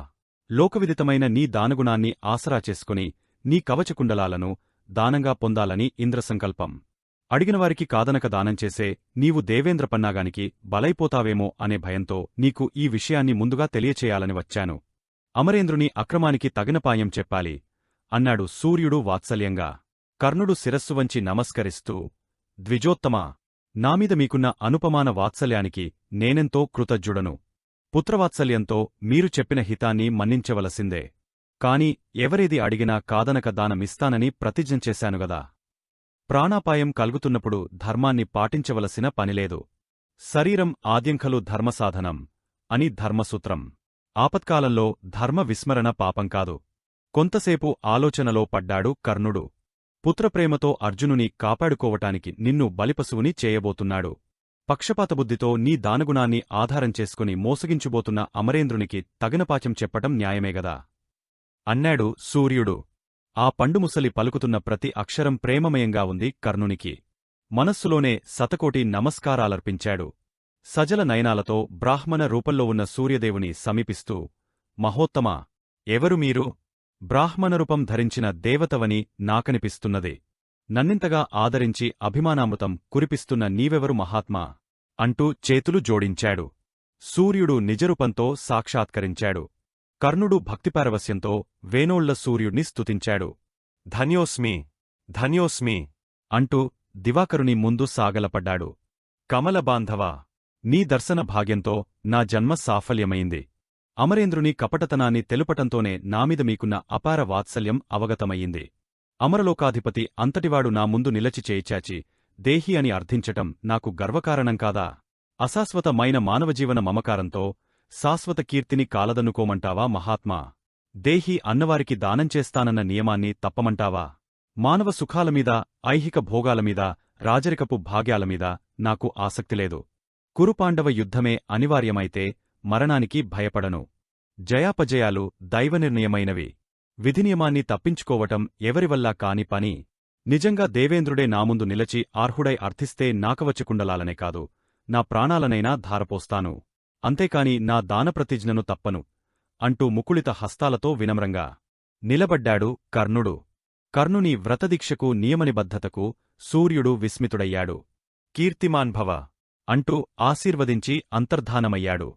లోకవిదితమైన నీ దానగుణాన్ని ఆసరా చేసుకుని నీ కవచకుండలాలను దానంగా పొందాలని ఇంద్రసంకల్పం. అడిగినవారికి కాదనక దానంచేసే నీవు దేవేంద్ర పన్నాగానికి బలైపోతావేమో అనే భయంతో నీకు ఈ విషయాన్ని ముందుగా తెలియచేయాలని వచ్చాను. అమరేంద్రుని అక్రమానికి తగినపాయం చెప్పాలి అన్నాడు సూర్యుడు వాత్సల్యంగా. కర్ణుడు శిరస్సు వంచి నమస్కరిస్తూ, ద్విజోత్తమా! నామీద మీకున్న అనుపమాన వాత్సల్యానికి నేనెంతో కృతజ్ఞుడను. పుత్రవాత్సల్యంతో మీరు చెప్పిన హితాన్ని మన్నించవలసిందే. కాని ఎవరేది అడిగినా కాదనక దానమిస్తానని ప్రతిజ్ఞ చేశానుగదా. ప్రాణాపాయం కలుగుతున్నప్పుడు ధర్మాన్ని పాటించవలసిన పనిలేదు. శరీరం ఆద్యంఖలు ధర్మసాధనం అని ధర్మసూత్రం. ఆపత్కాలంలో ధర్మ విస్మరణ పాపం కాదు. కొంతసేపు ఆలోచనలో పడ్డాడు కర్ణుడు. పుత్రప్రేమతో అర్జునుని కాపాడుకోవటానికి నిన్ను బలిపశువుని చేయబోతున్నాడు. పక్షపాతబుద్ధితో నీ దానగుణాన్ని ఆధారం చేసుకుని మోసగించుబోతున్న అమరేంద్రునికి తగినపాచం చెప్పటం న్యాయమేగదా అన్నాడు సూర్యుడు. ఆ పండుముసలి పలుకుతున్న ప్రతి అక్షరం ప్రేమమయంగా ఉంది కర్ణునికి. మనస్సులోనే శతకోటి నమస్కారాలర్పించాడు. సజల నయనాలతో బ్రాహ్మణ రూపంలో ఉన్న సూర్యదేవుని సమీపిస్తూ, మహోత్తమా! ఎవరు మీరు? బ్రాహ్మణరూపం ధరించిన దేవతవని నాకనిపిస్తున్నది. నన్నింతగా ఆదరించి అభిమానామృతం కురిపిస్తున్న నీవెవరు మహాత్మా? అంటూ చేతులు జోడించాడు. సూర్యుడు నిజరూపంతో సాక్షాత్కరించాడు. కర్ణుడు భక్తిపారవస్యంతో వేనోళ్ల సూర్యుణ్ణి స్తుతించాడు. ధన్యోస్మి, ధన్యోస్మి అంటూ దివాకరుని ముందు సాగలపడ్డాడు. కమలబాంధవా! నీ దర్శన భాగ్యంతో నా జన్మ సాఫల్యమైంది. అమరేంద్రుని కపటతనాన్ని తెలుపటంతోనే నామీద మీకున్న అపార వాత్సల్యం అవగతమయ్యింది. అమరలోకాధిపతి అంతటివాడు నా ముందు నిలచి చేయిచాచి దేహి అని అర్థించటం నాకు గర్వకారణం కాదా? అశాశ్వతమైన మానవజీవన మమకారంతో శాశ్వత కీర్తిని కాలదన్నుకోమంటావా మహాత్మా? దేహి అన్నవారికి దానంచేస్తానన్న నియమాన్ని తప్పమంటావా? మానవ సుఖాలమీద, ఐహిక భోగాలమీద, రాజరికపు భాగ్యాలమీద నాకు ఆసక్తిలేదు. కురుపాండవ యుద్ధమే అనివార్యమైతే మరణానికి భయపడను. జయాపజయాలు దైవనిర్ణయమైనవి. విధినియమాన్ని తప్పించుకోవటం ఎవరివల్లా కాని పని. నిజంగా దేవేంద్రుడే నాముందు నిలచి ఆర్హుడై అర్థిస్తే నాకవచకుండలాలనే కాదు, నా ప్రాణాలనైనా ధారపోస్తాను. అంతేకాని నా దానప్రతిజ్ఞను తప్పను అంటూ ముకుళిత హస్తాలతో వినమ్రంగా నిలబడ్డాడు కర్ణుడు. కర్ణుని వ్రతదీక్షకు నియమనిబద్ధతకు సూర్యుడు విస్మితుడయ్యాడు. కీర్తిమాన్భవ అంటూ ఆశీర్వదించి అంతర్ధానమయ్యాడు.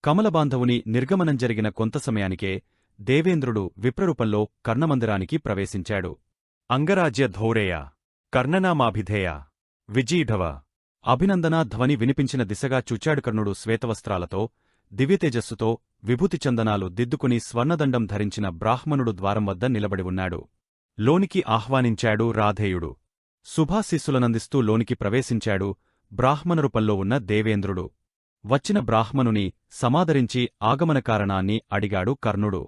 కమలబాంధవుని నిర్గమనం జరిగిన కొంత సమయానికే దేవేంద్రుడు విప్రరూపంలో కర్ణమందిరానికి ప్రవేశించాడు. అంగరాజ్య ధౌరేయ, కర్ణనామాభిధేయ, విజీఢవ అభినందనా ధ్వని వినిపించిన దిశగా చూచాడు కర్ణుడు. శ్వేతవస్త్రాలతో, దివ్యతేజస్సుతో, విభూతిచందనాలు దిద్దుకుని స్వర్ణదండం ధరించిన బ్రాహ్మణుడు ద్వారం వద్ద నిలబడి ఉన్నాడు. లోనికి ఆహ్వానించాడు రాధేయుడు. శుభాశీస్సులనందిస్తూ లోనికి ప్రవేశించాడు బ్రాహ్మణరూపంలో ఉన్న దేవేంద్రుడు. వచ్చిన బ్రాహ్మణుని సమాదరించి ఆగమన కారణాన్ని అడిగాడు కర్ణుడు.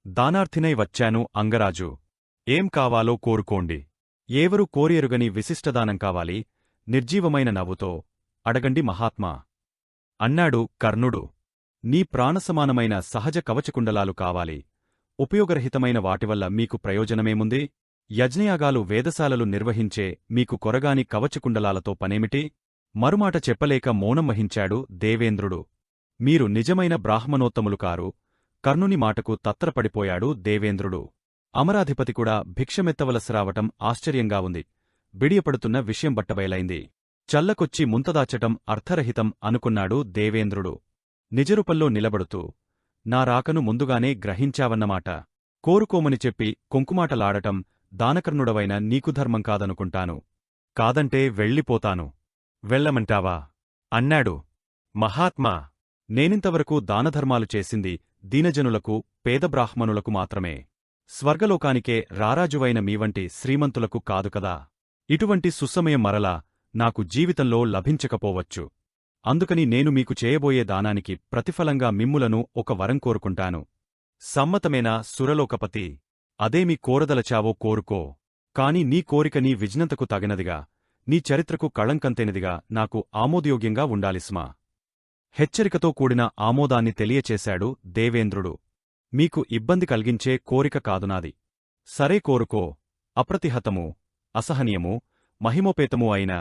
దానార్థినై వచ్చాను అంగరాజు. ఏం కావాలో కోరుకోండి. ఏవరు కోరియరుగని విశిష్టదానం కావాలి. నిర్జీవమైన నవ్వుతో అడగండి మహాత్మా అన్నాడు కర్ణుడు. నీ ప్రాణసమానమైన సహజ కవచకుండలాలు కావాలి. ఉపయోగరహితమైన వాటివల్ల మీకు ప్రయోజనమేముంది? యజ్ఞయాగాలు వేదశాలలు నిర్వహించే మీకు కొరగాని కవచకుండలాలతో పనేమిటి? మరుమాట చెప్పలేక మౌనం వహించాడు దేవేంద్రుడు. మీరు నిజమైన బ్రాహ్మణోత్తములు కారు. కర్ణుని మాటకు తత్తరపడిపోయాడు దేవేంద్రుడు. అమరాధిపతి కూడా భిక్షమెత్తవలసిరావటం ఆశ్చర్యంగా ఉంది. బిడియపడుతున్న విషయం బట్టబయలైంది. చల్లకొచ్చి ముంతదాచటం అర్థరహితం అనుకున్నాడు దేవేంద్రుడు. నిజరూపంలో నిలబడుతూ, నా రాకను ముందుగానే గ్రహించావన్నమాట. కోరుకోమని చెప్పి కుంకుమాటలాడటం దానకర్ణుడవైన నీకు ధర్మం కాదనుకుంటాను. కాదంటే వెళ్ళిపోతాను. వెళ్ళమంటావా? అన్నాడు. మహాత్మా! నేనింతవరకు దానధర్మాలు చేసింది దీనజనులకు, పేద బ్రాహ్మణులకు మాత్రమే. స్వర్గలోకానికే రారాజువైన మీవంటి శ్రీమంతులకు కాదు కదా. ఇటువంటి సుసమయం మరలా నాకు జీవితంలో లభించకపోవచ్చు. అందుకని నేను మీకు చేయబోయే దానానికి ప్రతిఫలంగా మిమ్ములను ఒక వరం కోరుకుంటాను. సమ్మతమేనా సురలోకపతి? అదేమి కోరదలచావో కోరుకో. కాని నీ కోరిక నీ విజ్ఞతకు తగినదిగా, నీ చరిత్రకు కళంకంతేనిదిగా నాకు ఆమోదయోగ్యంగా ఉండాలిస్మా. హెచ్చరికతో కూడిన ఆమోదాన్ని తెలియచేశాడు దేవేంద్రుడు. మీకు ఇబ్బంది కలిగించే కోరిక కాదునాది. సరే కోరుకో. అప్రతిహతమూ, అసహనీయమూ, మహిమోపేతమూ అయిన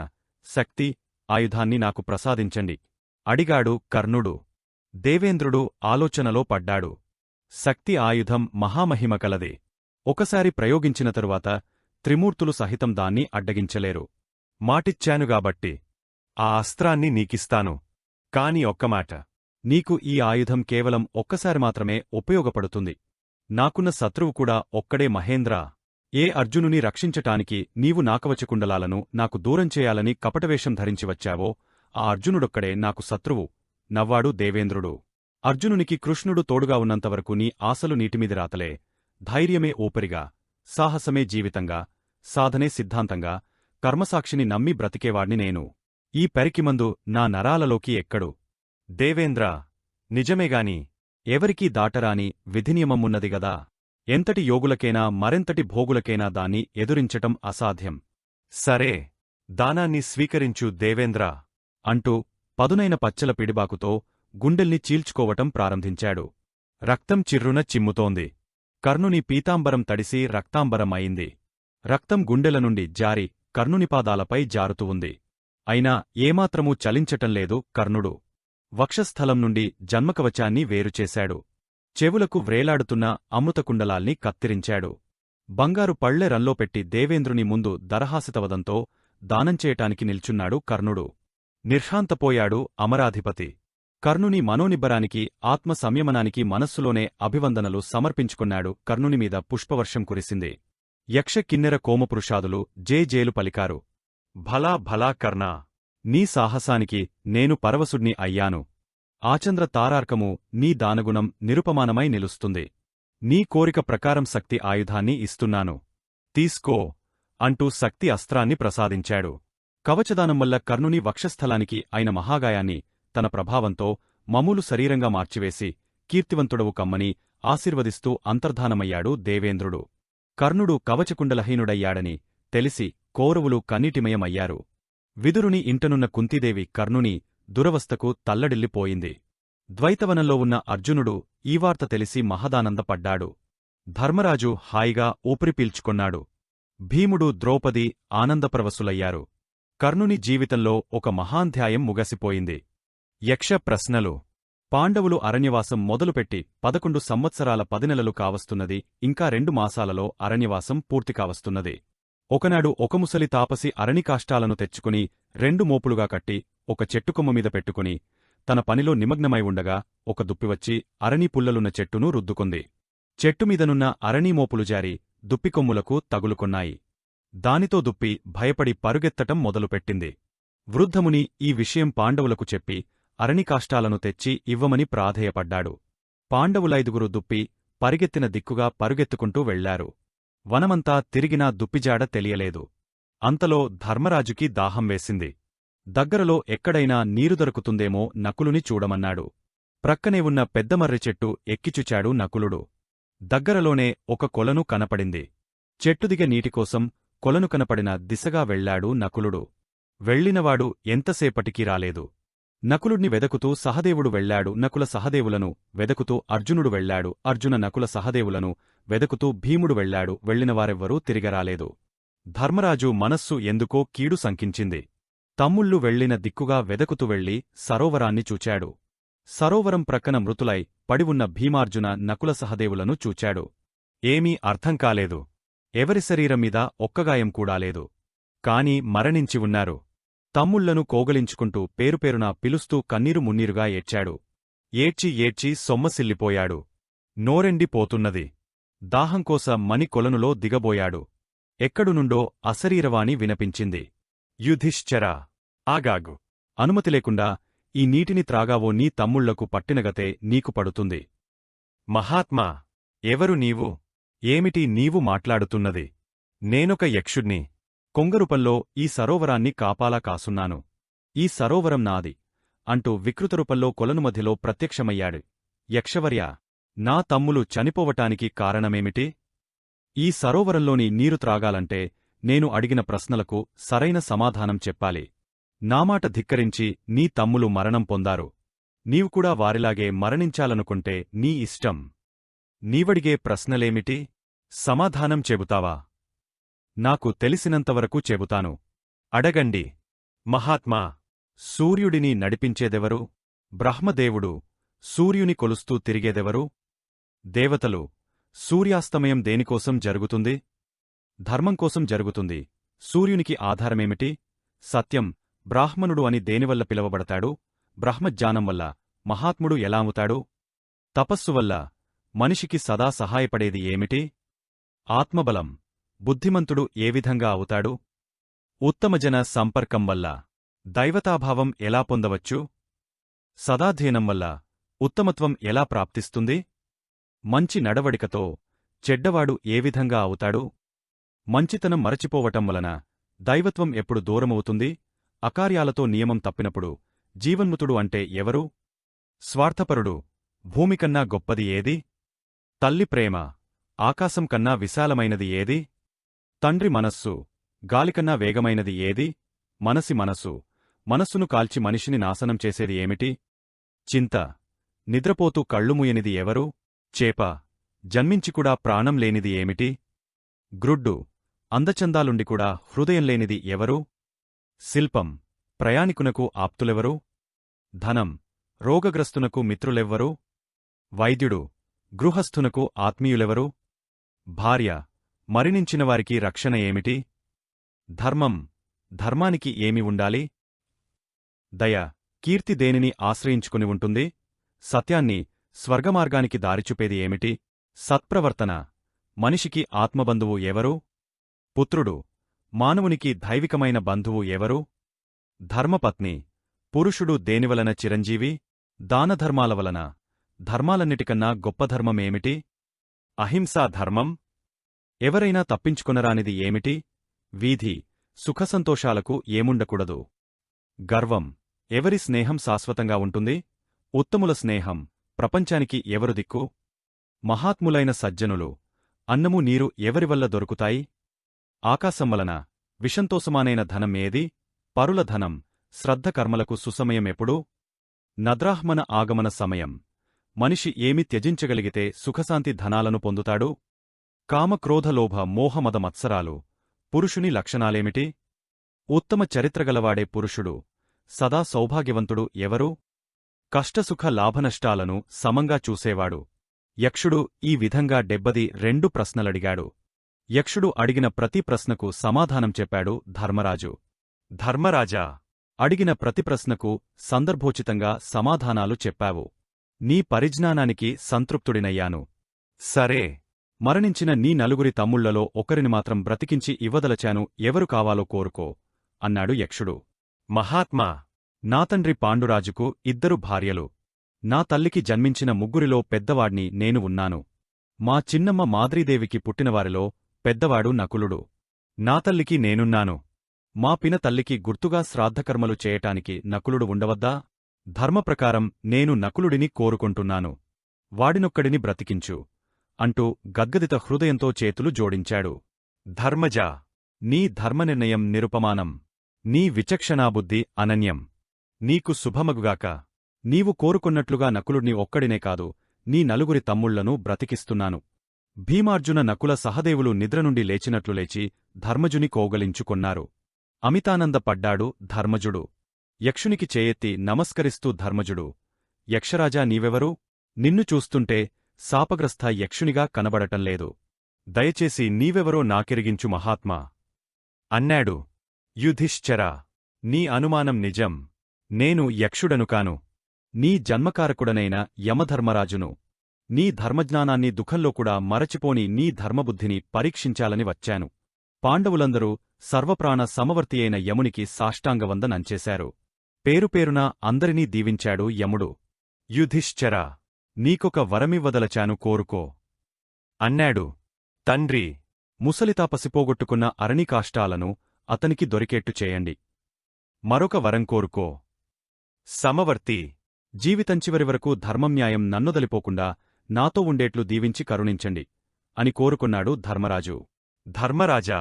శక్తి ఆయుధాన్ని నాకు ప్రసాదించండి అడిగాడు కర్ణుడు. దేవేంద్రుడు ఆలోచనలో పడ్డాడు. శక్తి ఆయుధం మహామహిమ కలదే. ఒకసారి ప్రయోగించిన తరువాత త్రిమూర్తులు సహితం దాన్ని అడ్డగించలేరు. మాటిచ్చానుగాబట్టి ఆ అస్త్రాన్ని నీకిస్తాను. కాని ఒక్కమాట. నీకు ఈ ఆయుధం కేవలం ఒక్కసారి మాత్రమే ఉపయోగపడుతుంది. నాకున్న శత్రువు కూడా ఒక్కడే మహేంద్రా. ఏ అర్జునుని రక్షించటానికి నీవు నాకవచకుండలాలను నాకు దూరం చేయాలని కపటవేషం ధరించి వచ్చావో ఆ అర్జునుడొక్కడే నాకు శత్రువు నవ్వాడు దేవేంద్రుడు. అర్జునునికి కృష్ణుడు తోడుగా ఉన్నంతవరకు నీ ఆశలు నీటిమీది రాతలే. ధైర్యమే ఊపిరిగా, సాహసమే జీవితంగా, సాధనే సిద్ధాంతంగా, కర్మసాక్షిని నమ్మి బ్రతికేవాణ్ణి నేను. ఈ పెరికిమందు నా నరాలలోకి ఎక్కడు. దేవేంద్రా, నిజమేగాని ఎవరికీ దాటరాని విధినియమమున్నదిగదా. ఎంతటి యోగులకైనా మరెంతటి భోగులకైనా దాన్ని ఎదురించటం అసాధ్యం. సరే, దానాన్ని స్వీకరించు దేవేంద్రా అంటూ పదునైన పచ్చల పిడిబాకుతో గుండెల్ని చీల్చుకోవటం ప్రారంభించాడు. రక్తం చిర్రున చిమ్ముతోంది. కర్ణుని పీతాంబరం తడిసి రక్తాంబరం అయింది. రక్తం గుండెల నుండి జారి కర్ణుని పాదాలపై జారుతూ ఉంది. అయినా ఏమాత్రమూ చలించటంలేదు కర్ణుడు. వక్షస్థలం నుండి జన్మకవచాన్ని వేరుచేశాడు. చెవులకు వ్రేలాడుతున్న అమృతకుండలాల్ని కత్తిరించాడు. బంగారు పళ్ళె రంలో పెట్టి దేవేంద్రుని ముందు దరహాసితవదంతో దానంచేయటానికి నిల్చున్నాడు కర్ణుడు. నిర్హాంతపోయాడు అమరాధిపతి. కర్ణుని మనోనిబ్బరానికి, ఆత్మ సంయమనానికి మనస్సులోనే అభివందనలు సమర్పించుకున్నాడు. కర్ణునిమీద పుష్పవర్షం కురిసింది. యక్ష కిన్నెర కోమపురుషాదులు జేజేలు పలికారు. భలా భలా కర్ణా! నీ సాహసానికి నేను పరవశుణ్ణి అయ్యాను. ఆచంద్ర తారార్కము నీ దానగుణం నిరుపమానమై నిలుస్తుంది. నీ కోరిక ప్రకారం శక్తి ఆయుధాన్ని ఇస్తున్నాను. తీసుకో అంటూ శక్తి అస్త్రాన్ని ప్రసాదించాడు. కవచదానం వల్ల కర్ణుని వక్షస్థలానికి అయిన మహాగాయాన్ని తన ప్రభావంతో మమూలు శరీరంగా మార్చివేసి కీర్తివంతుడవు కమ్మని ఆశీర్వదిస్తూ అంతర్ధానమయ్యాడు దేవేంద్రుడు. కర్ణుడు కవచకుండలహీనుడయ్యాడని తెలిసి కౌరవులు కన్నీటిమయమయ్యారు. విదురుని ఇంటనున్న కుంతీదేవి కర్ణుని దురవస్థకు తల్లడిల్లిపోయింది. ద్వైతవనంలో ఉన్న అర్జునుడు ఈ వార్త తెలిసి మహదానందపడ్డాడు. ధర్మరాజు హాయిగా ఊపిరి పీల్చుకొన్నాడు. భీముడు, ద్రౌపది ఆనందప్రవశులయ్యారు. కర్ణుని జీవితంలో ఒక మహాధ్యాయం ముగసిపోయింది. యక్ష ప్రశ్నలు. పాండవులు అరణ్యవాసం మొదలుపెట్టి 11 సంవత్సరాల 10 నెలలు కావస్తున్నది. ఇంకా 2 మాసాలలో అరణ్యవాసం పూర్తికావస్తున్నది. ఒకనాడు ఒక ముసలి తాపసి అరణికాష్టాలను తెచ్చుకుని 2 మోపులుగా కట్టి ఒక చెట్టుకొమ్మ మీద పెట్టుకుని తన పనిలో నిమగ్నమై ఉండగా ఒక దుప్పివచ్చి అరణి పుల్లలున్న చెట్టును రుద్దుకుంది. చెట్టుమీదనున్న అరణీమోపులు జారి దుప్పికొమ్ములకు తగులుకొన్నాయి. దానితో దుప్పి భయపడి పరుగెత్తటం మొదలుపెట్టింది. వృద్ధముని ఈ విషయం పాండవులకు చెప్పి అరణికాష్టాలను తెచ్చి ఇవ్వమని ప్రాధేయపడ్డాడు. పాండవులైదుగురు దుప్పి పరిగెత్తిన దిక్కుగా పరుగెత్తుకుంటూ వెళ్లారు. వనమంతా తిరిగినా దుప్పిజాడ తెలియలేదు. అంతలో ధర్మరాజుకి దాహం వేసింది. దగ్గరలో ఎక్కడైనా నీరు దొరుకుతుందేమో నకులుని చూడమన్నాడు. ప్రక్కనే ఉన్న పెద్దమర్రి చెట్టు ఎక్కిచుచాడు నకులుడు. దగ్గరలోనే ఒక కొలను కనపడింది. చెట్టుదిగ నీటికోసం కొలను కనపడిన దిశగా వెళ్లాడు నకులుడు. వెళ్ళినవాడు ఎంతసేపటికి రాలేదు. నకులుణ్ణి వెదకుతూ సహదేవుడు వెళ్లాడు. నకుల సహదేవులను వెదకుతూ అర్జునుడు వెళ్లాడు. అర్జున నకుల సహదేవులను వెదకుతూ భీముడు వెళ్లాడు. వెళ్లినవారెవ్వరూ తిరిగరాలేదు. ధర్మరాజు మనస్సు ఎందుకో కీడు శంకించింది. తమ్ముళ్ళు వెళ్లిన దిక్కుగా వెదకుతూ వెళ్లి సరోవరాన్ని చూచాడు. సరోవరం ప్రక్కన మృతులై పడివున్న భీమార్జున నకుల సహదేవులను చూచాడు. ఏమీ అర్థం కాలేదు. ఎవరి శరీరం మీద ఒక్కగాయం కూడా లేదు. కాని మరణించి ఉన్నారు. తమ్ముళ్లను కోగలించుకుంటూ పేరుపేరునా పిలుస్తూ కన్నీరు మున్నీరుగా ఏడ్చాడు. ఏడ్చి ఏడ్చి సొమ్మసిల్లిపోయాడు. నోరెండి పోతున్నది. దాహంకోస మని కొలనులో దిగబోయాడు. ఎక్కడునుండో అశరీరవాణి వినపించింది. యుధిష్ఠిరా! ఆగాగు. అనుమతి లేకుండా ఈ నీటిని త్రాగావో నీ తమ్ముళ్లకు పట్టినగతే నీకు పడుతుంది. మహాత్మా! ఎవరు నీవు? ఏమిటి నీవు మాట్లాడుతున్నది? నేనొక యక్షుణ్ణి. కొంగరూపంలో ఈ సరోవరాన్ని కాపాలా కాసున్నాను. ఈ సరోవరం నాది అంటూ వికృతరూపంలో కొలను మధ్యలో ప్రత్యక్షమయ్యాడు. యక్షవర్యా! నా తమ్ములు చనిపోవటానికి కారణమేమిటి? ఈ సరోవరంలోని నీరు త్రాగాలంటే నేను అడిగిన ప్రశ్నలకు సరైన సమాధానం చెప్పాలి. నామాట ధిక్కరించి నీ తమ్ములు మరణం పొందారు. నీవు కూడా వారిలాగే మరణించాలనుకుంటే నీ ఇష్టం. నీవడిగే ప్రశ్నలేమిటి? సమాధానం చెబుతావా? నాకు తెలిసినంతవరకు చెబుతాను. అడగండి. మహాత్మా, సూర్యుడిని నడిపించేదెవరు? బ్రహ్మదేవుడు. సూర్యుని కొలుస్తూ తిరిగేదెవరు? దేవతలు. సూర్యాస్తమయం దేనికోసం జరుగుతుంది? ధర్మం కోసం జరుగుతుంది. సూర్యునికి ఆధారమేమిటి? సత్యం. బ్రాహ్మణుడు అని దేనివల్ల పిలవబడతాడు? బ్రహ్మజ్ఞానం వల్ల. మహాత్ముడు ఎలా అవుతాడు? తపస్సు వల్ల. మనిషికి సదా సహాయపడేది ఏమిటి? ఆత్మబలం. బుద్ధిమంతుడు ఏ విధంగా అవుతాడు? ఉత్తమజన సంపర్కం వల్ల. దైవతాభావం ఎలా పొందవచ్చు? సదాధ్యయనం వల్ల. ఉత్తమత్వం ఎలా ప్రాప్తిస్తుంది? మంచి నడవడికతో. చెడ్డవాడు ఏ విధంగా అవుతాడు? మంచితనం మరచిపోవటం వలన. దైవత్వం ఎప్పుడు దూరమవుతుంది? అకార్యాలతో నియమం తప్పినప్పుడు. జీవన్ముతుడు అంటే ఎవరు? స్వార్థపరుడు. భూమికన్నా గొప్పది ఏది? తల్లి ప్రేమ. ఆకాశం కన్నా విశాలమైనది ఏది? తండ్రి మనస్సు. గాలికన్నా వేగమైనది ఏది? మనసి మనసు. మనస్సును కాల్చి మనిషిని నాశనం చేసేది ఏమిటి? చింత. నిద్రపోతూ కళ్ళుమూయనిది ఎవరు? చేప. జన్మించికూడా ప్రాణం లేనిది ఏమిటి? గ్రుడ్డు. అందచందాలుండి కూడా హృదయం లేనిది ఎవరు? శిల్పం. ప్రయాణికునకు ఆప్తులెవరు? ధనం. రోగగ్రస్తునకు మిత్రులెవ్వరు? వైద్యుడు. గృహస్థునకు ఆత్మీయులెవరు? భార్య. మరణించినవారికి రక్షణ ఏమిటి? ధర్మం. ధర్మానికి ఏమి ఉండాలి? దయ. కీర్తి దేనిని ఆశ్రయించుకుని ఉంటుంది? సత్యాన్ని. స్వర్గమార్గానికి దారిచూపేది ఏమిటి? సత్ప్రవర్తన. మనిషికి ఆత్మబంధువు ఎవరు? పుత్రుడు. మానవునికి దైవికమైన బంధువు ఎవరు? ధర్మపత్ని. పురుషుడు దేనివలన చిరంజీవి? దానధర్మాల వలన. ధర్మాలన్నిటికన్నా గొప్ప ధర్మమేమిటి? అహింసా ధర్మం. ఎవరైనా తప్పించుకొనరానిది ఏమిటి? వీధి. సుఖసంతోషాలకు ఏముండకూడదు? గర్వం. ఎవరి స్నేహం శాశ్వతంగా ఉంటుంది? ఉత్తముల స్నేహం. ప్రపంచానికి ఎవరు దిక్కు? మహాత్ములైన సజ్జనులు. అన్నము నీరు ఎవరివల్ల దొరుకుతాయి? ఆకాశం వలన. విషంతోసమానైన ధనం ఏది? పరుల ధనం. శ్రద్ధ కర్మలకు సుసమయమెప్పుడు? నద్రాహ్మణ ఆగమన సమయం. మనిషి ఏమి త్యజించగలిగితే సుఖశాంతి ధనాలను పొందుతాడు? కామక్రోధలోభ మోహమద మత్సరాలు. పురుషుని లక్షణాలేమిటి? ఉత్తమ చరిత్రగలవాడే పురుషుడు. సదా సౌభాగ్యవంతుడు ఎవరు? కష్టసుఖ లాభనష్టాలను సమంగా చూసేవాడు. యక్షుడు ఈ విధంగా 72 ప్రశ్నలడిగాడు. యక్షుడు అడిగిన ప్రతి ప్రశ్నకు సమాధానం చెప్పాడు ధర్మరాజు. ధర్మరాజా, అడిగిన ప్రతి ప్రశ్నకు సందర్భోచితంగా సమాధానాలు చెప్పావు. నీ పరిజ్ఞానానికి సంతృప్తుడినయ్యాను. సరే, మరణించిన నీ నలుగురి తమ్ముళ్లలో ఒకరిని మాత్రం బ్రతికించి ఇవ్వదలచాను. ఎవరు కావాలో కోరుకో అన్నాడు యక్షుడు. మహాత్మా, నా తండ్రి పాండురాజుకు 2 భార్యలు. నా తల్లికి జన్మించిన ముగ్గురిలో పెద్దవాడ్ని నేను ఉన్నాను. మా చిన్నమ్మ మాద్రీదేవికి పుట్టినవారిలో పెద్దవాడు నకులుడు. నా తల్లికి నేనున్నాను. మా పిన తల్లికి గుర్తుగా శ్రాద్ధకర్మలు చేయటానికి నకులుడు ఉండవద్దా? ధర్మప్రకారం నేను నకులుడిని కోరుకుంటున్నాను. వాడినొక్కడిని బ్రతికించు అంటూ గద్గదిత హృదయంతో చేతులు జోడించాడు. ధర్మజా, నీ ధర్మనిర్ణయం నిరుపమానం. నీ విచక్షణాబుద్ధి అనన్యం. నీకు శుభమగుగాక. నీవు కోరుకున్నట్లుగా నకులుడిని ఒక్కడినే కాదు, నీ నలుగురి తమ్ముళ్లను బ్రతికిస్తున్నాను. భీమార్జున నకుల సహదేవులు నిద్రనుండి లేచినట్లు లేచి ధర్మజుని కోగలించుకొన్నారు. అమితానందపడ్డాడు ధర్మజుడు. యక్షునికి చేయెత్తి నమస్కరిస్తూ ధర్మజుడు, యక్షరాజా, నీవెవరు? నిన్ను చూస్తుంటే శాపగ్రస్త యక్షునిగా కనబడటంలేదు. దయచేసి నీవెవరో నాకెరిగించు మహాత్మా అన్నాడు. యుధిష్ఠిరా, నీ అనుమానం నిజం. నేను యక్షుడను కాను. నీ జన్మకారకుడనైన యమధర్మరాజును. నీ ధర్మజ్ఞానాన్ని దుఃఖంలో కూడా మరచిపోని నీ ధర్మబుద్ధిని పరీక్షించాలని వచ్చాను. పాండవులందరూ సర్వప్రాణ సమవర్తియైన యమునికి సాష్టాంగవందనంచేశారు. పేరుపేరునా అందరినీ దీవించాడు యముడు. యుధిష్ఠిరా, నీకొక వరమివ్వదలచాను, కోరుకో అన్నాడు. తండ్రి, ముసలితా పసిపోగొట్టుకున్న అరణికాష్టాలను అతనికి దొరికేట్టు చేయండి. మరొక వరం కోరుకో. సమవర్తి, జీవితంచివరి వరకు ధర్మన్యాయం నన్నొదలిపోకుండా నాతో ఉండేట్లు దీవించి కరుణించండి అని కోరుకున్నాడు ధర్మరాజు. ధర్మరాజా,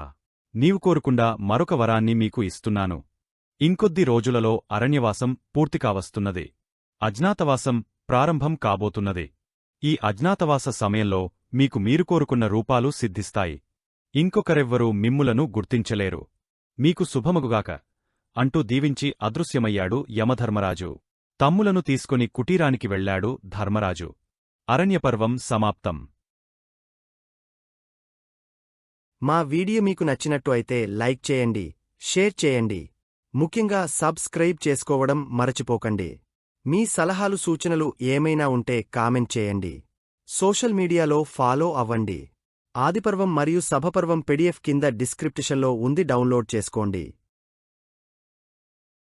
నీవు కోరుకుండా మరొక వరాన్ని మీకు ఇస్తున్నాను. ఇంకొద్ది రోజులలో అరణ్యవాసం పూర్తికావస్తున్నది. అజ్ఞాతవాసం ప్రారంభం కాబోతున్నది. ఈ అజ్ఞాతవాస సమయంలో మీకు మీరు కోరుకున్న రూపాలు సిద్ధిస్తాయి. ఇంకొకరెవ్వరూ మిమ్ములను గుర్తించలేరు. మీకు శుభమగుగాక అంటూ దీవించి అదృశ్యమయ్యాడు యమధర్మరాజు. తమ్ములను తీసుకుని కుటీరానికి వెళ్లాడు ధర్మరాజు. అరణ్యపర్వం సమాప్తం. మా వీడియో మీకు నచ్చినట్టు అయితే లైక్ చేయండి, షేర్ చేయండి. ముఖ్యంగా సబ్స్క్రైబ్ చేసుకోవడం మరచిపోకండి. మీ సలహాలు సూచనలు ఏమైనా ఉంటే కామెంట్ చేయండి. సోషల్ మీడియాలో ఫాలో అవ్వండి. ఆదిపర్వం మరియు సభపర్వం పీడిఎఫ్ కింద డిస్క్రిప్షన్లో ఉంది, డౌన్లోడ్ చేసుకోండి.